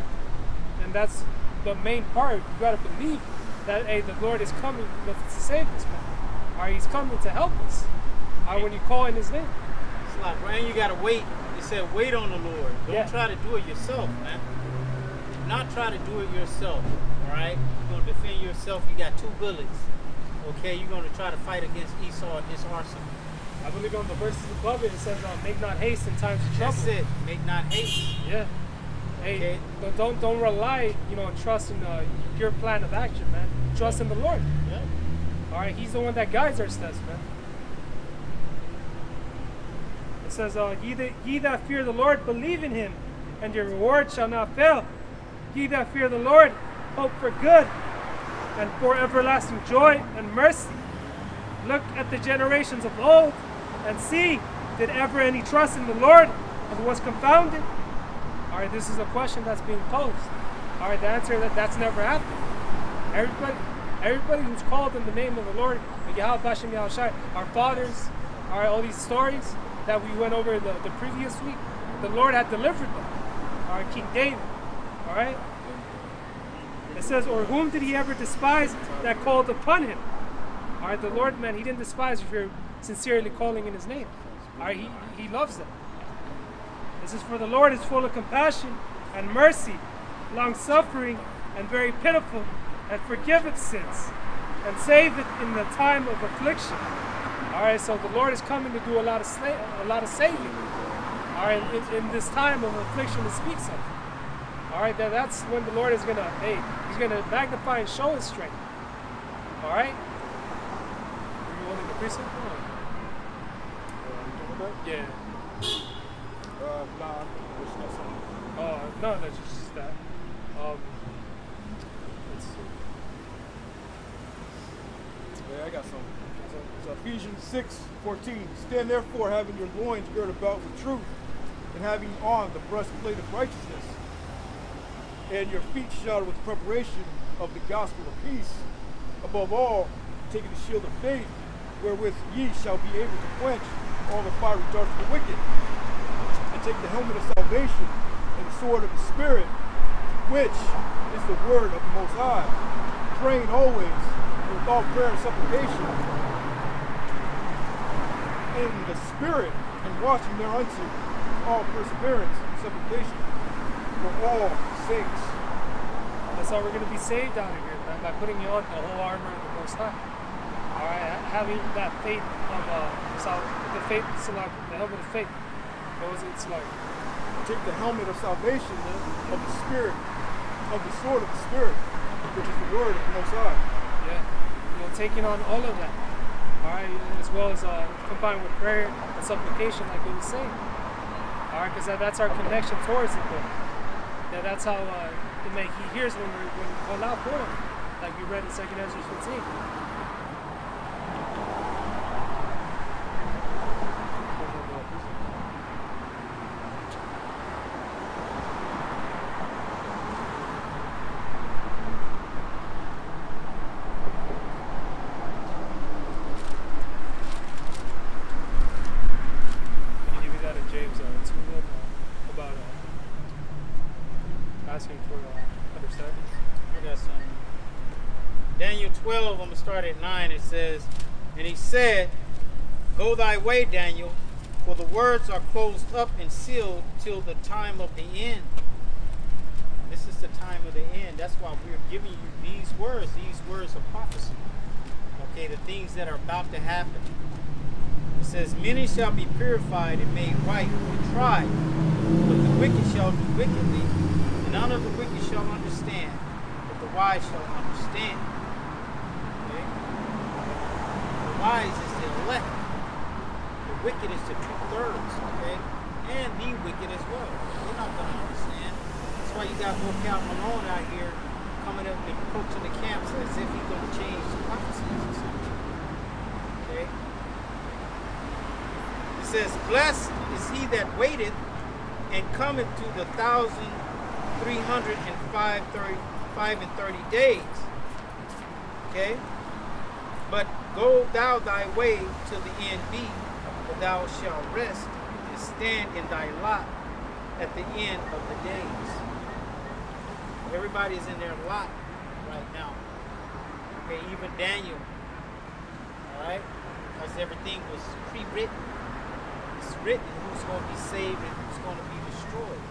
And that's the main part. You got to believe that, hey, the Lord is coming to save us, man. All right, he's coming to help us. All right, when you call in his name. It's like, Brian, you gotta wait. He said, wait on the Lord. Don't try to do it yourself, man. Do not try to do it yourself. All right, you're gonna defend yourself. You got 2 bullets. Okay, you're gonna try to fight against Esau and his arsenal. I believe on the verses above it, it says, "Make not haste in times of trouble." That's it. Make not haste. Yeah. Hey, Okay. don't rely, you know, on trust in your plan of action, man. Trust in the Lord. Yeah. All right, he's the one that guides our steps, man. It says, "Ye that fear the Lord, believe in him, and your reward shall not fail. Ye that fear the Lord, hope for good, and for everlasting joy and mercy. Look at the generations of old, and see, did ever any trust in the Lord, and was confounded?" All right, this is a question that's being posed. All right, the answer is that's never happened. Everybody who's called in the name of the Lord, Yahweh Bashem Yahushai, our fathers, all right, all these stories that we went over the previous week, the Lord had delivered them. All right, King David. All right. It says, "Or whom did he ever despise that called upon him?" All right, the Lord, man, he didn't despise if you're sincerely calling in his name. All right, he loves them. This is, "For the Lord is full of compassion and mercy, long-suffering and very pitiful, and forgiveth sins, and saveth in the time of affliction." All right, so the Lord is coming to do a lot of saving. All right, in this time of affliction it speaks of. All right, that's when the Lord is gonna, he's gonna magnify and show his strength. All right. Are you holding the precept? Yeah. Nah, there's no something. No, that's just that. Let's see. Yeah, I got something. So Ephesians 6:14. "Stand therefore, having your loins girded about with truth, and having on the breastplate of righteousness, and your feet shod with the preparation of the gospel of peace. Above all, taking the shield of faith, wherewith ye shall be able to quench all the fiery darts of the wicked, and take the helmet of salvation and the sword of the Spirit, which is the word of the Most High, praying always with all prayer and supplication in the Spirit, and watching thereunto all perseverance and supplication for all saints." That's how we're going to be saved out of here, man, by putting on the whole armor of the Most High. All right, having that faith of the faith, the helmet of faith. What was it? It's like, take the helmet of salvation of the Spirit, of the sword of the Spirit, which is the word of the Most High. yeah, you know, taking on all of that. All right, as well as combined with prayer and supplication, like it was saying. All right, because that's our connection towards it. But yeah, that's how he hears when we call out for him, like we read in 2 Ezra 15. Can you give me that in James 2 about asking for understanding? I got some. Daniel 12, I'm going to start at 9. It says, "And he said, Go thy way, Daniel, for the words are closed up and sealed till the time of the end. This is the time of the end. That's why we're giving you these words of prophecy. Okay, the things that are about to happen. It says, many shall be purified and made right and tried, but the wicked shall do wickedly, and none of the wicked shall understand, but the wise shall understand. Okay? The wise is the elect. The wicked is the 2/3, okay? And the wicked as well. They're not going to understand. That's why you got more Cal Malone out here coming up and approaching the camps as if he's going to change the prophecies or something. Okay? It says, blessed is he that waiteth and cometh to the 1,330 days. Okay? But go thou thy way till the end be, for thou shalt rest and stand in thy lot at the end of the days. Everybody's in their lot right now. Okay, even Daniel. Alright? Because everything was pre-written. It's written who's going to be saved and who's going to be destroyed.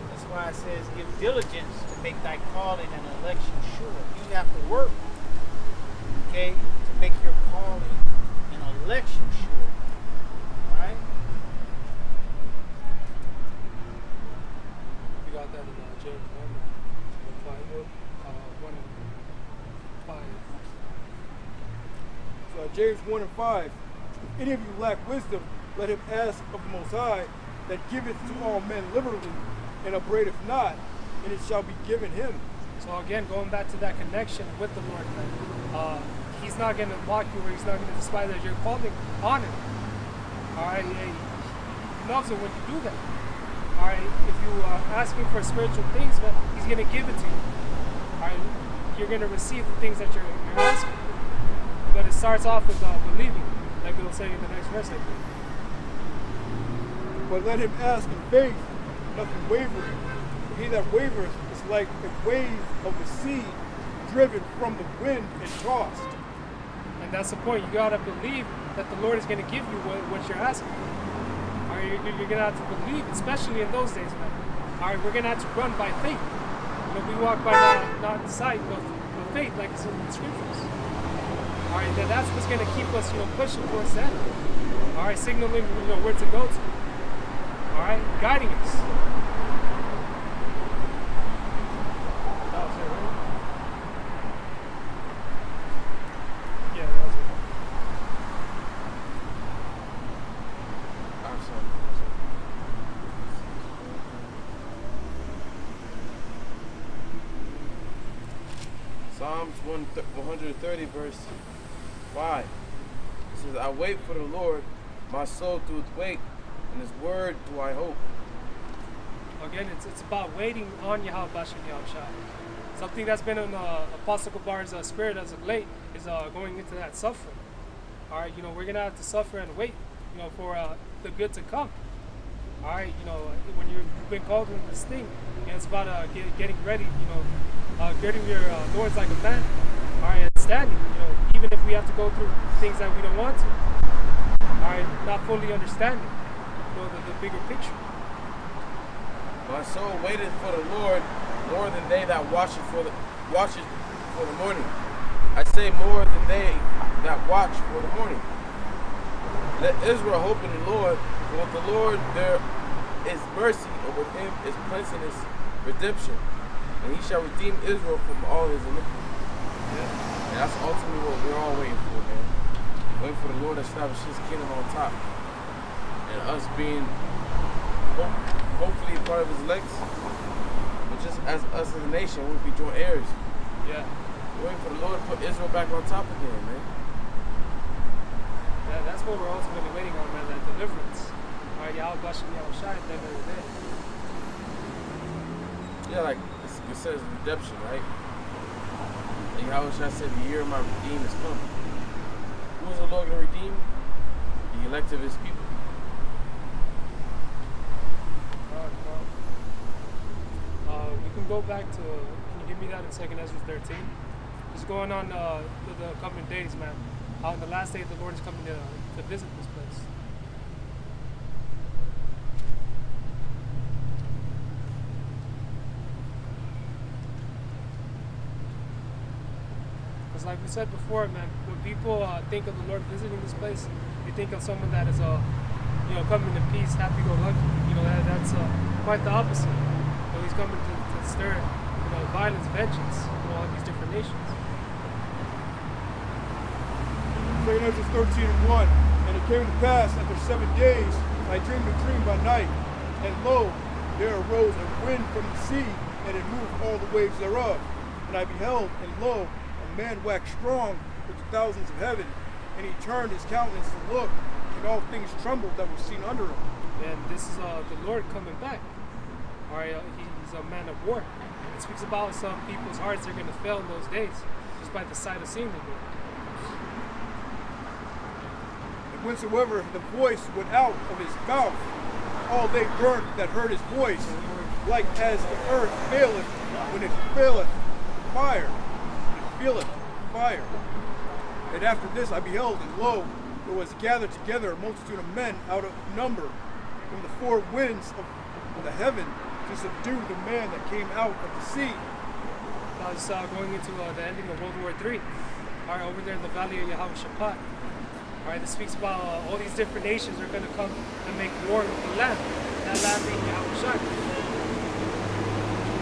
That's why it says, give diligence to make thy calling and election sure. You have to work, okay, to make your calling and election sure. Alright? We got that in James 1 and 5. So James 1 and 5. If any of you lack wisdom, let him ask of the Most High, that giveth to all men liberally, and upbraideth not, and it shall be given him. So again, going back to that connection with the Lord, man, he's not going to mock you, or he's not going to despise that you're calling on him. All right, he loves it when you do that. All right, if you are asking for spiritual things, man, he's going to give it to you. All right, you're going to receive the things that you're asking. But it starts off with believing, like it'll say in the next verse, I think. But let him ask in faith, nothing wavering. For he that wavereth is like a wave of the sea, driven from the wind and tossed. And that's the point. You got to believe that the Lord is going to give you what you're asking. All right, you're going to have to believe, especially in those days, man. All right, we're going to have to run by faith. You know, we walk by not sight, but faith, like it's in the scriptures. All right, then that's what's going to keep us, pushing towards that. All right, signaling, where to go to. All right, guiding us. That was it, right? Yeah, that was it. Psalms 130, verse 5. It says, I wait for the Lord, my soul doeth wait, and his word do I hope. Again, it's about waiting on Yahweh Bashem Yahushua. Something that's been in Apostle Kabar's spirit as of late is going into that suffering. All right, we're going to have to suffer and wait, for the good to come. All right, when you've been called into this thing, it's about getting ready, girding your loins like a man. All right, and standing, even if we have to go through things that we don't want to. All right, not fully understanding, the bigger picture. My soul waiteth for the Lord more than they that watcheth for the morning. I say more than they that watch for the morning. Let Israel hope in the Lord, for with the Lord there is mercy, and with him is plenteous redemption. And he shall redeem Israel from all his iniquity. Yeah. And that's ultimately what we're all waiting for, man. Waiting for the Lord to establish his kingdom on top. And us being hopefully part of his legs. But just as us as a nation, we'll be joint heirs. Yeah. We're waiting for the Lord to put Israel back on top again, man. Yeah, that's what we're ultimately waiting on, man, that deliverance. All right, Yahweh Bashem Yahushua at the end of the day. Yeah, like it says redemption, right? And Yahushua said, the year of my redeem is come. Who is the Lord going to redeem? The elect of his people. We can go back to, can you give me that in 2nd Ezra 13? It's going on the coming days, man. How on the last day the Lord is coming to visit this place. like we said before, man, when people think of the Lord visiting this place, they think of someone that is, coming in peace, happy-go-lucky. That's quite the opposite. He's coming to stir, violence, vengeance, all these different nations. 2 Ezra 13:1. And it came to pass after 7 days, I dreamed a dream by night, and lo, there arose a wind from the sea, and it moved all the waves thereof. And I beheld, and lo, a man waxed strong with the thousands of heaven, and he turned his countenance to look, and all things trembled that were seen under him. And this is the Lord coming back. All right, he's a man of war. It speaks about some people's hearts are going to fail in those days, just by the sight of seeing the Lord. And whensoever the voice went out of his mouth, all they burned that heard his voice, like as the earth faileth when it faileth fire. It feeleth fire. And after this I beheld, and lo, there was gathered together a multitude of men out of number from the four winds of the heaven to subdue the man that came out of the sea. Now it's going into the ending of World War III. All right, over there in the valley of Yehoshaphat. All right, this speaks about all these different nations are going to come and make war with the land. That land being Yahushua.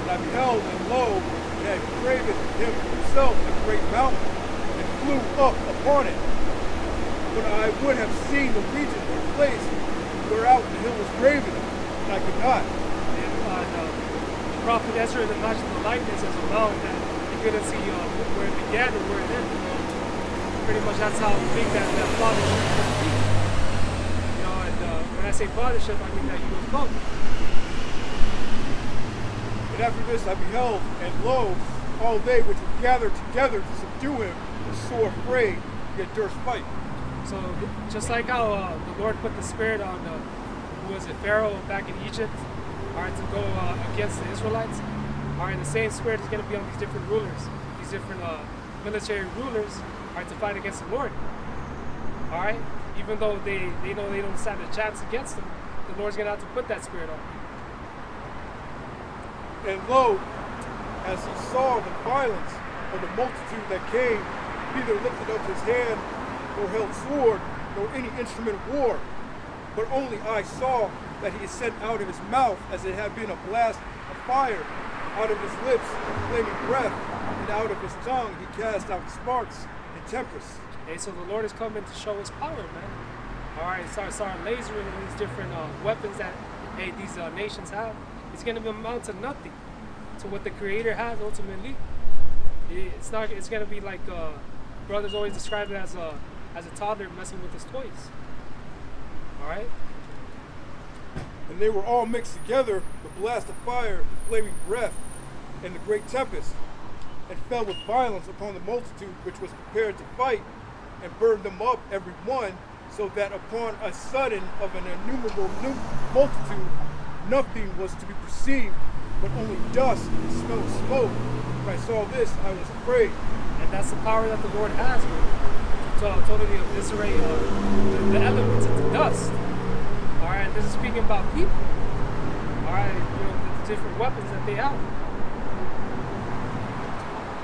And I beheld, and lo, it had graven him himself a great mountain, and flew up upon it. But I would have seen the region or place whereout the hill was graven, and I could not. And the prophet Ezra imagined the likeness as a mountain that he couldn't see where it began and where it ended. Pretty much that's how big that fathership can be. And when I say fathership, I mean that he was both. And after this I beheld, and lo, all they which were gathered together to subdue him were sore afraid, yet durst fight. So just like how the Lord put the spirit on, who was it, Pharaoh back in Egypt, all right, to go against the Israelites, all right, the same spirit is going to be on these different rulers, these different military rulers, all right, to fight against the Lord. All right, even though they know they don't stand a chance against them, the Lord's going to have to put that spirit on them. And lo, as he saw the violence of the multitude that came, neither lifted up his hand, nor held sword, nor any instrument of war, but only I saw that he sent out of his mouth as it had been a blast of fire, out of his lips a flaming breath, and out of his tongue he cast out sparks and tempests. Hey, so the Lord is coming to show his power, man. All right, start lasering these different weapons that these nations have. It's going to amount to nothing to what the Creator has ultimately. It's not. It's going to be like brothers always describe it as a toddler messing with his toys. All right. And they were all mixed together, the blast of fire, the flaming breath, and the great tempest, and fell with violence upon the multitude which was prepared to fight, and burned them up every one, so that upon a sudden of an innumerable multitude, nothing was to be perceived, but only dust and the smell of smoke. When I saw this, I was afraid. And that's the power that the Lord has, man, to totally eviscerate the elements into dust. All right, this is speaking about people. All right, the different weapons that they have.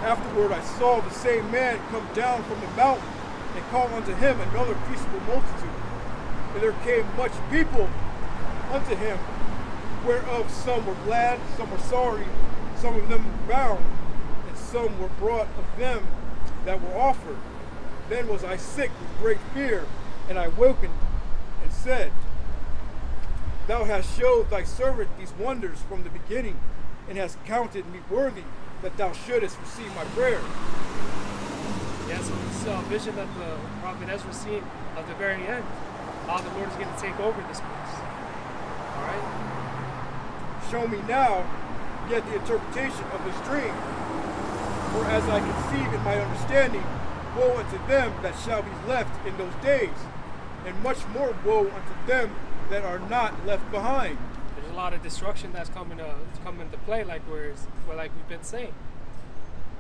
Afterward, I saw the same man come down from the mountain, and call unto him another peaceable multitude. And there came much people unto him, whereof some were glad, some were sorry, some of them were bound, and some were brought of them that were offered. Then was I sick with great fear, and I wakened and said, Thou hast showed thy servant these wonders from the beginning, and hast counted me worthy that thou shouldest receive my prayer. Yeah, so this vision that the prophet Ezra seen at the very end, how the Lord is going to take over this place. All right? Show me now yet the interpretation of this dream. For as I conceive in my understanding, woe unto them that shall be left in those days, and much more woe unto them that are not left behind. There's a lot of destruction that's coming to play, like we've been saying.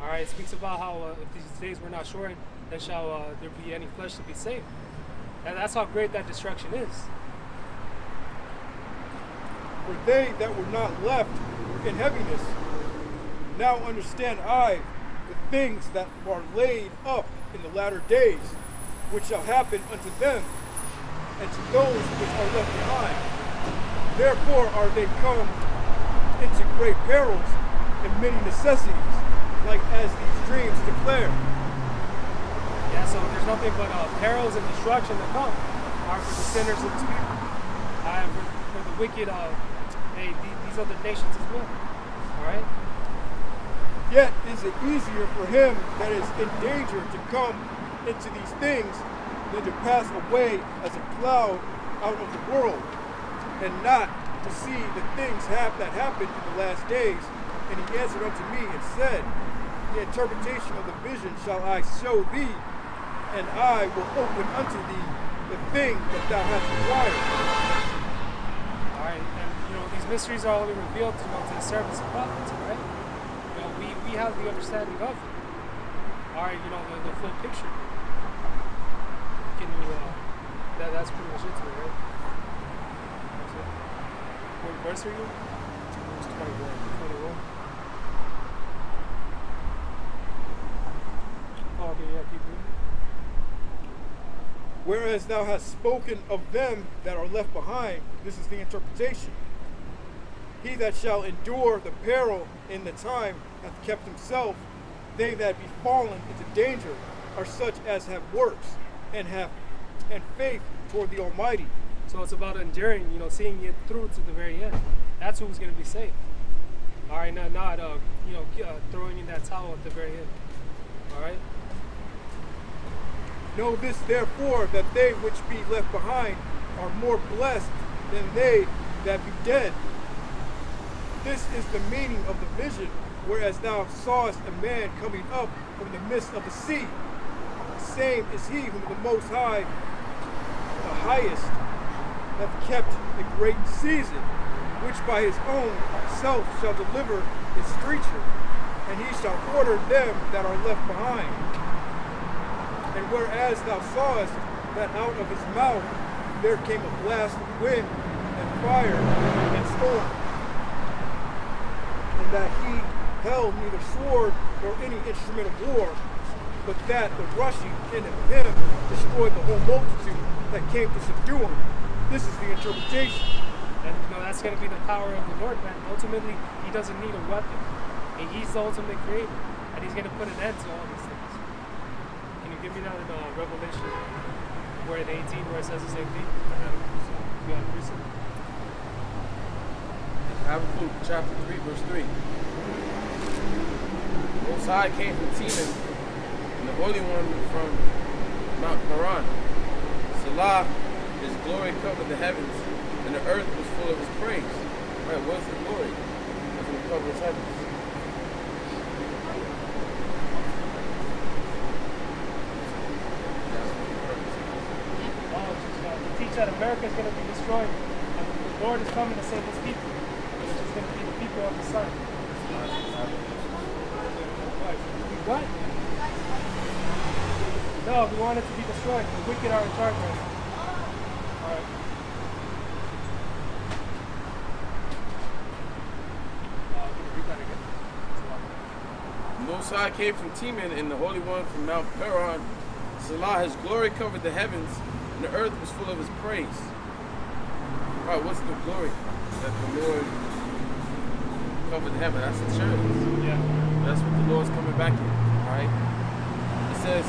All right, it speaks about how if these days were not short, then shall there be any flesh to be saved. And that's how great that destruction is. For they that were not left were in heaviness. Now understand I, the things that are laid up in the latter days, which shall happen unto them, and to those which are left behind. Therefore are they come into great perils and many necessities, like as these dreams declare. Yeah, so there's nothing but perils and destruction to come are for the sinners of this people. For the wicked, these other nations as well. Alright? Yet is it easier for him that is in danger to come into these things than to pass away as a cloud out of the world, and not to see the things that happen in the last days. And he answered unto me and said, the interpretation of the vision shall I show thee, and I will open unto thee the thing that thou hast required. Alright, and these mysteries are only revealed to the servants and prophets, right? We have the understanding of it. Alright, the full picture. Can you that's pretty much it to it, right? That's it. What verse are you? It's 21. Oh, okay, yeah, keep reading. Whereas thou hast spoken of them that are left behind, this is the interpretation. He that shall endure the peril in the time hath kept himself. They that be fallen into danger are such as have works and faith toward the Almighty. So it's about enduring, seeing it through to the very end. That's who's going to be saved. All right, not throwing in that towel at the very end. All right. Know this therefore, that they which be left behind are more blessed than they that be dead. This is the meaning of the vision, whereas thou sawest a man coming up from the midst of the sea. The same is he whom the Most High, the highest, hath kept a great season, which by his own self shall deliver his creature, and he shall order them that are left behind. And whereas thou sawest that out of his mouth there came a blast of wind and fire and storm, and that he held neither sword nor any instrument of war, but that the rushing in of him destroyed the whole multitude that came to subdue him. This is the interpretation. And that's going to be the power of the Lord, man. Ultimately, he doesn't need a weapon. And he's the ultimate creator. And he's going to put an end to all these things. Can you give me that in Revelation, where in 18, where it says the same thing? Yeah, recently. Habakkuk chapter 3, verse 3. Most High came from Teman, and the Holy One from Mount Paran. Salah, his glory covered the heavens, and the earth was full of his praise. Right, what's the glory? It's going to cover his heavens. To teach that America is going to be destroyed, and the Lord is coming to save his people, which is going to be the people of the Son. What? No, we want it to be destroyed. The wicked are in charge right now. Alright. Read that again. The Most High came from Teman, and the Holy One from Mount Paran. Salah, his glory covered the heavens, and the earth was full of his praise. All right, what's the glory? That the Lord covered the heaven. That's the church. Yeah. That's what the Lord's coming back in. All right. It says,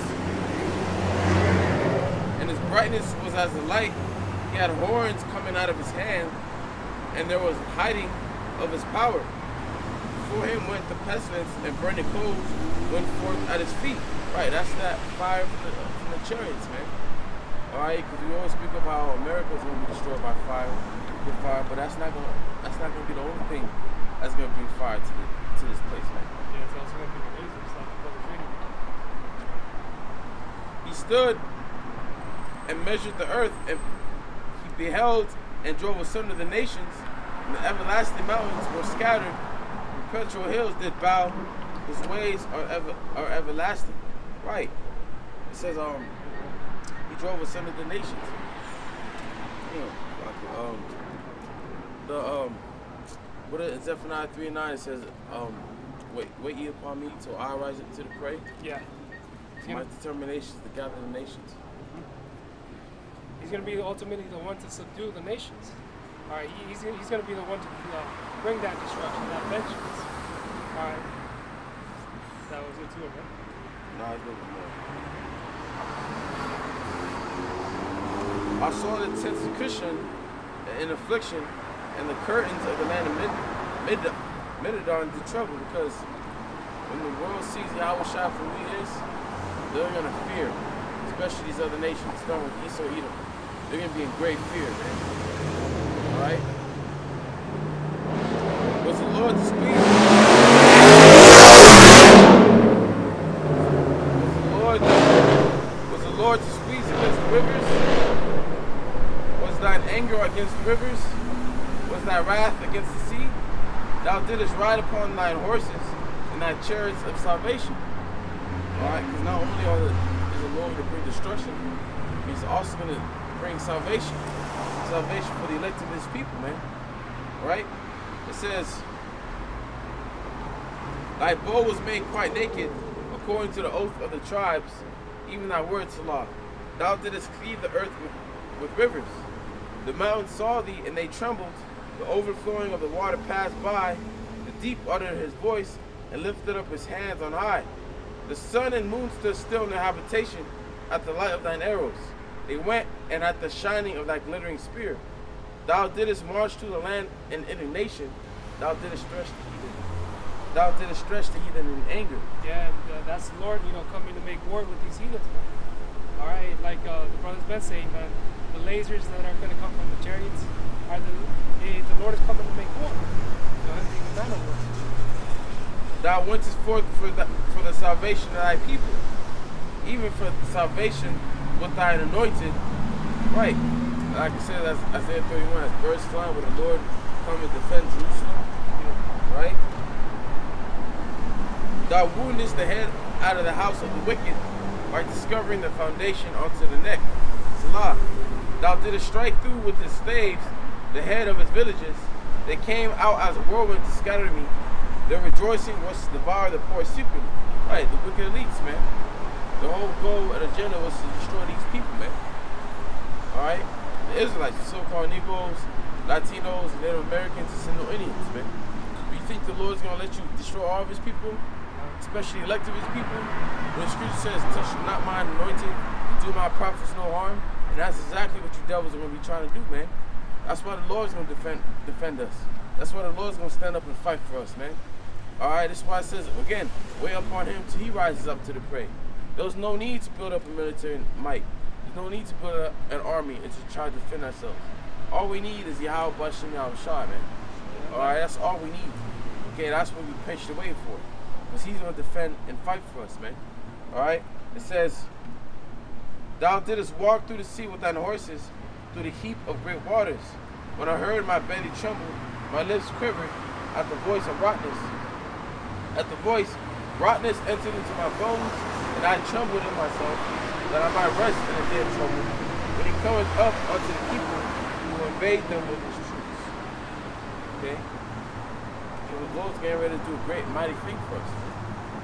and his brightness was as the light. He had horns coming out of his hand, and there was hiding of his power. Before him went the pestilence, and burning coals went forth at his feet. Right, that's that fire from the chariots, man. All right, because we always speak of how America is going to be destroyed by fire, with fire, but that's not going to be the only thing that's going to bring fire to this place, man. Yeah, it's also going to be the razors, like the brother Trinity. He stood and measured the earth, and he beheld and drove asunder the nations, and the everlasting mountains were scattered. Perpetual hills did bow. His ways are everlasting. Right. It says he drove asunder the nations. What in Zephaniah 3:9 it says wait ye upon me till I rise up to the prey. Yeah. My determination is to gather the nations. He's going to be ultimately the one to subdue the nations. All right, he's going to be the one to bring that destruction, that vengeance. All right. That was it too, man. No, it's a little more. I saw the tents of Cushan in affliction, and the curtains of the land of Middon to trouble, because when the world sees Yahweh Shai for who he is, they're going to fear, especially these other nations, starting with Esau, Edom. They're going to be in great fear, man. All right? Was the Lord displeased? Was the Lord displeased against the rivers? Was thine anger against the rivers? Was thy wrath against the sea? Thou didst ride upon thine horses and thy chariots of salvation. Alright, because not only is the Lord to bring destruction, he's also going to bring salvation. Salvation for the elect of his people, man. Alright? It says, thy bow was made quite naked, according to the oath of the tribes, even thy word, Salah. Thou didst cleave the earth with rivers. The mountains saw thee, and they trembled. The overflowing of the water passed by. The deep uttered his voice, and lifted up his hands on high. The sun and moon stood still in their habitation, at the light of thine arrows. They went, and at the shining of thy glittering spear. Thou didst march through the land in indignation. Thou didst stretch the heathen. Thou didst stretch the heathen in anger. Yeah, and that's the Lord, coming to make war with these heathens, man. All right, like the brother's been saying, man, the lasers that are going to come from the chariots are the Lord is coming to make war. Thou wentest forth for the salvation of thy people, even for the salvation with thine anointed. Right. Like I said, that's Isaiah 31, that's birds flying with the Lord come and defend Jerusalem. Right? Thou woundest the head out of the house of the wicked by discovering the foundation onto the neck. Salah. Thou didst strike through with his staves the head of his villages. They came out as a whirlwind to scatter me. Their rejoicing was to devour the poor secretly. Right, the wicked elites, man. The whole goal and agenda was to destroy these people, man. Alright? The Israelites, the so-called Negroes, Latinos, Native Americans, and Single Indians, man. Do you think the Lord's going to let you destroy all of his people? Especially elect of his people? When the scripture says, touch not mine anointed, and do my prophets no harm. And that's exactly what you devils are going to be trying to do, man. That's why the Lord's going to defend us. That's why the Lord's going to stand up and fight for us, man. Alright, that's why it says, again, wait upon him till he rises up to the prey. There's no need to build up a military might. There's no need to build up an army and to try to defend ourselves. All we need is Yahweh Bashem Yahweh Shai, man. Alright, that's all we need. Okay, that's what we patiently waiting for. Because he's going to defend and fight for us, man. Alright, it says, thou didst walk through the sea with thine horses, through the heap of great waters. When I heard, my belly trembled, my lips quivered at the voice of rottenness. At the voice, rottenness entered into my bones, and I trembled in myself, that I might rest in the day of trouble. When he cometh up unto the people, he will invade them with his troops. Okay? So the Lord's getting ready to do a great, mighty thing for us.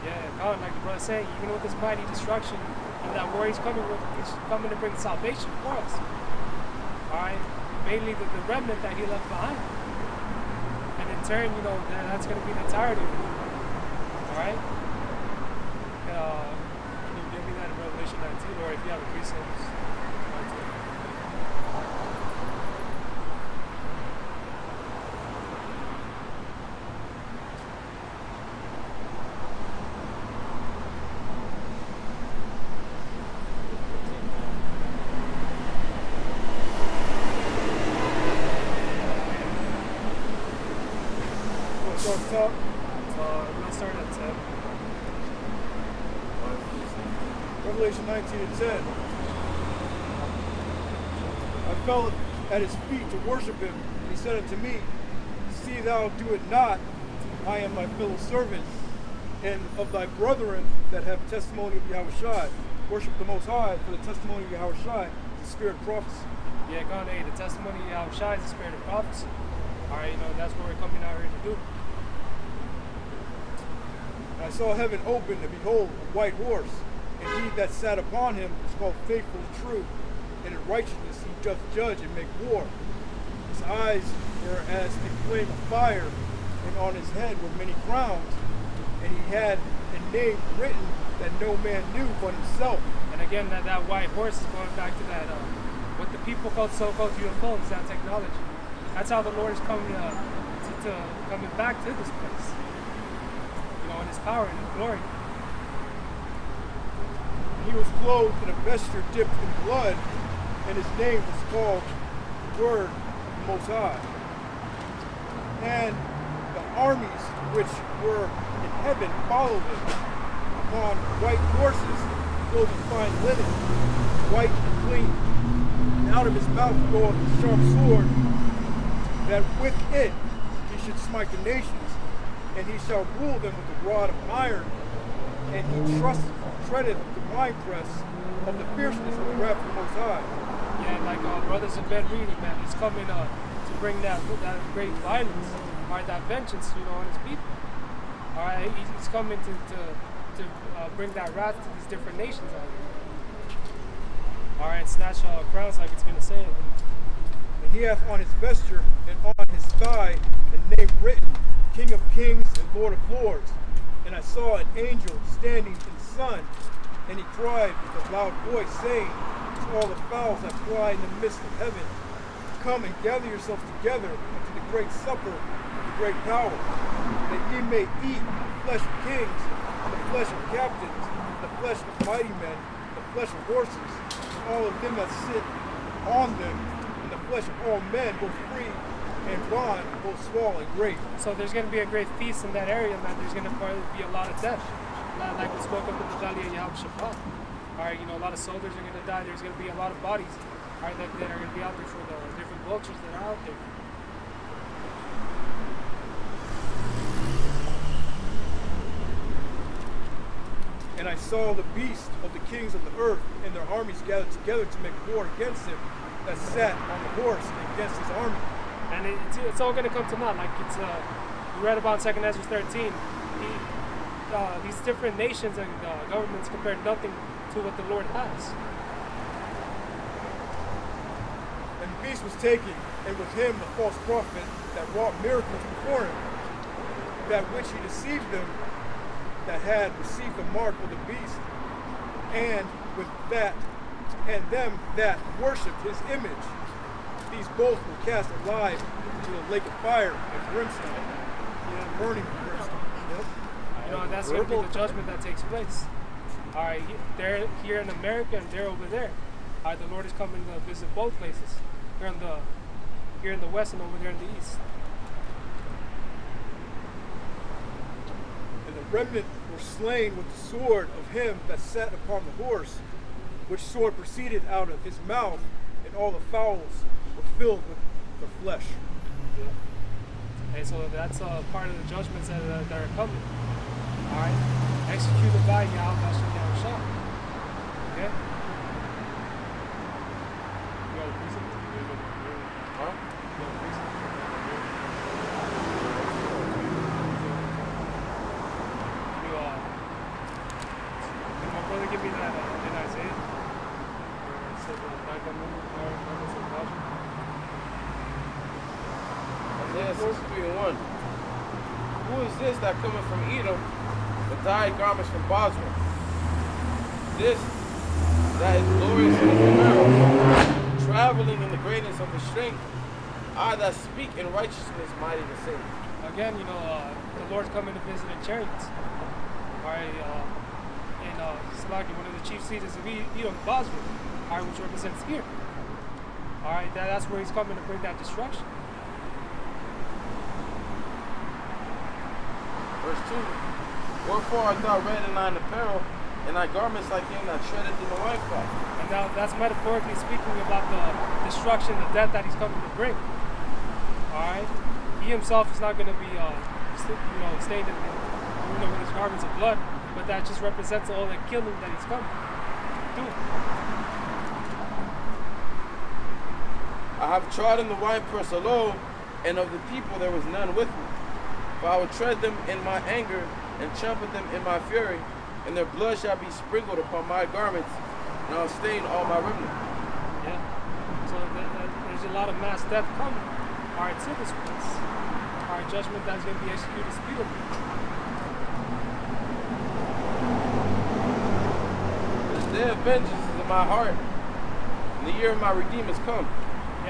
Yeah, God, like the brother said, even with this mighty destruction and that war he's coming to bring salvation for us. Alright? Mainly the remnant that he left behind. And in turn, that's going to be the entirety of it. Alright? Can you give me that in Revelation 19, or if you have a precepts? Top. We'll start at 10. Revelation 19:10. I fell at his feet to worship him, and he said unto me, see thou do it not, I am thy fellow servant, and of thy brethren that have testimony of Yahweh Shai. Worship the Most High, for the testimony of Yahweh Shai is the spirit of prophecy. Yeah, God, the testimony of Yahweh Shai is the spirit of prophecy. Alright, that's what we're coming out here to do. I saw heaven open, and behold, a white horse, and he that sat upon him was called Faithful and True, and in righteousness he doth judge and make war. His eyes were as a flame of fire, and on his head were many crowns, and he had a name written that no man knew but himself. And again, that white horse is going back to that, what the people called so-called UFOs, that technology. That's how the Lord is coming coming back to this place. You know, in his power and his glory. He was clothed in a vesture dipped in blood, and his name was called the Word of the Most High. And the armies which were in heaven followed him upon white horses, clothed in fine linen, white and clean. And out of his mouth goeth a sharp sword, that with it he should smite the nations, and he shall rule them with a rod of iron, and he treadeth the winepress of the fierceness of the wrath of the Most High. Yeah, like brothers have been reading, man, he's coming to bring that great violence, or that vengeance, you know, on his people. All right, he's coming to bring that wrath to these different nations out here. All right, snatch crowns, like it's gonna say. And he hath on his vesture and on his thigh a name written, King of Kings and Lord of Lords. And I saw an angel standing in the sun, and he cried with a loud voice, saying to all the fowls that fly in the midst of heaven, come and gather yourselves together unto the great supper of the great power, that ye may eat the flesh of kings, the flesh of captains, the flesh of mighty men, the flesh of horses, and all of them that sit on them, and the flesh of all men, both free and bond, both small and great. So there's going to be a great feast in that area, man. There's going to probably be a lot of death. Like we spoke of in the Valley of Yahushua. All right, you know, a lot of soldiers are going to die. There's going to be a lot of bodies, all right, that are going to be out there for the different vultures that are out there. And I saw the beast of the kings of the earth and their armies gathered together to make war against him that sat on the horse and against his army. And it's all going to come to naught. Like we read about 2 Ezra 13. These different nations and governments compared nothing to what the Lord has. And the beast was taken, and with him the false prophet that wrought miracles before him, that which he deceived them that had received the mark of the beast, and with that, and them that worshipped his image. These both were cast alive into the lake of fire and brimstone, burning brimstone. Yep. You know, and that's going to be the judgment that takes place. All right, they're here in America and they're over there. All right, the Lord is coming to visit both places, here in the west and over there in the east. And the remnant were slain with the sword of him that sat upon the horse, which sword proceeded out of his mouth, and all the fowls were filled with their flesh. Okay, so that's part of the judgments that are coming. All right, executed by Yahushua. Okay. Can my brother give me that in Isaiah? Where it says Isaiah 63:1. Who is this that cometh from Edom with dyed garments from Bosra? This that is glorious in his apparel, traveling in the greatness of his strength. I that speak in righteousness, mighty to save. Again, you know, the Lord's coming to visit in chariots. All right, in Slaki, one of the chief cities of Edom, Bosra, all right, which represents fear. All right, that's where he's coming to bring that destruction. Verse 2. Wherefore art thou red in thine apparel, and thy garments like him that treadeth in the winepress. And now that's metaphorically speaking about the destruction, the death that he's coming to bring. All right, he himself is not going to be, stained with his garments of blood, but that just represents all the killing that he's coming to do. I have trodden the winepress alone, and of the people there was none with me. For I would tread them in my anger, and trample them in my fury, and their blood shall be sprinkled upon my garments, and I'll stain all my remnant. Yeah. So there's a lot of mass death coming. All right, to this place. All right, judgment that's going to be executed speedily. This day of vengeance is in my heart, and the year of my redeemer has come.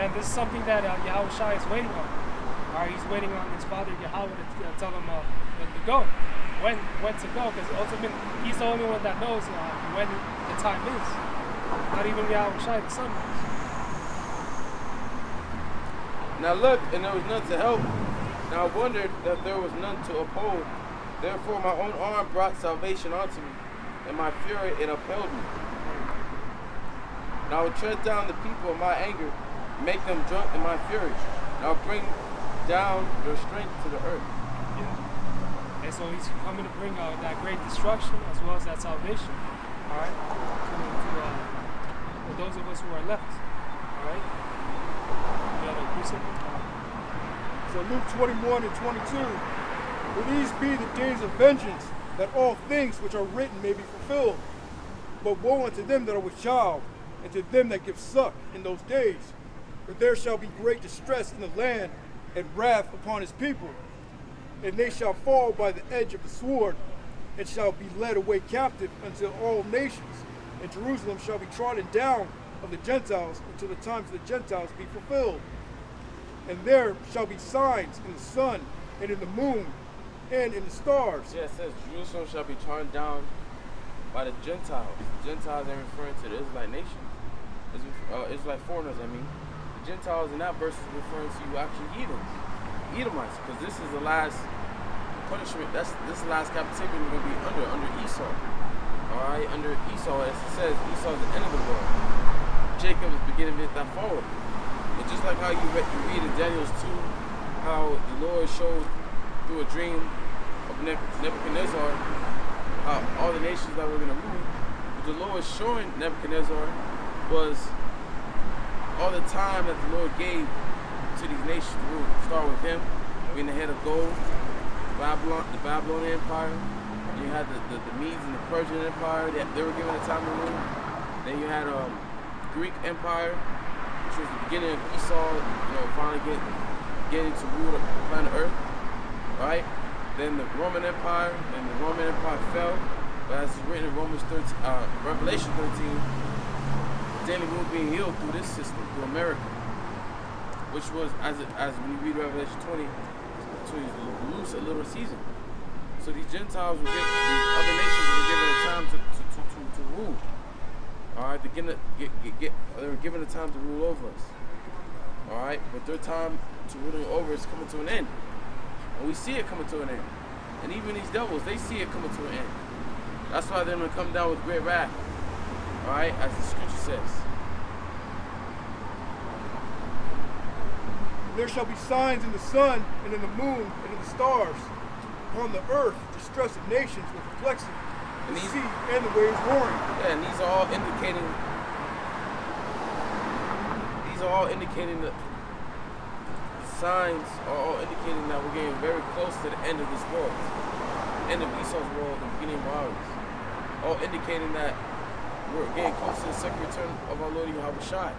And this is something that Yahweh Shai is waiting on. All right, he's waiting on his father Yahweh to tell him when to go, when to go, because ultimately he's the only one that knows when the time is. Not even Yahweh Shai, the son knows. Now look, and there was none to help. Now I wondered that there was none to uphold. Therefore my own arm brought salvation unto me, and my fury it upheld me. And I will tread down the people in my anger, make them drunk in my fury. And I'll bring down their strength to the earth. Yeah. And so he's coming to bring that great destruction as well as that salvation. All right, to those of us who are left. All right. So Luke 21 and 22. For these be the days of vengeance, that all things which are written may be fulfilled. But woe unto them that are with child, and to them that give suck in those days. For there shall be great distress in the land, and wrath upon his people. And they shall fall by the edge of the sword, and shall be led away captive unto all nations. And Jerusalem shall be trodden down of the Gentiles until the times of the Gentiles be fulfilled. And there shall be signs in the sun, and in the moon, and in the stars. Yeah, it says Jerusalem shall be trodden down by the Gentiles. The Gentiles are referring to the Israelite nation. Israelite foreigners, I mean. The Gentiles in that verse is referring to actually heathens, Edomites, because this is the last punishment. This is the last captivity we're going to be under Esau. All right, under Esau, as it says, Esau is the end of the world. Jacob is beginning of that forward. But just like how you read in Daniel 2, how the Lord showed through a dream of Nebuchadnezzar how all the nations that were going to rule, what the Lord showing Nebuchadnezzar was all the time that the Lord gave to these nations to rule. Start with him, being the head of gold, the Babylonian Empire. Then you had the Medes and the Persian Empire that they were given a time to rule. Then you had Greek Empire, which was the beginning of Esau, finally getting to rule the planet Earth, right? Then the Roman Empire, and the Roman Empire fell. But as it's written in Revelation 13, daily rule being healed through this system, through America, which was, as when you read Revelation 20, to loose a little season. So these Gentiles these other nations were given a time to rule. All right, they were given a time to rule over us. All right, but their time to ruling over is coming to an end, and we see it coming to an end. And even these devils, they see it coming to an end. That's why they're going to come down with great wrath. All right, as the scripture says. There shall be signs in the sun, and in the moon, and in the stars. Upon the earth, distress of nations with perplexity. The sea and the waves roaring. Yeah, and these are all indicating the signs are all indicating that we're getting very close to the end of this world. End of Esau's world, the beginning of ours. All indicating that we're getting close to the second return of our Lord Yahweh Shai.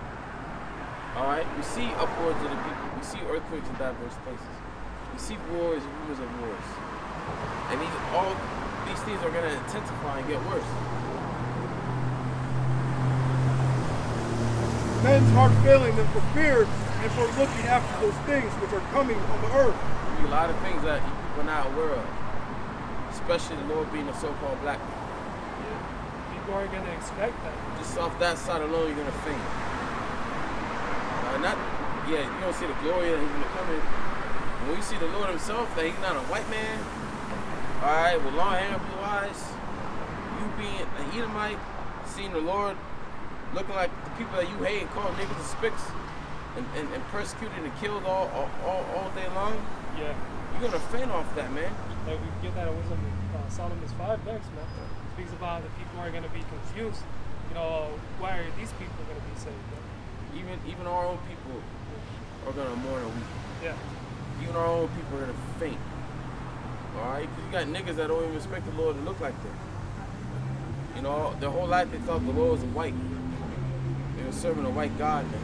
Alright? We see upwards of the people. We see earthquakes in diverse places. We see wars and rumors of wars. And these things are going to intensify and get worse. Men's heart failing them for fear and for looking after those things which are coming on the earth. There'll be a lot of things that people are not aware of. Especially the Lord being a so-called black man. Yeah. People are going to expect that. Just off that side alone, you're going to faint. You don't see the glory that he's going to come in. When you see the Lord himself, that he's not a white man, all right, with long hair and blue eyes, you being an Edomite, seeing the Lord looking like the people that you hate and call niggas and spicks and persecuted and killed all day long, yeah, you're going to faint off that, man. Like we get that in Wisdom Solomon's 5 next, man. It speaks about the people are going to be confused. Why are these people going to be saved? Man? Even our own people are going to mourn a week. Yeah. Even our own people are going to faint. Alright? Because you got niggas that don't even respect the Lord and look like that. You know, their whole life they thought the Lord was white. They were serving a white God, man.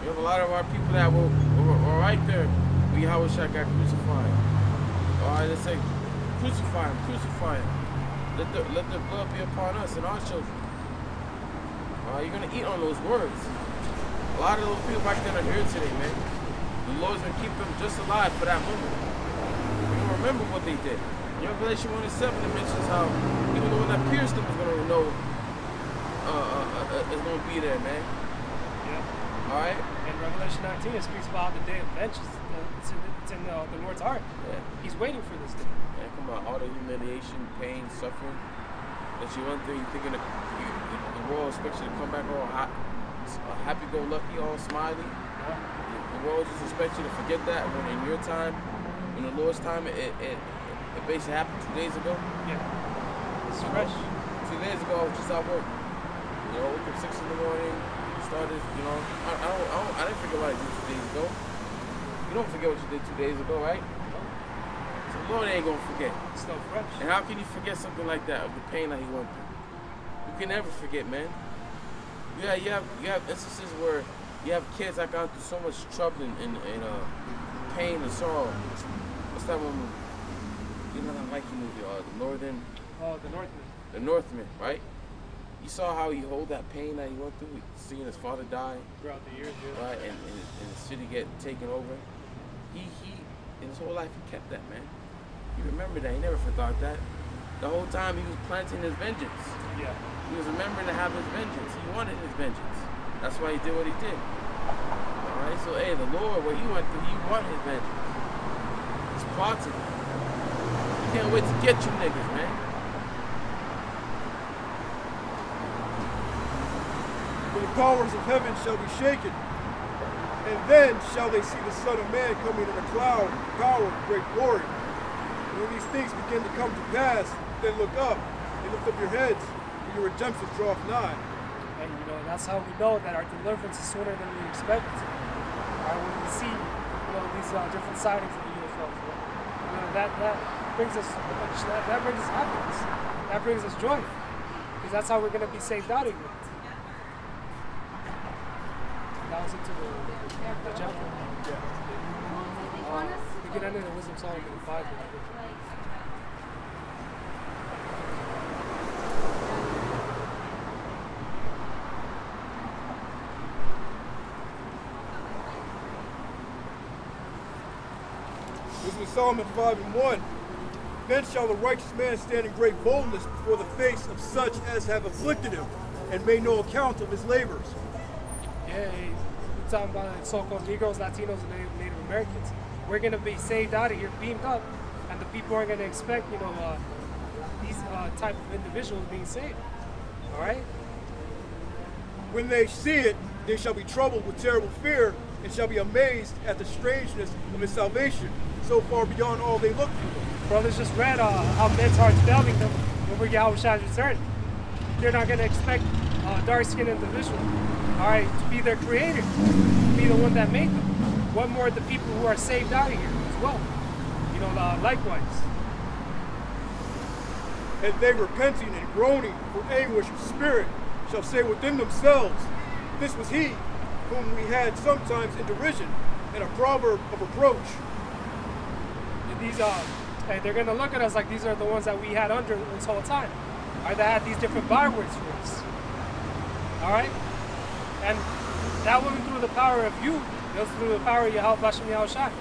We have a lot of our people that were right there when Yahweh Shai got crucified. Alright, they say, crucify him, crucify him. Let the blood be upon us and our children. Alright, you're gonna eat on those words. A lot of those people back then are here today, man. The Lord's gonna keep them just alive for that moment. You're gonna remember what they did. In Revelation 1 and 7, it mentions how even the one that pierced them is gonna know is gonna be there, man. Yeah. Alright? In Revelation 19, it speaks about the day of vengeance. It's in the Lord's heart. Yeah. He's waiting for this day. Man, come on, all the humiliation, pain, suffering that you went through, you thinking the world expects you to come back all happy-go-lucky, all smiley. Yeah. The world just expects you to forget that when in your time, in the Lord's time, it basically happened 2 days ago. Yeah. It's fresh. 2 days ago, I was just at work. You know, woke up 6 in the morning, started, you know, I didn't forget what I did 2 days ago. You don't forget what you did 2 days ago, right? So the Lord ain't gonna forget. It's still fresh. And how can you forget something like that, of the pain that he went through? You can never forget, man. Yeah, you have instances where you have kids that gone through so much trouble and pain and sorrow. What's that one movie? You know that Mikey movie, The Northern. Oh, the Northman. The Northman, right? You saw how he hold that pain that he went through, seeing his father die, Throughout the years, yeah. right, and the city get taken over. He in his whole life he kept that, man. He remembered that. He never forgot that. The whole time he was planting his vengeance. Yeah. He was remembering to have his vengeance. He wanted his vengeance. That's why he did what he did. All right. So hey, the Lord, what he went through, he wanted his vengeance. He's plotting. He can't wait to get you niggas, man. For the powers of heaven shall be shaken, and then shall they see the Son of Man coming in a cloud, power, and great glory. And when these things begin to come to pass, then look up and lift up your heads, for your redemption draweth nigh. And you know, that's how we know that our deliverance is sooner than we expect it to. Right? When we see, these different sightings of the UFOs, that brings us that brings us happiness. That brings us joy, because that's how we're gonna be saved out of here. That was into the chapter. Yeah. We get into the Wisdom Psalm in the Bible. This is Solomon 5:1. Then shall the righteous man stand in great boldness before the face of such as have afflicted him, and made no account of his labors. Yeah, we're talking about so-called Negroes, Latinos, and Native Americans. We're gonna be saved out of here, beamed up, and the people are gonna expect, these type of individuals being saved. All right. When they see it, they shall be troubled with terrible fear, and shall be amazed at the strangeness of his salvation, so far beyond all they look for. Brothers just read how men's hearts failing them over Yahweh Shai's return. They're not gonna expect a dark-skinned individual, all right, to be their creator, to be the one that made them. What more the people who are saved out of here as well? Likewise. And they repenting and groaning for anguish of spirit shall say within themselves, this was he whom we had sometimes in derision, and a proverb of reproach. And they're gonna look at us like these are the ones that we had under this whole time. All right, that had these different bywords for us. All right? And that wasn't through the power of you, it was through the power of Yahweh Bashem Yahweh Shai.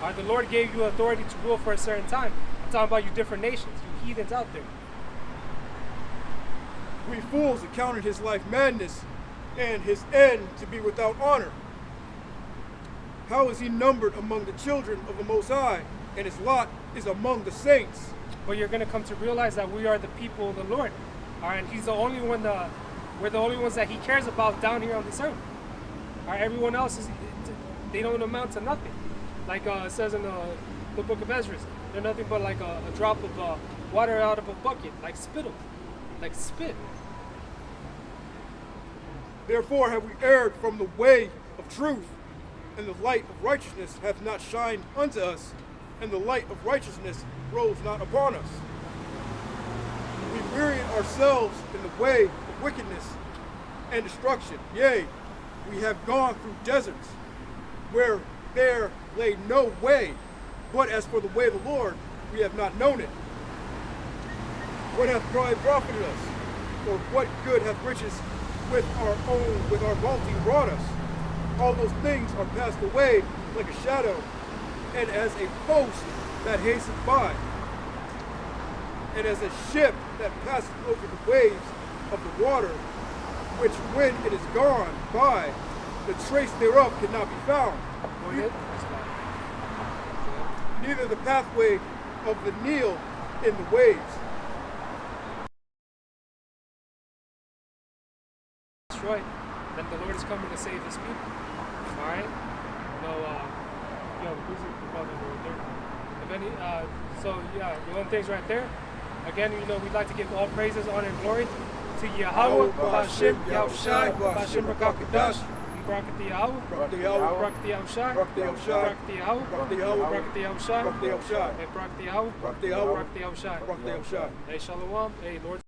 All right, the Lord gave you authority to rule for a certain time. I'm talking about you different nations, you heathens out there. We fools accounted his life madness, and his end to be without honor. How is he numbered among the children of the Most High, and his lot is among the saints? But you're gonna come to realize that we are the people of the Lord. All right, and he's the only one we're the only ones that he cares about down here on this earth. All right, everyone else they don't amount to nothing. Like it says in the book of Ezra, they're nothing but like a drop of water out of a bucket, like spittle, like spit. Therefore have we erred from the way of truth, and the light of righteousness hath not shined unto us. and the light of righteousness rose not upon us. We wearied ourselves in the way of wickedness and destruction. Yea, we have gone through deserts where there lay no way. But as for the way of the Lord, we have not known it. What hath pride profited us? Or what good hath riches with our bounty brought us? All those things are passed away like a shadow, and as a post that hastens by, and as a ship that passeth over the waves of the water, which when it is gone by, the trace thereof cannot be found. Neither the pathway of the Nile in the waves. Destroyed. Then the Lord is coming to save his people. Alright? Who's the brother right there? If any, the one thing's right there. Again, we'd like to give all praises, honor, and glory to Yahweh, Bashim, Yahushai, Bashim Rakakadash, Barakat Yahweh, Barakat Yahushai, Barakat Yahweh, Barakat Yahushai, and Barakat Yahweh, Barakat Yahushai. Hey, Shalom. Hey, Lord.